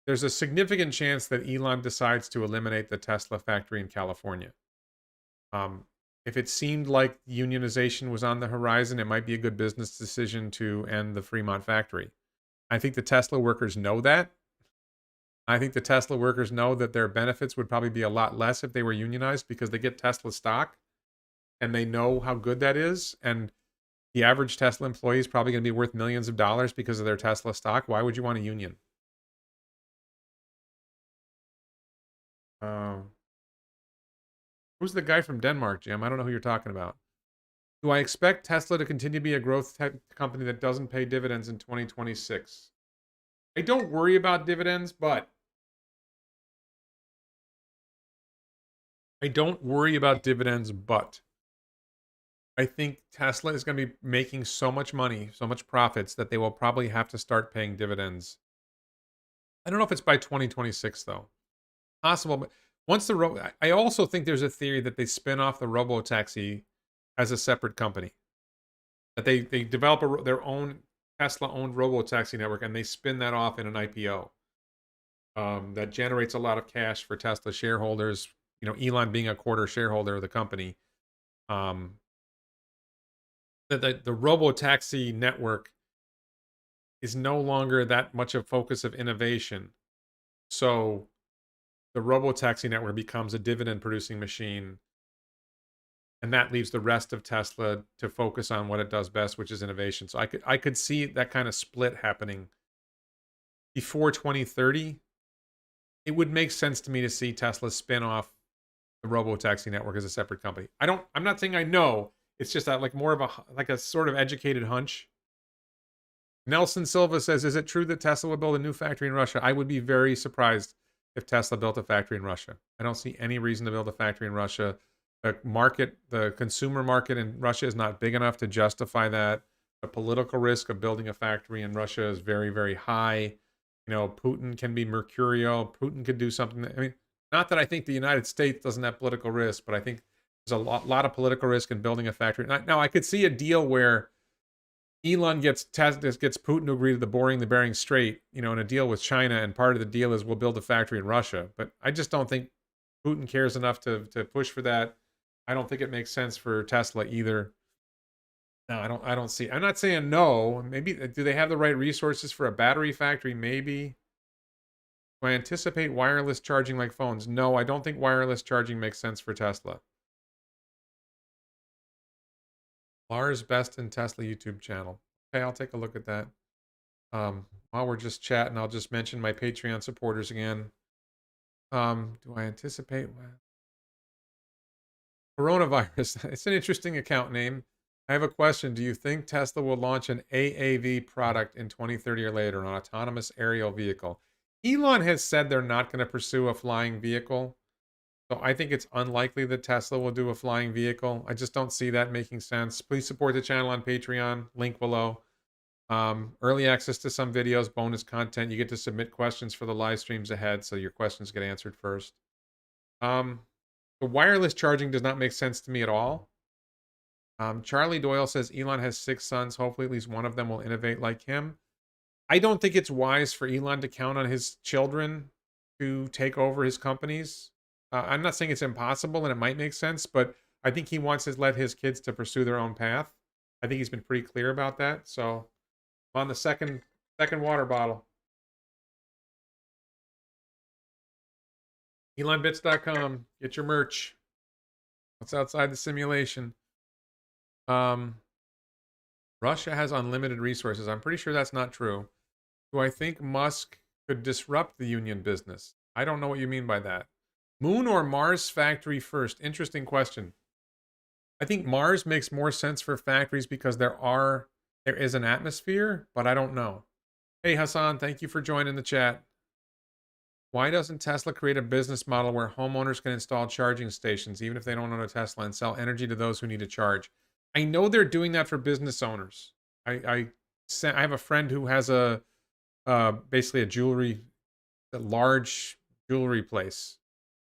there's a significant chance that Elon decides to eliminate the Tesla factory in California. If it seemed like unionization was on the horizon, it might be a good business decision to end the Fremont factory. I think the Tesla workers know that. I think the Tesla workers know that their benefits would probably be a lot less if they were unionized because they get Tesla stock and they know how good that is. And the average Tesla employee is probably going to be worth millions of dollars because of their Tesla stock. Why would you want a union? Who's the guy from Denmark, Jim? I don't know who you're talking about. Do I expect Tesla to continue to be a growth tech company that doesn't pay dividends in 2026? I don't worry about dividends, but I think Tesla is going to be making so much money, so much profits that they will probably have to start paying dividends. I don't know if it's by 2026 though. Possible, but once I also think there's a theory that they spin off the Robo taxi as a separate company. That they develop their own Tesla-owned Robo taxi network and they spin that off in an IPO. That generates a lot of cash for Tesla shareholders. You know, Elon being a quarter shareholder of the company. That the Robo taxi network is no longer that much a focus of innovation. So the robo-taxi network becomes a dividend-producing machine, and that leaves the rest of Tesla to focus on what it does best, which is innovation. So I could see that kind of split happening before 2030. It would make sense to me to see Tesla spin off the robo-taxi network as a separate company. I'm not saying I know. It's just that like more of a sort of educated hunch. Nelson Silva says, "Is it true that Tesla will build a new factory in Russia?" I would be very surprised if Tesla built a factory in Russia. I don't see any reason to build a factory in Russia. The consumer market in Russia is not big enough to justify that. The political risk of building a factory in Russia is very, very high. You know, Putin can be mercurial. Putin could do something. I mean, not that I think the United States doesn't have political risk, but I think there's a lot of political risk in building a factory. Now, I could see a deal where Elon gets Putin to agree to the Bering Strait, you know, in a deal with China, and part of the deal is we'll build a factory in Russia. But I just don't think Putin cares enough to push for that. I don't think it makes sense for Tesla either. No, I don't see. I'm not saying no. Maybe do they have the right resources for a battery factory? Maybe. Do I anticipate wireless charging like phones? No, I don't think wireless charging makes sense for Tesla. Lars Best in Tesla YouTube channel. Okay, I'll take a look at that. While we're just chatting, I'll just mention my Patreon supporters again. Do I anticipate coronavirus? It's an interesting account name. I have a question. Do you think Tesla will launch an AAV product in 2030 or later, an autonomous aerial vehicle? Elon has said they're not going to pursue a flying vehicle. So I think it's unlikely that Tesla will do a flying vehicle. I just don't see that making sense. Please support the channel on Patreon, link below. Early access to some videos, bonus content. You get to submit questions for the live streams ahead, so your questions get answered first. The wireless charging does not make sense to me at all. Charlie Doyle says Elon has 6 sons. Hopefully, at least one of them will innovate like him. I don't think it's wise for Elon to count on his children to take over his companies. I'm not saying it's impossible and it might make sense, but I think he wants to let his kids to pursue their own path. I think he's been pretty clear about that. So I'm on the second water bottle. ElonBits.com. Get your merch. What's outside the simulation? Russia has unlimited resources. I'm pretty sure that's not true. Do I think Musk could disrupt the union business? I don't know what you mean by that. Moon or Mars factory first? Interesting question. I think Mars makes more sense for factories because there is an atmosphere, but I don't know. Hey Hassan, thank you for joining the chat. Why doesn't Tesla create a business model where homeowners can install charging stations, even if they don't own a Tesla, and sell energy to those who need a charge? I know they're doing that for business owners. I have a friend who has basically a large jewelry place.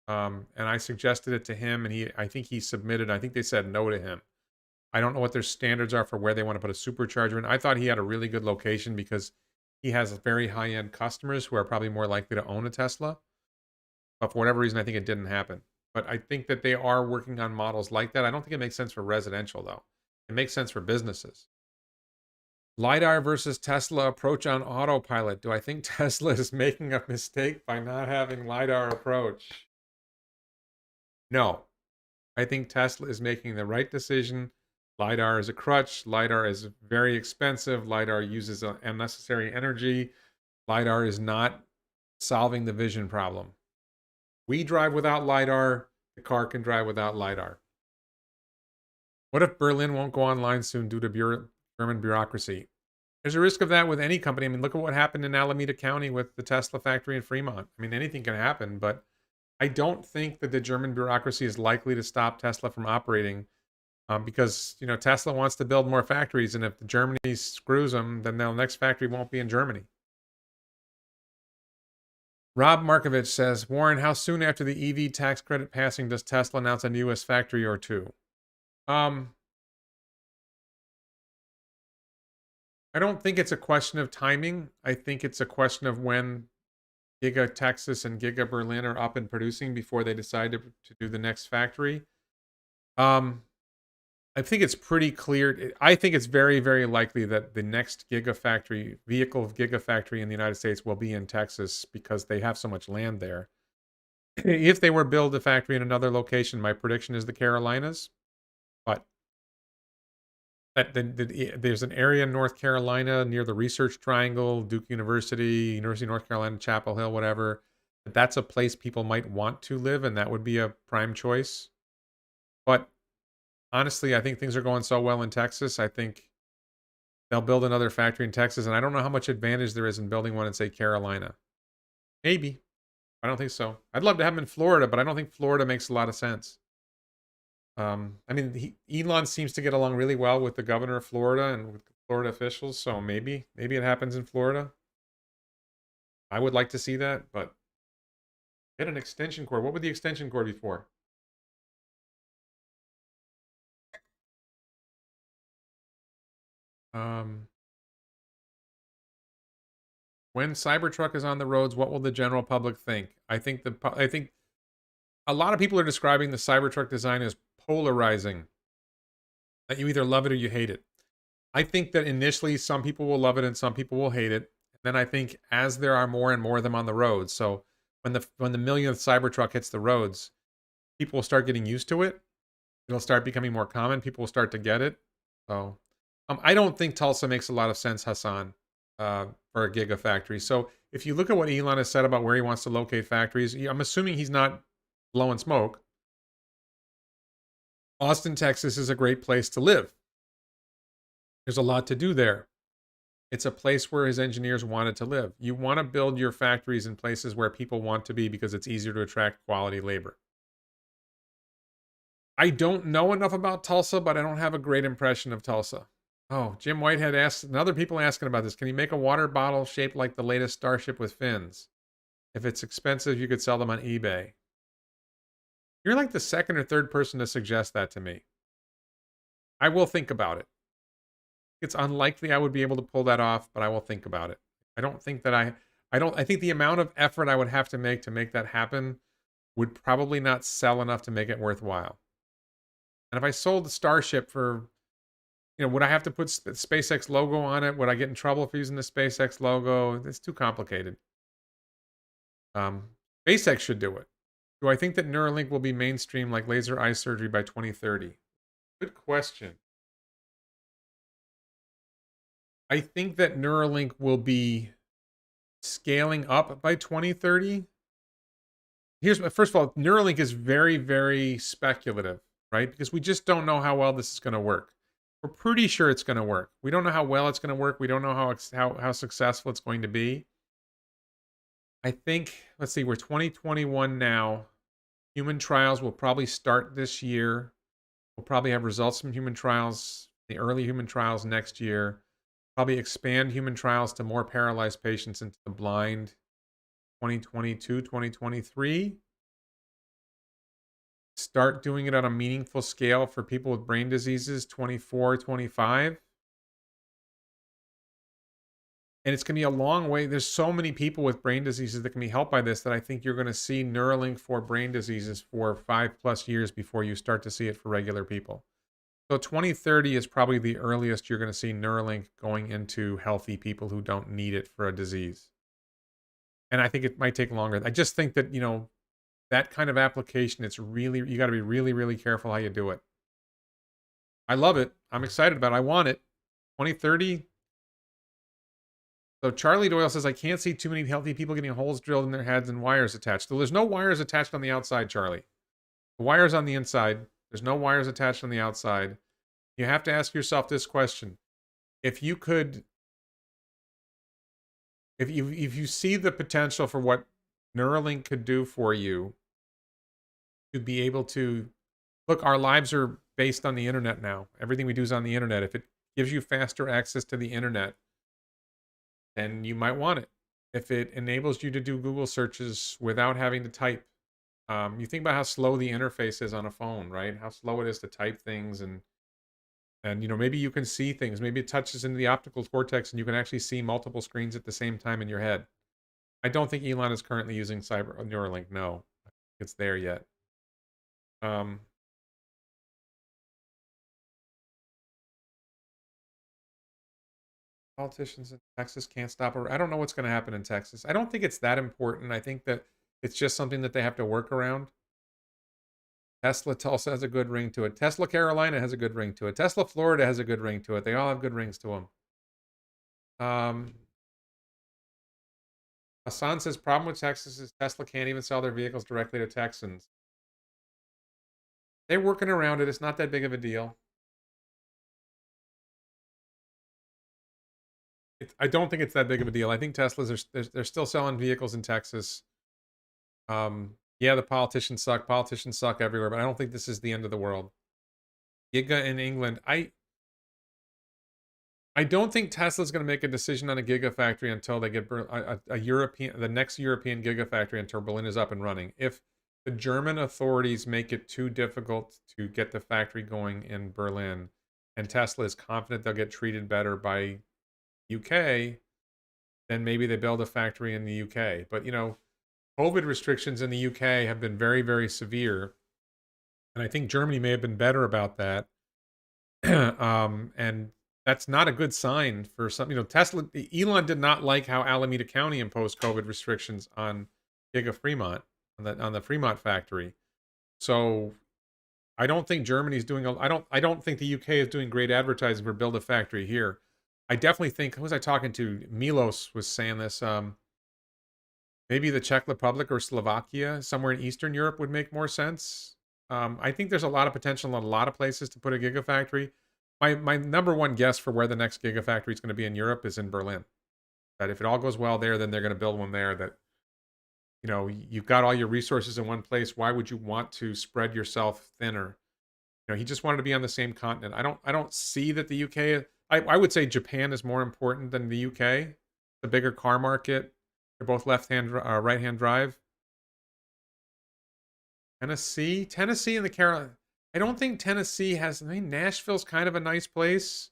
And I suggested it to him, and I think he submitted. I think they said no to him. I don't know what their standards are for where they want to put a supercharger in. I thought he had a really good location because he has very high-end customers who are probably more likely to own a Tesla. But for whatever reason, I think it didn't happen. But I think that they are working on models like that. I don't think it makes sense for residential, though. It makes sense for businesses. LiDAR versus Tesla approach on autopilot. Do I think Tesla is making a mistake by not having LiDAR approach? No. I think Tesla is making the right decision. LiDAR is a crutch. LiDAR is very expensive. LiDAR uses unnecessary energy. LiDAR is not solving the vision problem. We drive without LiDAR. The car can drive without LiDAR. What if Berlin won't go online soon due to German bureaucracy? There's a risk of that with any company. I mean, look at what happened in Alameda County with the Tesla factory in Fremont. I mean, anything can happen, but I don't think that the German bureaucracy is likely to stop Tesla from operating because, Tesla wants to build more factories, and if Germany screws them, then the next factory won't be in Germany. Rob Markovich says, Warren, how soon after the EV tax credit passing does Tesla announce a new U.S. factory or two? I don't think it's a question of timing. I think it's a question of when Giga Texas and Giga Berlin are up and producing before they decide to do the next factory. I think it's pretty clear. I think it's very, very likely that the next Gigafactory, vehicle Gigafactory in the United States will be in Texas because they have so much land there. If they were to build a factory in another location, my prediction is the Carolinas. But there's an area in North Carolina near the Research Triangle, Duke University, University of North Carolina, Chapel Hill, whatever. That's a place people might want to live, and that would be a prime choice. But honestly, I think things are going so well in Texas. I think they'll build another factory in Texas, and I don't know how much advantage there is in building one in, say, Carolina. Maybe. I don't think so. I'd love to have them in Florida, but I don't think Florida makes a lot of sense. I mean, Elon seems to get along really well with the governor of Florida and with Florida officials, so maybe it happens in Florida. I would like to see that, but get an extension cord. What would the extension cord be for? When Cybertruck is on the roads, what will the general public think? I think a lot of people are describing the Cybertruck design as polarizing. That you either love it or you hate it. I think that initially some people will love it and some people will hate it. And then I think as there are more and more of them on the roads, so when the millionth Cybertruck hits the roads, people will start getting used to it. It'll start becoming more common. People will start to get it. So I don't think Tulsa makes a lot of sense, Hassan, for a gigafactory. So if you look at what Elon has said about where he wants to locate factories, I'm assuming he's not blowing smoke. Austin, Texas is a great place to live. There's a lot to do there. It's a place where his engineers wanted to live. You want to build your factories in places where people want to be because it's easier to attract quality labor. I don't know enough about Tulsa, but I don't have a great impression of Tulsa. Oh, Jim Whitehead asked, and other people asking about this, can you make a water bottle shaped like the latest Starship with fins? If it's expensive, you could sell them on eBay. You're like the second or third person to suggest that to me. I will think about it. It's unlikely I would be able to pull that off, but I will think about it. I don't think that I think the amount of effort I would have to make that happen would probably not sell enough to make it worthwhile. And if I sold the Starship for, would I have to put the SpaceX logo on it? Would I get in trouble for using the SpaceX logo? It's too complicated. SpaceX should do it. Do I think that Neuralink will be mainstream like laser eye surgery by 2030? Good question. I think that Neuralink will be scaling up by 2030. First of all, Neuralink is very, very speculative, right? Because we just don't know how well this is going to work. We're pretty sure it's going to work. We don't know how well it's going to work. We don't know how successful it's going to be. I think, let's see, we're 2021 now. Human trials will probably start this year. We'll probably have results from human trials, the early human trials next year. Probably expand human trials to more paralyzed patients into the blind 2022, 2023. Start doing it on a meaningful scale for people with brain diseases 24, 25. And it's going to be a long way. There's so many people with brain diseases that can be helped by this that I think you're going to see Neuralink for brain diseases for 5+ years before you start to see it for regular people. So 2030 is probably the earliest you're going to see Neuralink going into healthy people who don't need it for a disease. And I think it might take longer. I just think that, that kind of application, you got to be really, really careful how you do it. I love it. I'm excited about it. I want it. 2030. So Charlie Doyle says, I can't see too many healthy people getting holes drilled in their heads and wires attached. So there's no wires attached on the outside, Charlie. The wire's on the inside. There's no wires attached on the outside. You have to ask yourself this question. If you see the potential for what Neuralink could do for you, to be able to, look, our lives are based on the internet now. Everything we do is on the internet. If it gives you faster access to the internet, then you might want it. If it enables you to do Google searches without having to type, you think about how slow the interface is on a phone, right? How slow it is to type things, and maybe you can see things. Maybe it touches into the optical cortex and you can actually see multiple screens at the same time in your head. I don't think Elon is currently using Neuralink. No, I don't think it's there yet. Politicians in Texas can't stop it. I don't know what's going to happen in Texas. I don't think it's that important. I think that it's just something that they have to work around. Tesla Tulsa has a good ring to it. Tesla Carolina has a good ring to it. Tesla Florida has a good ring to it. They all have good rings to them. Hassan says, problem with Texas is Tesla can't even sell their vehicles directly to Texans. They're working around it. It's not that big of a deal. I don't think it's that big of a deal. I think Teslas they're still selling vehicles in Texas. Yeah, the politicians suck. Politicians suck everywhere, but I don't think this is the end of the world. Giga in England. I don't think Tesla's going to make a decision on a Gigafactory until they get the next European Gigafactory until Berlin is up and running. If the German authorities make it too difficult to get the factory going in Berlin, and Tesla is confident they'll get treated better by UK, then maybe they build a factory in the UK. But, COVID restrictions in the UK have been very, very severe. And I think Germany may have been better about that. And that's not a good sign for some, Elon did not like how Alameda County imposed COVID restrictions on Giga Fremont, on the Fremont factory. So I don't think Germany's doing, I don't think the UK is doing great advertising for build a factory here. I definitely think, who was I talking to? Milos was saying this. Maybe the Czech Republic or Slovakia, somewhere in Eastern Europe, would make more sense. I think there's a lot of potential in a lot of places to put a Gigafactory. My number one guess for where the next Gigafactory is going to be in Europe is in Berlin. That if it all goes well there, then they're going to build one there. That you've got all your resources in one place. Why would you want to spread yourself thinner? He just wanted to be on the same continent. I don't see that the UK. I would say Japan is more important than the UK. The bigger car market. They're both left-hand, right-hand drive. Tennessee and the Carolina. I don't think Tennessee has. I mean, Nashville's kind of a nice place.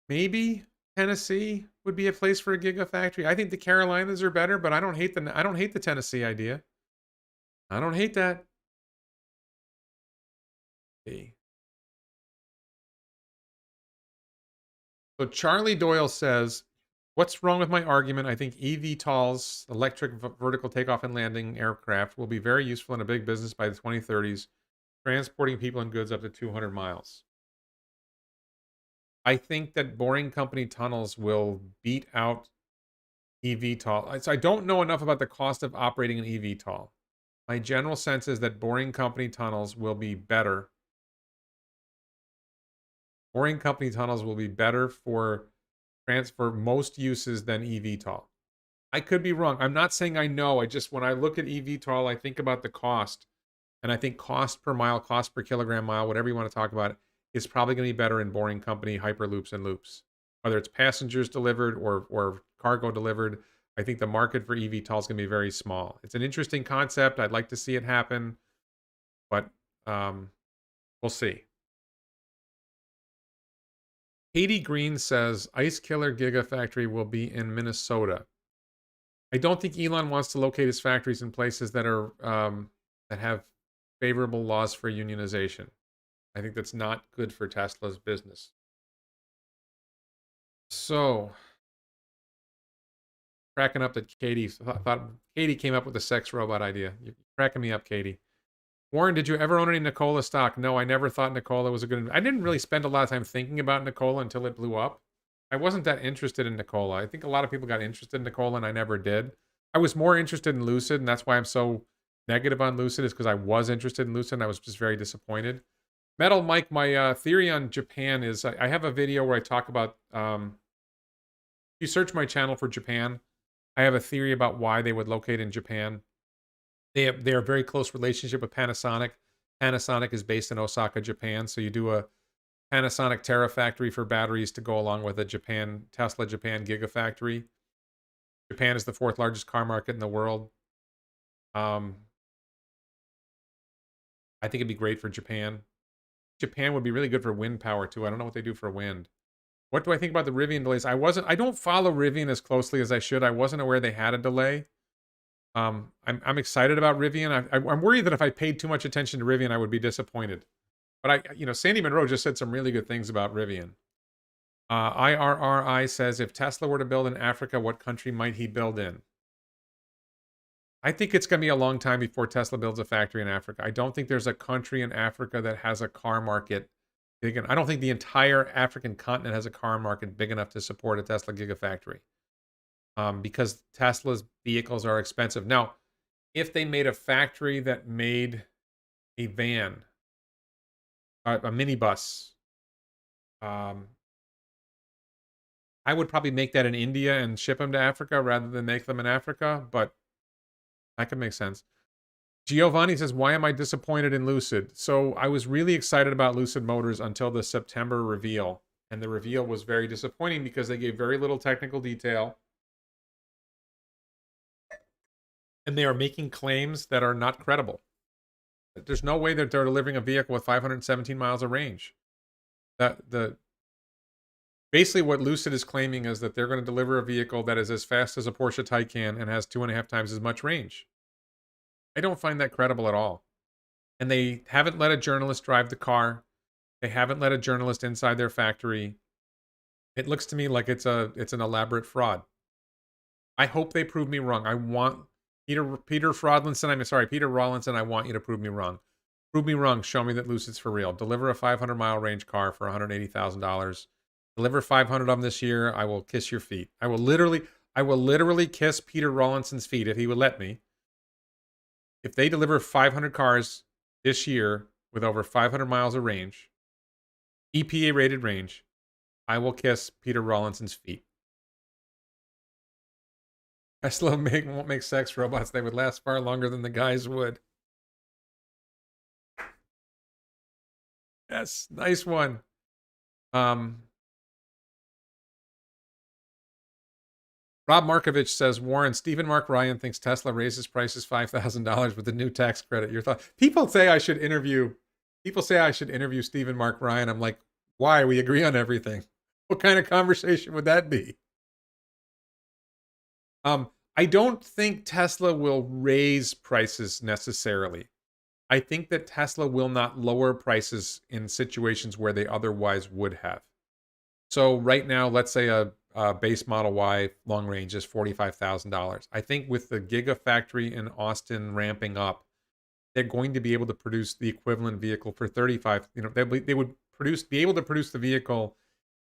Maybe Tennessee would be a place for a gigafactory. I think the Carolinas are better, but I don't hate the Tennessee idea. I don't hate that. So Charlie Doyle says, what's wrong with my argument? I think eVTOLs, electric vertical takeoff and landing aircraft, will be very useful in a big business by the 2030s, transporting people and goods up to 200 miles. I think that Boring Company tunnels will beat out eVTOL. So I don't know enough about the cost of operating an eVTOL. My general sense is that Boring Company tunnels will be better. Boring Company tunnels will be better for most uses than eVTOL. I could be wrong. I'm not saying I know. I just, when I look at eVTOL, I think about the cost. And I think cost per mile, cost per kilogram mile, whatever you want to talk about, is probably going to be better in Boring Company hyperloops and loops. Whether it's passengers delivered or cargo delivered, I think the market for eVTOL is going to be very small. It's an interesting concept. I'd like to see it happen, but we'll see. Katie Green says, Ice Killer Gigafactory will be in Minnesota. I don't think Elon wants to locate his factories in places that are that have favorable laws for unionization. I think that's not good for Tesla's business. So, cracking up that Katie thought Katie came up with the sex robot idea. You're cracking me up, Katie. Warren, did you ever own any Nikola stock? No, I never thought Nikola was a good. I didn't really spend a lot of time thinking about Nikola until it blew up. I wasn't that interested in Nikola. I think a lot of people got interested in Nikola, and I never did. I was more interested in Lucid, and that's why I'm so negative on Lucid, is because I was interested in Lucid, and I was just very disappointed. Metal Mike, my theory on Japan is I have a video where I talk about. If you search my channel for Japan, I have a theory about why they would locate in Japan. They are a very close relationship with Panasonic. Panasonic is based in Osaka, Japan, so you do a Panasonic Terafactory for batteries to go along with a Tesla Japan Gigafactory. Japan is the 4th largest car market in the world. I think it'd be great for Japan. Japan would be really good for wind power too. I don't know what they do for wind. What do I think about the Rivian delays? I don't follow Rivian as closely as I should. I wasn't aware they had a delay. I'm excited about Rivian. I'm worried that if I paid too much attention to Rivian, I would be disappointed. But Sandy Monroe just said some really good things about Rivian. IRRI says, if Tesla were to build in Africa, what country might he build in? I think it's going to be a long time before Tesla builds a factory in Africa. I don't think there's a country in Africa that has a car market big enough. I don't think the entire African continent has a car market big enough to support a Tesla Gigafactory. Because Tesla's vehicles are expensive. Now, if they made a factory that made a van, a minibus, I would probably make that in India and ship them to Africa rather than make them in Africa, but that could make sense. Giovanni says, why am I disappointed in Lucid? So I was really excited about Lucid Motors until the September reveal. And the reveal was very disappointing because they gave very little technical detail. And they are making claims that are not credible. There's no way that they're delivering a vehicle with 517 miles of range. Basically what Lucid is claiming is that they're going to deliver a vehicle that is as fast as a Porsche Taycan and has 2.5 times as much range. I don't find that credible at all. And they haven't let a journalist drive the car. They haven't let a journalist inside their factory. It looks to me like it's an elaborate fraud. I hope they prove me wrong. I want Peter Rawlinson, I want you to prove me wrong. Prove me wrong. Show me that Lucid's for real. Deliver a 500-mile range car for $180,000. Deliver 500 of them this year. I will kiss your feet. I will literally kiss Peter Rawlinson's feet if he would let me. If they deliver 500 cars this year with over 500 miles of range, EPA-rated range, I will kiss Peter Rawlinson's feet. Tesla won't make sex robots. They would last far longer than the guys would. Yes, nice one. Rob Markovich says, Warren, Stephen Mark Ryan thinks Tesla raises prices $5,000 with the new tax credit. Your thought? People say I should interview Stephen Mark Ryan. I'm like, why? We agree on everything. What kind of conversation would that be? I don't think Tesla will raise prices necessarily. I think that Tesla will not lower prices in situations where they otherwise would have. So right now, let's say a base Model Y long range is $45,000. I think with the Gigafactory in Austin ramping up, they're going to be able to produce the equivalent vehicle for 35. You know, they would be able to produce the vehicle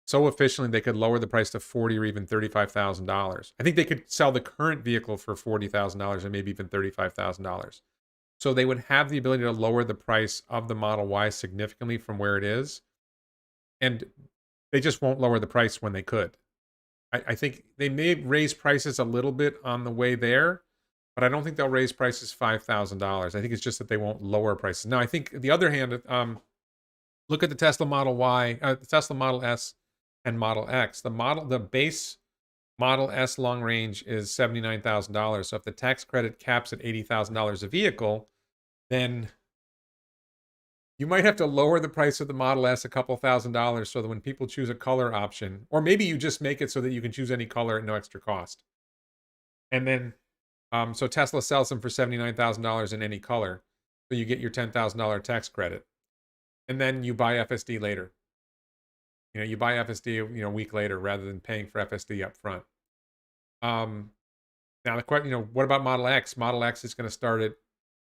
so efficiently they could lower the price to $40 or even $35,000. I think they could sell the current vehicle for $40,000 and maybe even $35,000. So they would have the ability to lower the price of the Model Y significantly from where it is. And they just won't lower the price when they could. I think they may raise prices a little bit on the way there, but I don't think they'll raise prices $5,000. I think it's just that they won't lower prices. Now, I think the other hand, look at the Tesla Model Y, the Tesla Model S and Model X. The base Model S long range is $79,000. So if the tax credit caps at $80,000 a vehicle, then you might have to lower the price of the Model S a couple $1,000 so that when people choose a color option, or maybe you just make it so that you can choose any color at no extra cost. And then, so Tesla sells them for $79,000 in any color. So you get your $10,000 tax credit. And then you buy FSD later. You know, you buy FSD, a week later rather than paying for FSD up front. Now the question, what about Model X? Model X is going to start at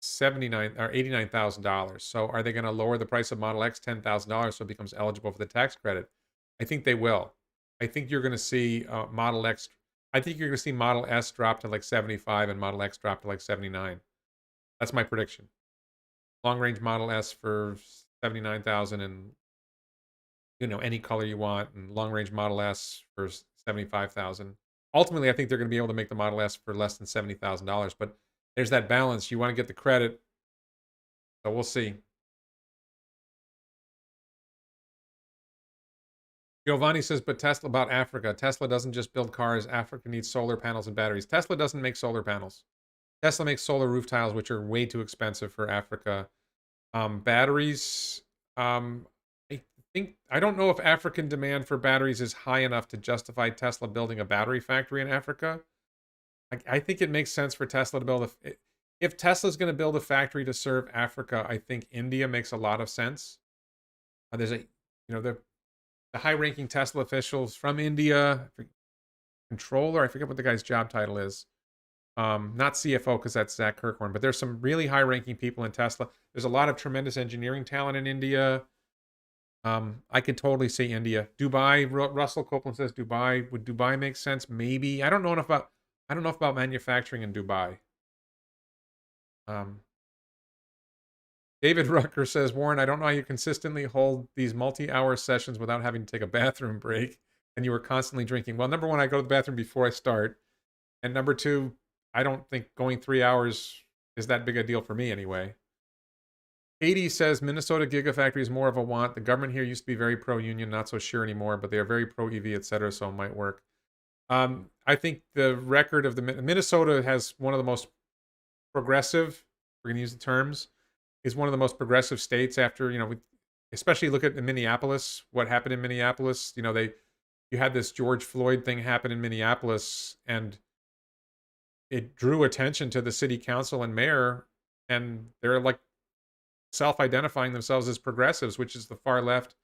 $79,000 or $89,000. So are they going to lower the price of Model X $10,000 so it becomes eligible for the tax credit? I think they will. I think you're going to see Model X. I think you're going to see Model S drop to like 75 and Model X drop to like 79. That's my prediction. Long range Model S for 79,000 and any color you want, and long range Model S for 75,000. Ultimately, I think they're going to be able to make the Model S for less than $70,000, but there's that balance. You want to get the credit. So we'll see. Giovanni says, but Tesla about Africa. Tesla doesn't just build cars. Africa needs solar panels and batteries. Tesla doesn't make solar panels. Tesla makes solar roof tiles, which are way too expensive for Africa. Batteries, I don't know if African demand for batteries is high enough to justify Tesla building a battery factory in Africa. I think it makes sense for Tesla to build if Tesla's going to build a factory to serve Africa, I think India makes a lot of sense. There's the high-ranking Tesla officials from India, controller, I forget what the guy's job title is. Not CFO because that's Zach Kirkhorn, but there's some really high-ranking people in Tesla. There's a lot of tremendous engineering talent in India. I could totally see India. Dubai, Russell Copeland says Dubai. Would Dubai make sense? Maybe. I don't know enough about manufacturing in Dubai. David Rucker says, Warren, I don't know how you consistently hold these multi-hour sessions without having to take a bathroom break, and you were constantly drinking. Well, number one, I go to the bathroom before I start. And number two, I don't think going 3 hours is that big a deal for me anyway. Katie says, Minnesota Gigafactory is more of a want. The government here used to be very pro-union, not so sure anymore, but they are very pro-EV, etc., so it might work. I think the record of Minnesota has one of the most progressive, we're going to use the terms, is one of the most progressive states after, especially look at Minneapolis, what happened in Minneapolis. You had this George Floyd thing happen in Minneapolis, and it drew attention to the city council and mayor, and they're like self-identifying themselves as progressives, which is the far left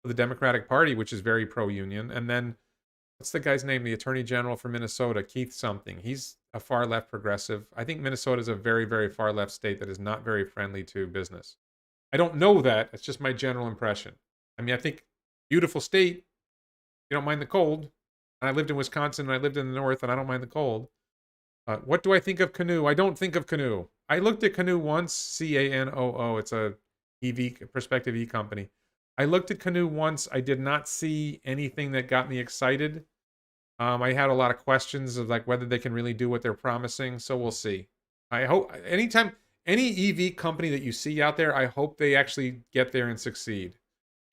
of the Democratic Party, which is very pro-union. And then, what's the guy's name? The Attorney General for Minnesota, Keith something. He's a far left progressive. I think Minnesota is a very, very far left state that is not very friendly to business. I don't know that. It's just my general impression. I mean, I think beautiful state. You don't mind the cold. And I lived in Wisconsin and I lived in the north and I don't mind the cold. What do I think of Canoo? I don't think of Canoo. I looked at Canoo once, CANOO. It's a prospective e-company. I looked at Canoo once. I did not see anything that got me excited. I had a lot of questions of like whether they can really do what they're promising. So we'll see. I hope anytime any EV company that you see out there, I hope they actually get there and succeed.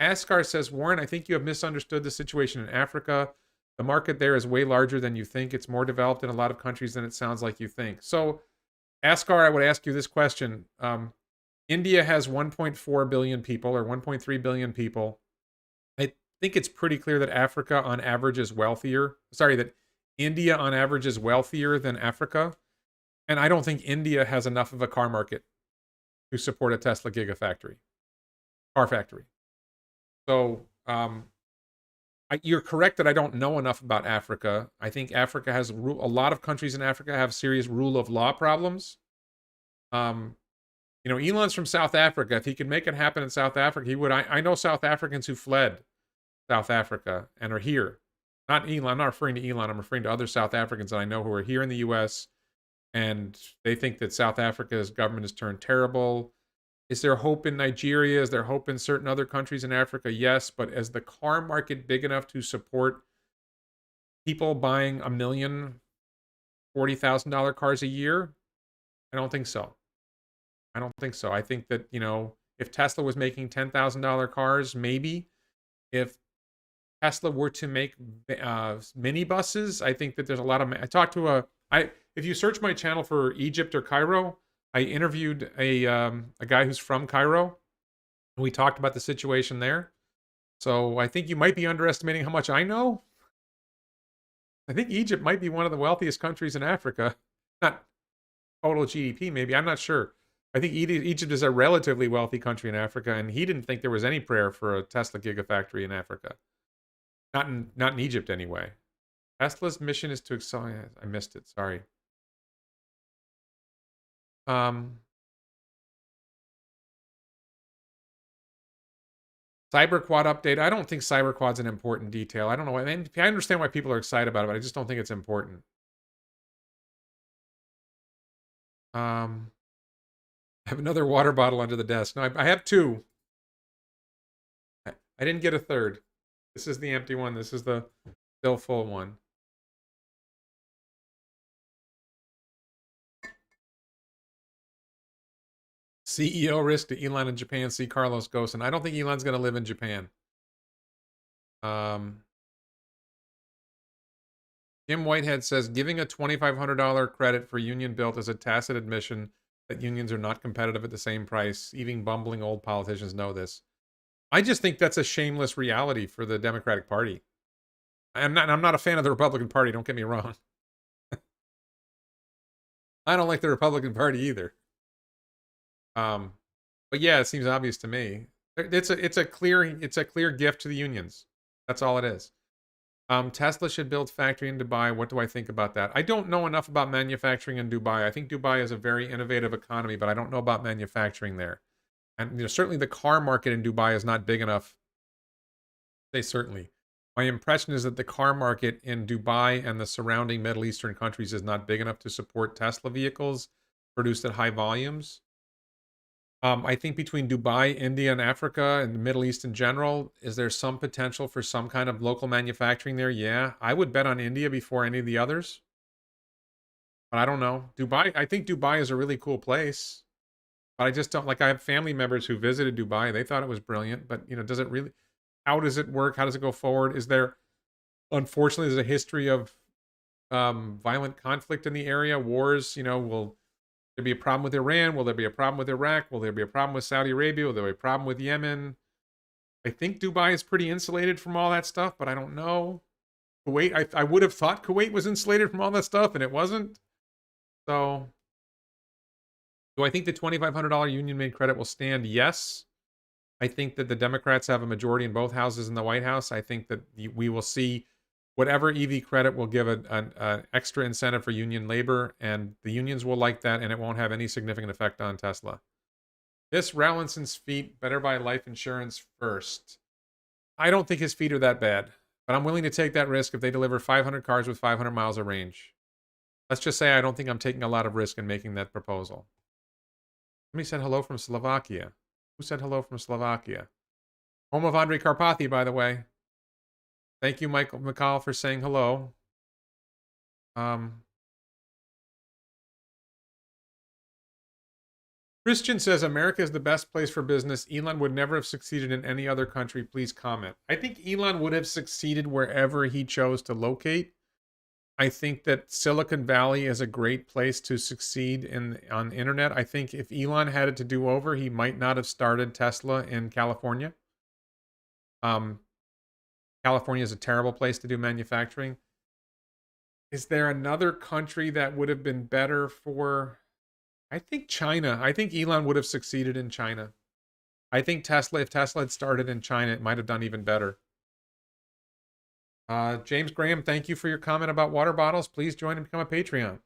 Askar says, Warren, I think you have misunderstood the situation in Africa. The market there is way larger than you think. It's more developed in a lot of countries than it sounds like you think. So, Askar, I would ask you this question. India has 1.4 billion people or 1.3 billion people. I think it's pretty clear that Africa on average is wealthier. Sorry, that India on average is wealthier than Africa. And I don't think India has enough of a car market to support a Tesla gigafactory, car factory. So you're correct that I don't know enough about Africa. I think Africa has a lot of countries in Africa have serious rule of law problems. Elon's from South Africa. If he could make it happen in South Africa, he would. I know South Africans who fled South Africa and are here. Not Elon. I'm not referring to Elon. I'm referring to other South Africans that I know who are here in the U.S. and they think that South Africa's government has turned terrible. Is there hope in Nigeria? Is there hope in certain other countries in Africa? Yes, but is the car market big enough to support people buying $1,040,000 cars a year? I don't think so. I don't think so. I think that, if Tesla was making $10,000 cars, maybe. If Tesla were to make minibuses, I think that there's a lot of... I talked to if you search my channel for Egypt or Cairo, I interviewed a guy who's from Cairo. And we talked about the situation there. So I think you might be underestimating how much I know. I think Egypt might be one of the wealthiest countries in Africa. Not total GDP, maybe. I'm not sure. I think Egypt is a relatively wealthy country in Africa, and he didn't think there was any prayer for a Tesla gigafactory in Africa. Not in Egypt, anyway. Tesla's mission is to accelerate... I missed it, sorry. Cyberquad update. I don't think Cyberquad's an important detail. I don't know. I understand why people are excited about it, but I just don't think it's important. I have another water bottle under the desk. No, I have two. I didn't get a third. This is the empty one. This is the still full one. CEO risk to Elon in Japan. See Carlos Ghosn. I don't think Elon's going to live in Japan. Jim Whitehead says, giving a $2,500 credit for union built is a tacit admission that unions are not competitive at the same price. Even bumbling old politicians know this. I just think that's a shameless reality for the Democratic Party. I'm not a fan of the Republican Party, don't get me wrong. I don't like the Republican Party either. But yeah, it seems obvious to me. It's a clear gift to the unions. That's all it is. Tesla should build factory in Dubai. What do I think about that? I don't know enough about manufacturing in Dubai. I think Dubai is a very innovative economy, but I don't know about manufacturing there. And certainly the car market in Dubai is not big enough. Certainly. My impression is that the car market in Dubai and the surrounding Middle Eastern countries is not big enough to support Tesla vehicles produced at high volumes. I think between Dubai, India, and Africa, and the Middle East in general, is there some potential for some kind of local manufacturing there? Yeah. I would bet on India before any of the others. But I don't know. Dubai, I think Dubai is a really cool place. But I just don't, I have family members who visited Dubai. They thought it was brilliant. But, does it really, how does it work? How does it go forward? Unfortunately, there's a history of violent conflict in the area. Wars, will there be a problem with Iran? Will there be a problem with Iraq? Will there be a problem with Saudi Arabia? Will there be a problem with Yemen? I think Dubai is pretty insulated from all that stuff, but I don't know. Kuwait, I would have thought Kuwait was insulated from all that stuff, and it wasn't. So, do I think the $2,500 union-made credit will stand? Yes. I think that the Democrats have a majority in both houses in the White House. I think that we will see whatever EV credit will give an extra incentive for union labor, and the unions will like that, and it won't have any significant effect on Tesla. This Rowlinson's feet, better buy life insurance first. I don't think his feet are that bad, but I'm willing to take that risk if they deliver 500 cars with 500 miles of range. Let's just say I don't think I'm taking a lot of risk in making that proposal. Somebody said hello from Slovakia. Who said hello from Slovakia? Home of Andrei Karpathy, by the way. Thank you, Michael McCall, for saying hello. Christian says America is the best place for business. Elon would never have succeeded in any other country. Please comment. I think Elon would have succeeded wherever he chose to locate. I think that Silicon Valley is a great place to succeed on the internet. I think if Elon had it to do over, he might not have started Tesla in California. California is a terrible place to do manufacturing. Is there another country that would have been better for? I think China. I think Elon would have succeeded in China. I think Tesla, if Tesla had started in China, it might have done even better. James Graham, thank you for your comment about water bottles. Please join and become a Patreon.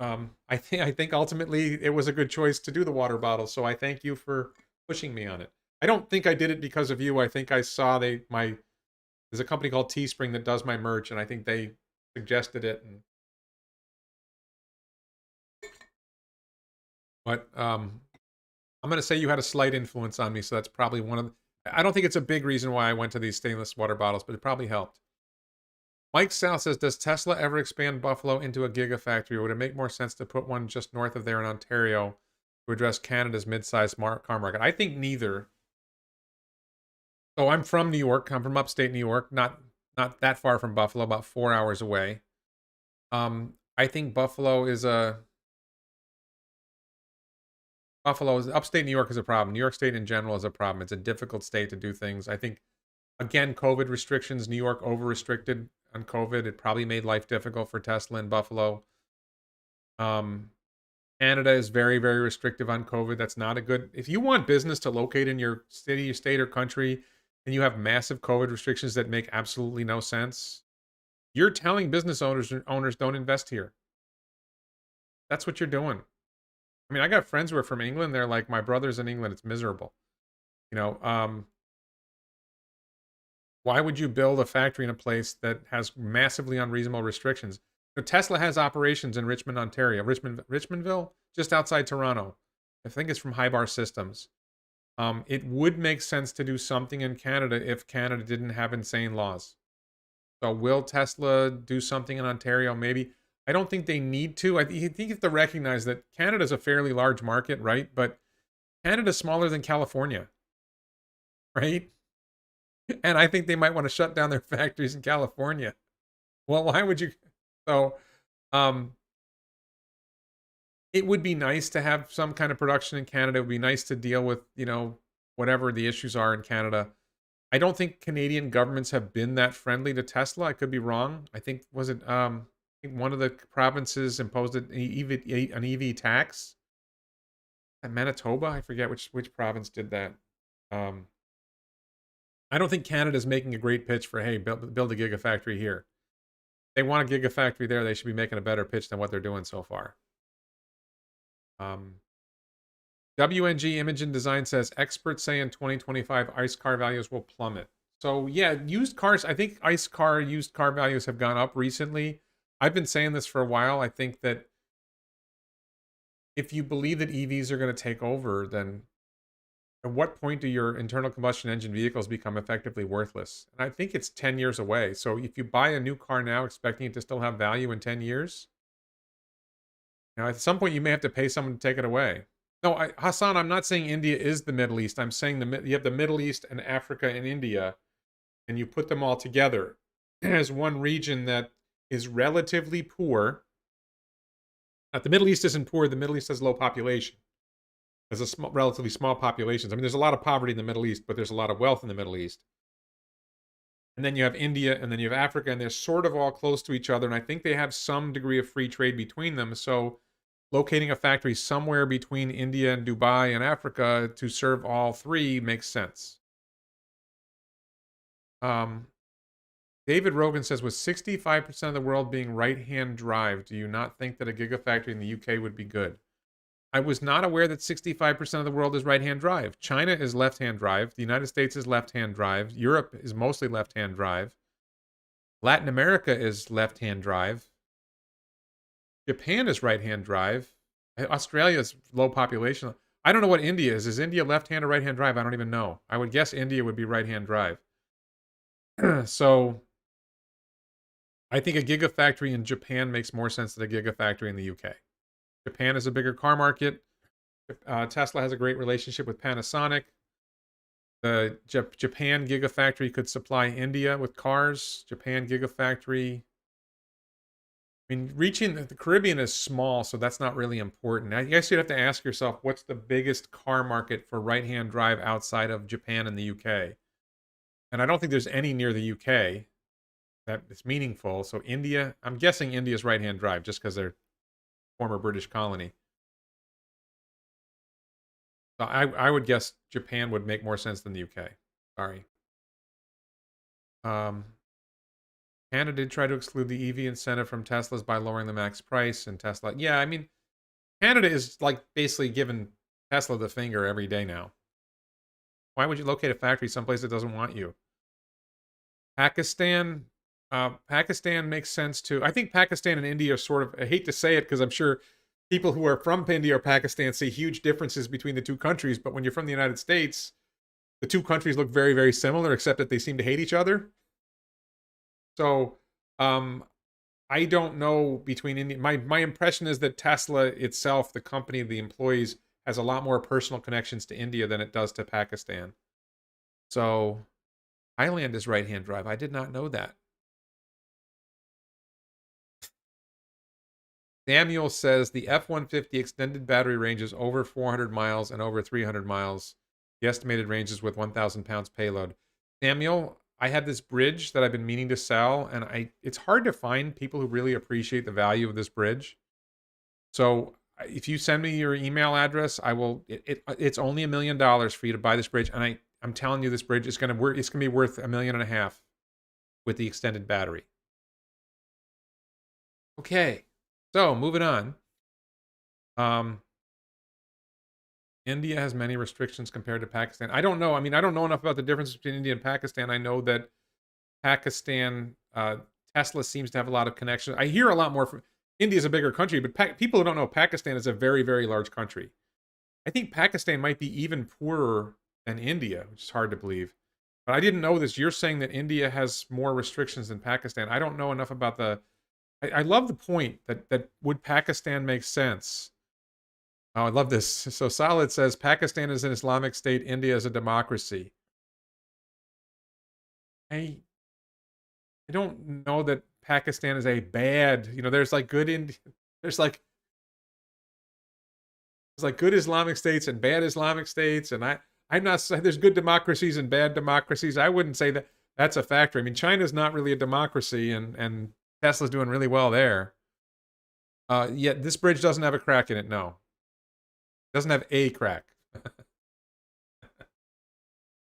I think ultimately it was a good choice to do the water bottles, so I thank you for pushing me on it. I don't think I did it because of you. I think I saw there's a company called Teespring that does my merch, and I think they suggested it. But I'm going to say you had a slight influence on me, so that's probably one of the... I don't think it's a big reason why I went to these stainless water bottles, but it probably helped. Mike South says, does Tesla ever expand Buffalo into a gigafactory? Would it make more sense to put one just north of there in Ontario to address Canada's mid-sized car market? I think neither. So I'm from New York. I'm from upstate New York, not that far from Buffalo, about 4 hours away. I think upstate New York is a problem. New York State in general is a problem. It's a difficult state to do things. I think, again, COVID restrictions, New York over-restricted on COVID. It probably made life difficult for Tesla in Buffalo. Canada is very, very restrictive on COVID. That's not a good... If you want business to locate in your city, state, or country, and you have massive COVID restrictions that make absolutely no sense, you're telling business owners don't invest here. That's what you're doing. I mean, I got friends who are from England. They're like, my brother's in England. It's miserable. Why would you build a factory in a place that has massively unreasonable restrictions? Tesla has operations in Richmond, Ontario. Richmondville, just outside Toronto. I think it's from Hvac Systems. It would make sense to do something in Canada if Canada didn't have insane laws. So will Tesla do something in Ontario? Maybe. I don't think they need to. I think you have to recognize that Canada is a fairly large market, right? But Canada's smaller than California, right? And I think they might want to shut down their factories in California. Well, why would you? So, it would be nice to have some kind of production in Canada. It would be nice to deal with, whatever the issues are in Canada. I don't think Canadian governments have been that friendly to Tesla. I could be wrong. I think, I think one of the provinces imposed an EV tax. At Manitoba, I forget which province did that. I don't think Canada's making a great pitch for, hey, build a gigafactory here. If they want a gigafactory there, they should be making a better pitch than what they're doing so far. WNG Image and Design says, experts say in 2025 ICE car values will plummet. So yeah, used cars, I think used car values have gone up recently. I've been saying this for a while. I think that if you believe that EVs are going to take over, then at what point do your internal combustion engine vehicles become effectively worthless? And I think it's 10 years away. So if you buy a new car now expecting it to still have value in 10 years, now at some point you may have to pay someone to take it away. No, Hassan, I'm not saying India is the Middle East. I'm saying you have the Middle East and Africa and India, and you put them all together as one region that is relatively poor. The Middle East isn't poor. The Middle East has low population. There's a relatively small populations. I mean, there's a lot of poverty in the Middle East, but there's a lot of wealth in the Middle East. And then you have India, and then you have Africa, and they're sort of all close to each other. And I think they have some degree of free trade between them. So locating a factory somewhere between India and Dubai and Africa to serve all three makes sense. David Rogan says, with 65% of the world being right-hand drive, do you not think that a gigafactory in the UK would be good? I was not aware that 65% of the world is right-hand drive. China is left-hand drive. The United States is left-hand drive. Europe is mostly left-hand drive. Latin America is left-hand drive. Japan is right-hand drive. Australia is low population. I don't know what India is. Is India left-hand or right-hand drive? I don't even know. I would guess India would be right-hand drive. So I think a gigafactory in Japan makes more sense than a gigafactory in the UK. Japan is a bigger car market. Tesla has a great relationship with Panasonic. The Japan Gigafactory could supply India with cars. Japan Gigafactory. I mean, reaching the Caribbean is small, so that's not really important. I guess you'd have to ask yourself, what's the biggest car market for right-hand drive outside of Japan and the UK? And I don't think there's any near the UK that is meaningful. So India, I'm guessing India's right-hand drive just because they're former British colony. So I would guess Japan would make more sense than the UK. Sorry. Canada did try to exclude the EV incentive from Teslas by lowering the max price, and Tesla. Yeah, I mean, Canada is like basically giving Tesla the finger every day now. Why would you locate a factory someplace that doesn't want you? Pakistan. Pakistan makes sense too. I think Pakistan and India are sort of, I hate to say it because I'm sure people who are from India or Pakistan see huge differences between the two countries, but when you're from the United States, the two countries look very, very similar, except that they seem to hate each other. So, I don't know between India. My impression is that Tesla itself, the company, the employees, has a lot more personal connections to India than it does to Pakistan. So, Thailand is right-hand drive. I did not know that. Samuel says the F-150 extended battery range is over 400 miles and over 300 miles. The estimated range is with 1,000 pounds payload. Samuel, I had this bridge that I've been meaning to sell, and it's hard to find people who really appreciate the value of this bridge. So if you send me your email address, I will. It's only $1 million for you to buy this bridge, and I'm telling you, this bridge is gonna work. It's gonna be worth $1.5 million with the extended battery. Okay. So, moving on. India has many restrictions compared to Pakistan. I don't know. I mean, I don't know enough about the difference between India and Pakistan. I know that Pakistan, Tesla seems to have a lot of connections. I hear a lot more from India's a bigger country, but people who don't know, Pakistan is a very, very large country. I think Pakistan might be even poorer than India, which is hard to believe. But I didn't know this. You're saying that India has more restrictions than Pakistan. I don't know enough about the. I love the point that would Pakistan make sense? Oh, I love this. So Solid says Pakistan is an Islamic state, India is a democracy. I don't know that Pakistan is a bad, there's like good there's like good Islamic states and bad Islamic states, and I'm not saying there's good democracies and bad democracies. I wouldn't say that that's a factor. I mean, China's not really a democracy, and Tesla's doing really well there. Yet this bridge doesn't have a crack in it, no. It doesn't have a crack. It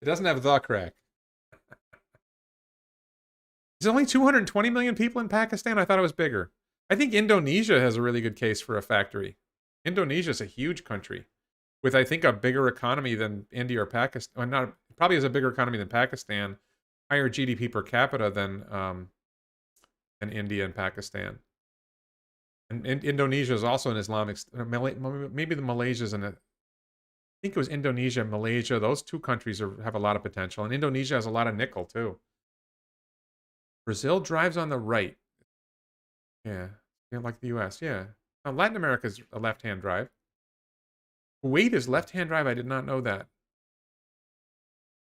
doesn't have the crack. There's only 220 million people in Pakistan? I thought it was bigger. I think Indonesia has a really good case for a factory. Indonesia is a huge country with, I think, a bigger economy than India or Pakistan. Well, probably has a bigger economy than Pakistan, higher GDP per capita than India and Pakistan. And Indonesia is also an Islamic. Maybe the Malaysia's in it. I think it was Indonesia, Malaysia. Those two countries have a lot of potential, and Indonesia has a lot of nickel too. Brazil drives on the right. Yeah, like the U.S. Yeah. Now, Latin America is a left-hand drive. Kuwait is left-hand drive. I did not know that.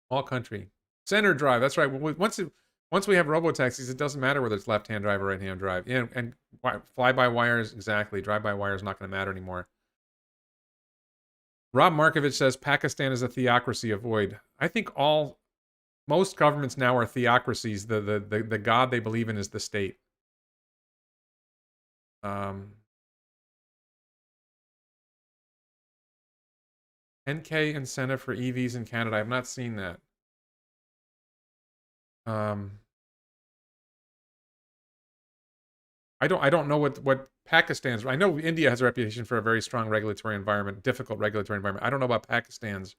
Small country. Center drive. That's right. Once we have robo-taxis, it doesn't matter whether it's left-hand drive or right-hand drive. Yeah, and fly-by-wires, exactly. Drive-by-wire is not going to matter anymore. Rob Markovich says Pakistan is a theocracy. Avoid. I think most governments now are theocracies. The god they believe in is the state. $10K incentive for EVs in Canada. I've not seen that. I don't know what Pakistan's. I know India has a reputation for a very strong regulatory environment, difficult regulatory environment. I don't know about Pakistan's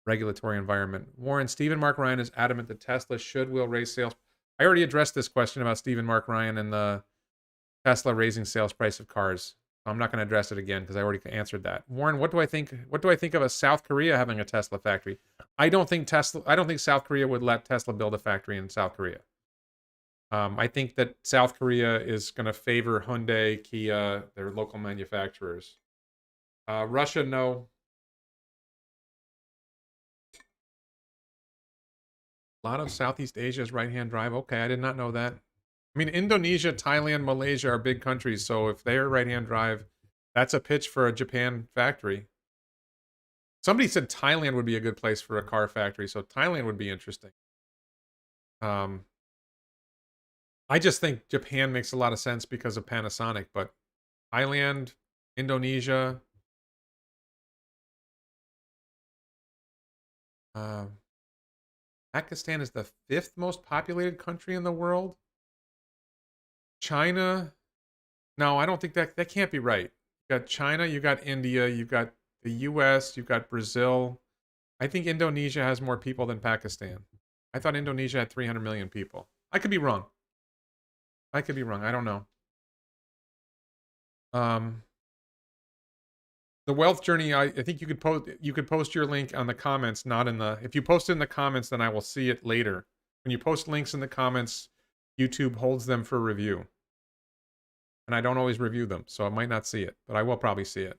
regulatory environment. Warren, Stephen Mark Ryan is adamant that Tesla will raise sales. I already addressed this question about Stephen Mark Ryan and the Tesla raising sales price of cars. I'm not going to address it again because I already answered that. Warren, what do I think? What do I think of a South Korea having a Tesla factory? I don't think South Korea would let Tesla build a factory in South Korea. I think that South Korea is going to favor Hyundai, Kia, their local manufacturers. Russia, no. A lot of Southeast Asia is right-hand drive. Okay, I did not know that. I mean, Indonesia, Thailand, Malaysia are big countries, so if they're right-hand drive, that's a pitch for a Japan factory. Somebody said Thailand would be a good place for a car factory, so Thailand would be interesting. I just think Japan makes a lot of sense because of Panasonic, but Thailand, Indonesia, Pakistan is the 5th most populated country in the world. China, no, I don't think that can't be right. You got China, you got India, you got the US, you've got Brazil. I think Indonesia has more people than Pakistan. I thought Indonesia had 300 million people. I could be wrong. I don't know. The wealth journey, I think you could post your link on the comments, not in the, if you post it in the comments, then I will see it later. When you post links in the comments, YouTube holds them for review. And I don't always review them, so I might not see it, but I will probably see it.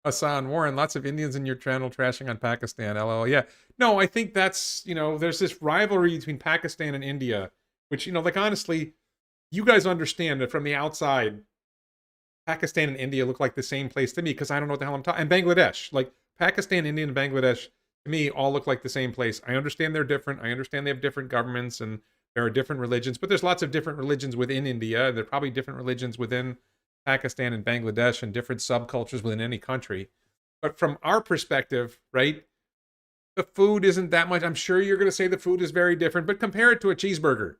Hassan, Warren, lots of Indians in your channel trashing on Pakistan, LOL. Yeah, no, I think that's, there's this rivalry between Pakistan and India, which, like, honestly, you guys understand that from the outside, Pakistan and India look like the same place to me because I don't know what the hell I'm talking. And Bangladesh, like Pakistan, India, and Bangladesh, to me, all look like the same place. I understand they're different. I understand they have different governments and there are different religions, but there's lots of different religions within India. There are probably different religions within Pakistan and Bangladesh and different subcultures within any country. But from our perspective, right, the food isn't that much. I'm sure you're going to say the food is very different, but compare it to a cheeseburger,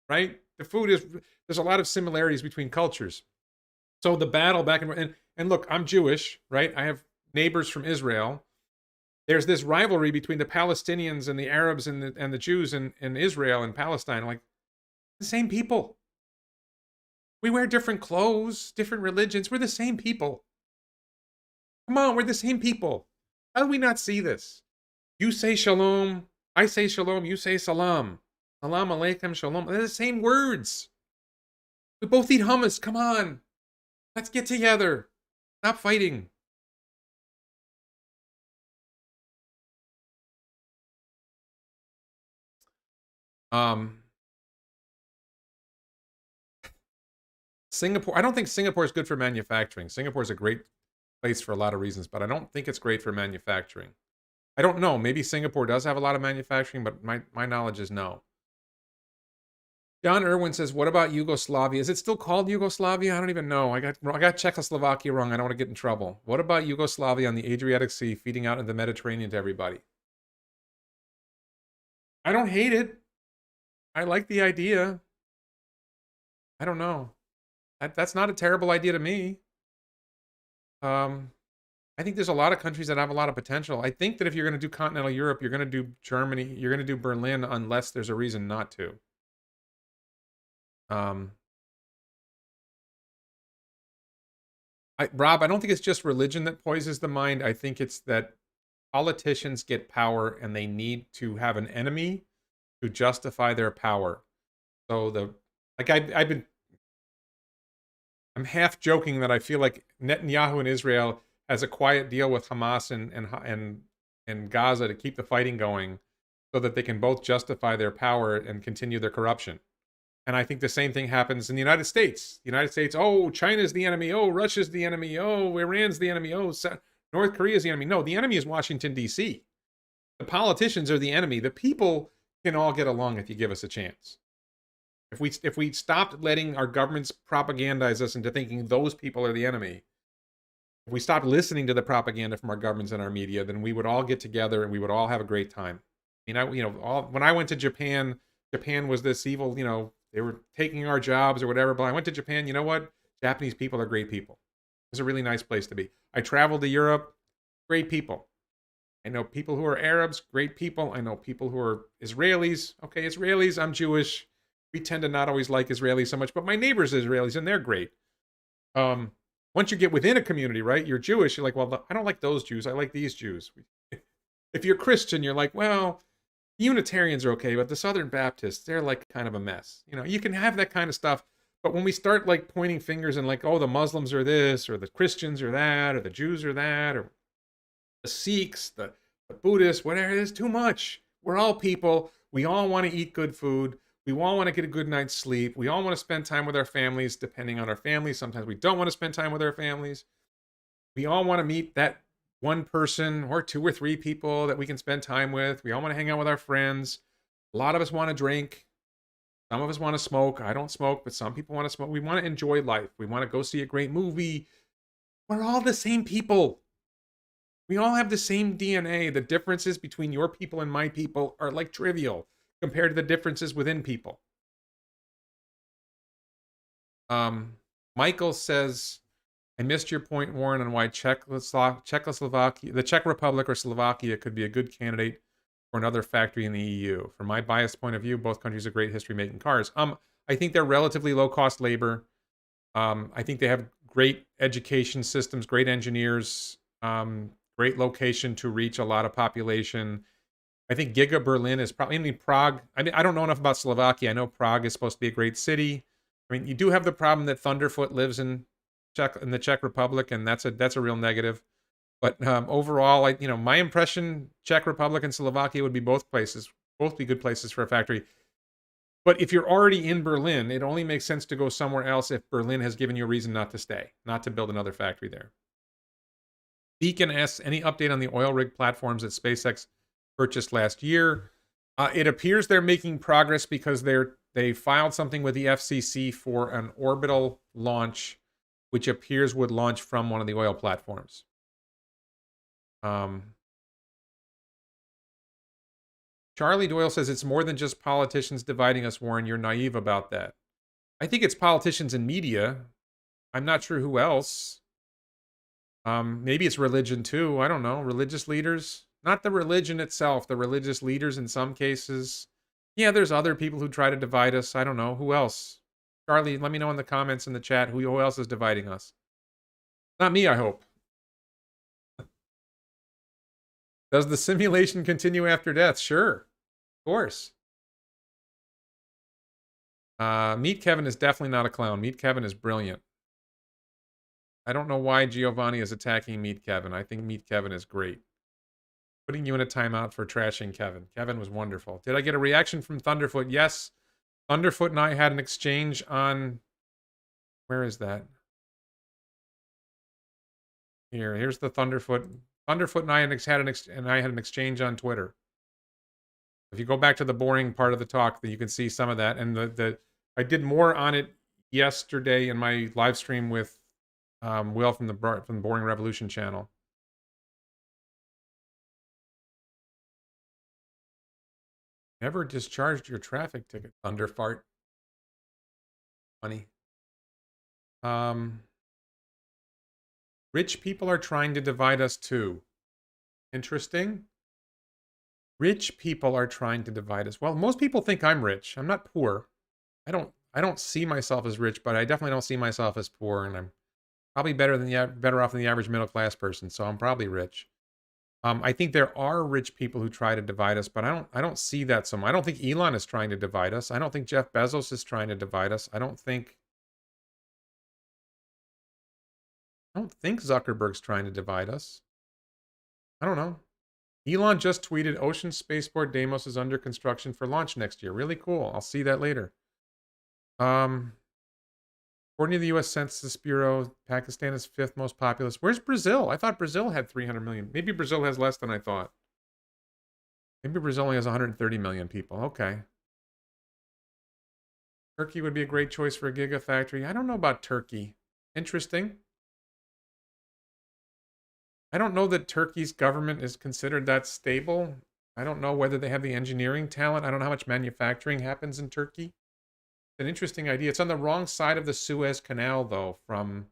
right? The food is, there's a lot of similarities between cultures. So the battle back and look, I'm Jewish, right? I have neighbors from Israel. There's this rivalry between the Palestinians and the Arabs and the Jews in Israel and Palestine. Like, the same people. We wear different clothes, different religions. We're the same people. Come on, we're the same people. How do we not see this? You say shalom, I say shalom, you say salam. Salam alaikum, shalom. They're the same words. We both eat hummus. Come on. Let's get together. Stop fighting. Singapore, I don't think Singapore is good for manufacturing. Singapore is a great place for a lot of reasons, but I don't think it's great for manufacturing. I don't know. Maybe Singapore does have a lot of manufacturing, but my knowledge is no. John Irwin says, what about Yugoslavia? Is it still called Yugoslavia? I don't even know. I got Czechoslovakia wrong. I don't want to get in trouble. What about Yugoslavia on the Adriatic Sea feeding out in the Mediterranean to everybody? I don't hate it. I like the idea. I don't know. That's not a terrible idea to me. I think there's a lot of countries that have a lot of potential. I think that if you're going to do continental Europe, you're going to do Germany, you're going to do Berlin unless there's a reason not to. Rob, I don't think it's just religion that poisons the mind. I think it's that politicians get power and they need to have an enemy to justify their power. So I'm half joking that I feel like Netanyahu in Israel has a quiet deal with Hamas and Gaza to keep the fighting going so that they can both justify their power and continue their corruption. And I think the same thing happens in the United States. The United States, oh, China's the enemy. Oh, Russia's the enemy. Oh, Iran's the enemy. Oh, North Korea's the enemy. No, the enemy is Washington, D.C. The politicians are the enemy. The people can all get along if you give us a chance. If we stopped letting our governments propagandize us into thinking those people are the enemy, if we stopped listening to the propaganda from our governments and our media, then we would all get together and we would all have a great time. When I went to Japan, Japan was this evil, they were taking our jobs or whatever, but I went to Japan, you know what? Japanese people are great people. It's a really nice place to be. I traveled to Europe, great people. I know people who are Arabs, great people. I know people who are Israelis. Okay, Israelis, I'm Jewish. We tend to not always like Israelis so much, but my neighbors are Israelis and they're great. Once you get within a community, right, you're Jewish, you're like, well, I don't like those Jews. I like these Jews. If you're Christian, you're like, well, Unitarians are okay, but the Southern Baptists, they're like kind of a mess. You can have that kind of stuff. But when we start like pointing fingers and like, oh, the Muslims are this, or the Christians are that, or the Jews are that, or the Sikhs, the the Buddhists, whatever, it's too much. We're all people. We all want to eat good food. We all want to get a good night's sleep. We all want to spend time with our families, depending on our families. Sometimes we don't want to spend time with our families. We all want to meet that one person or 2 or 3 people that we can spend time with. We all want to hang out with our friends. A lot of us want to drink. Some of us want to smoke. I don't smoke, but some people want to smoke. We want to enjoy life. We want to go see a great movie. We're all the same people. We all have the same DNA. The differences between your people and my people are like trivial compared to the differences within people. Michael says, I missed your point, Warren, on why Czechoslovakia, the Czech Republic or Slovakia could be a good candidate for another factory in the EU. From my biased point of view, both countries have great history making cars. I think they're relatively low-cost labor. I think they have great education systems, great engineers, great location to reach a lot of population. I think Giga Berlin is probably, I mean, Prague. I mean, I don't know enough about Slovakia. I know Prague is supposed to be a great city. I mean, you do have the problem that Thunderfoot lives in the Czech Republic, and that's a real negative. But overall, my impression, Czech Republic and Slovakia would be both be good places for a factory. But if you're already in Berlin, it only makes sense to go somewhere else if Berlin has given you a reason not to stay, not to build another factory there. Beacon asks, any update on the oil rig platforms that SpaceX purchased last year? It appears they're making progress because they filed something with the FCC for an orbital launch, which appears would launch from one of the oil platforms. Charlie Doyle says it's more than just politicians dividing us, Warren. You're naive about that. I think it's politicians and media. I'm not sure who else. Maybe it's religion too. I don't know. Religious leaders. Not the religion itself, the religious leaders in some cases. Yeah, there's other people who try to divide us. I don't know. Who else? Charlie, let me know in the comments in the chat who else is dividing us. Not me, I hope. Does the simulation continue after death? Sure. Of course. Meet Kevin is definitely not a clown. Meet Kevin is brilliant. I don't know why Giovanni is attacking Meet Kevin. I think Meet Kevin is great. Putting you in a timeout for trashing Kevin. Kevin was wonderful. Did I get a reaction from Thunderfoot? Yes. Thunderfoot and I had an exchange on... Where is that? Here's the Thunderfoot. Thunderfoot and I had an exchange on Twitter. If you go back to the boring part of the talk, then you can see some of that. And I did more on it yesterday in my live stream with Will from the Boring Revolution channel. Never discharged your traffic ticket, Thunderfart. Funny. Rich people are trying to divide us too. Interesting. Rich people are trying to divide us. Well, most people think I'm rich. I'm not poor. I don't see myself as rich, but I definitely don't see myself as poor, and I'm probably better off than the average middle class person, so I'm probably rich. I think there are rich people who try to divide us, but I don't see that so much. I don't think Elon is trying to divide us. I don't think Jeff Bezos is trying to divide us. I don't think Zuckerberg's trying to divide us. I don't know. Elon just tweeted, Ocean Spaceport Deimos is under construction for launch next year. Really cool. I'll see that later. According to the U.S. Census Bureau, Pakistan is 5th most populous. Where's Brazil? I thought Brazil had 300 million. Maybe Brazil has less than I thought. Maybe Brazil only has 130 million people. Okay. Turkey would be a great choice for a gigafactory. I don't know about Turkey. Interesting. I don't know that Turkey's government is considered that stable. I don't know whether they have the engineering talent. I don't know how much manufacturing happens in Turkey. It's an interesting idea. It's on the wrong side of the Suez Canal, though, from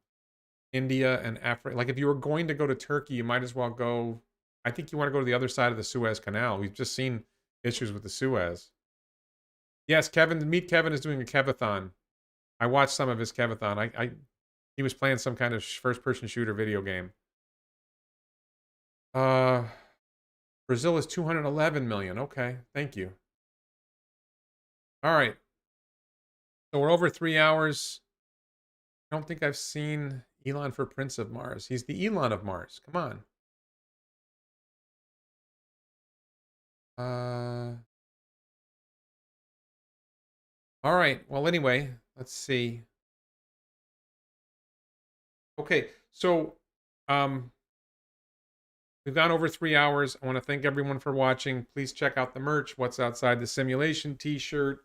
India and Africa. Like, if you were going to go to Turkey, you might as well go... I think you want to go to the other side of the Suez Canal. We've just seen issues with the Suez. Yes, Meet Kevin is doing a Kevathon. I watched some of his Kevathon. He was playing some kind of first-person shooter video game. Brazil is 211 million. Okay, thank you. All right. So we're over 3 hours. I don't think I've seen Elon for Prince of Mars. He's the Elon of Mars. Come on. All right. Well, anyway, let's see. Okay, so we've gone over 3 hours. I want to thank everyone for watching. Please check out the merch. What's Outside the Simulation t-shirt,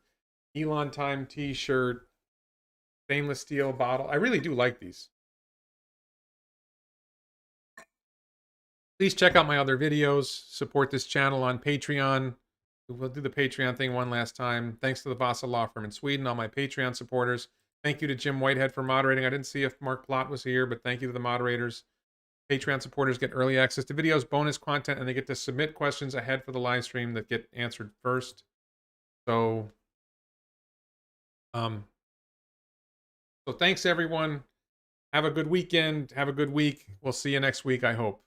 Elon Time t-shirt, stainless steel bottle. I really do like these. Please check out my other videos. Support this channel on Patreon. We'll do the Patreon thing one last time. Thanks to the Vasa Law Firm in Sweden, all my Patreon supporters. Thank you to Jim Whitehead for moderating. I didn't see if Mark Plott was here, but thank you to the moderators. Patreon supporters get early access to videos, bonus content, and they get to submit questions ahead for the live stream that get answered first. So, so thanks everyone. Have a good weekend. Have a good week. We'll see you next week, I hope.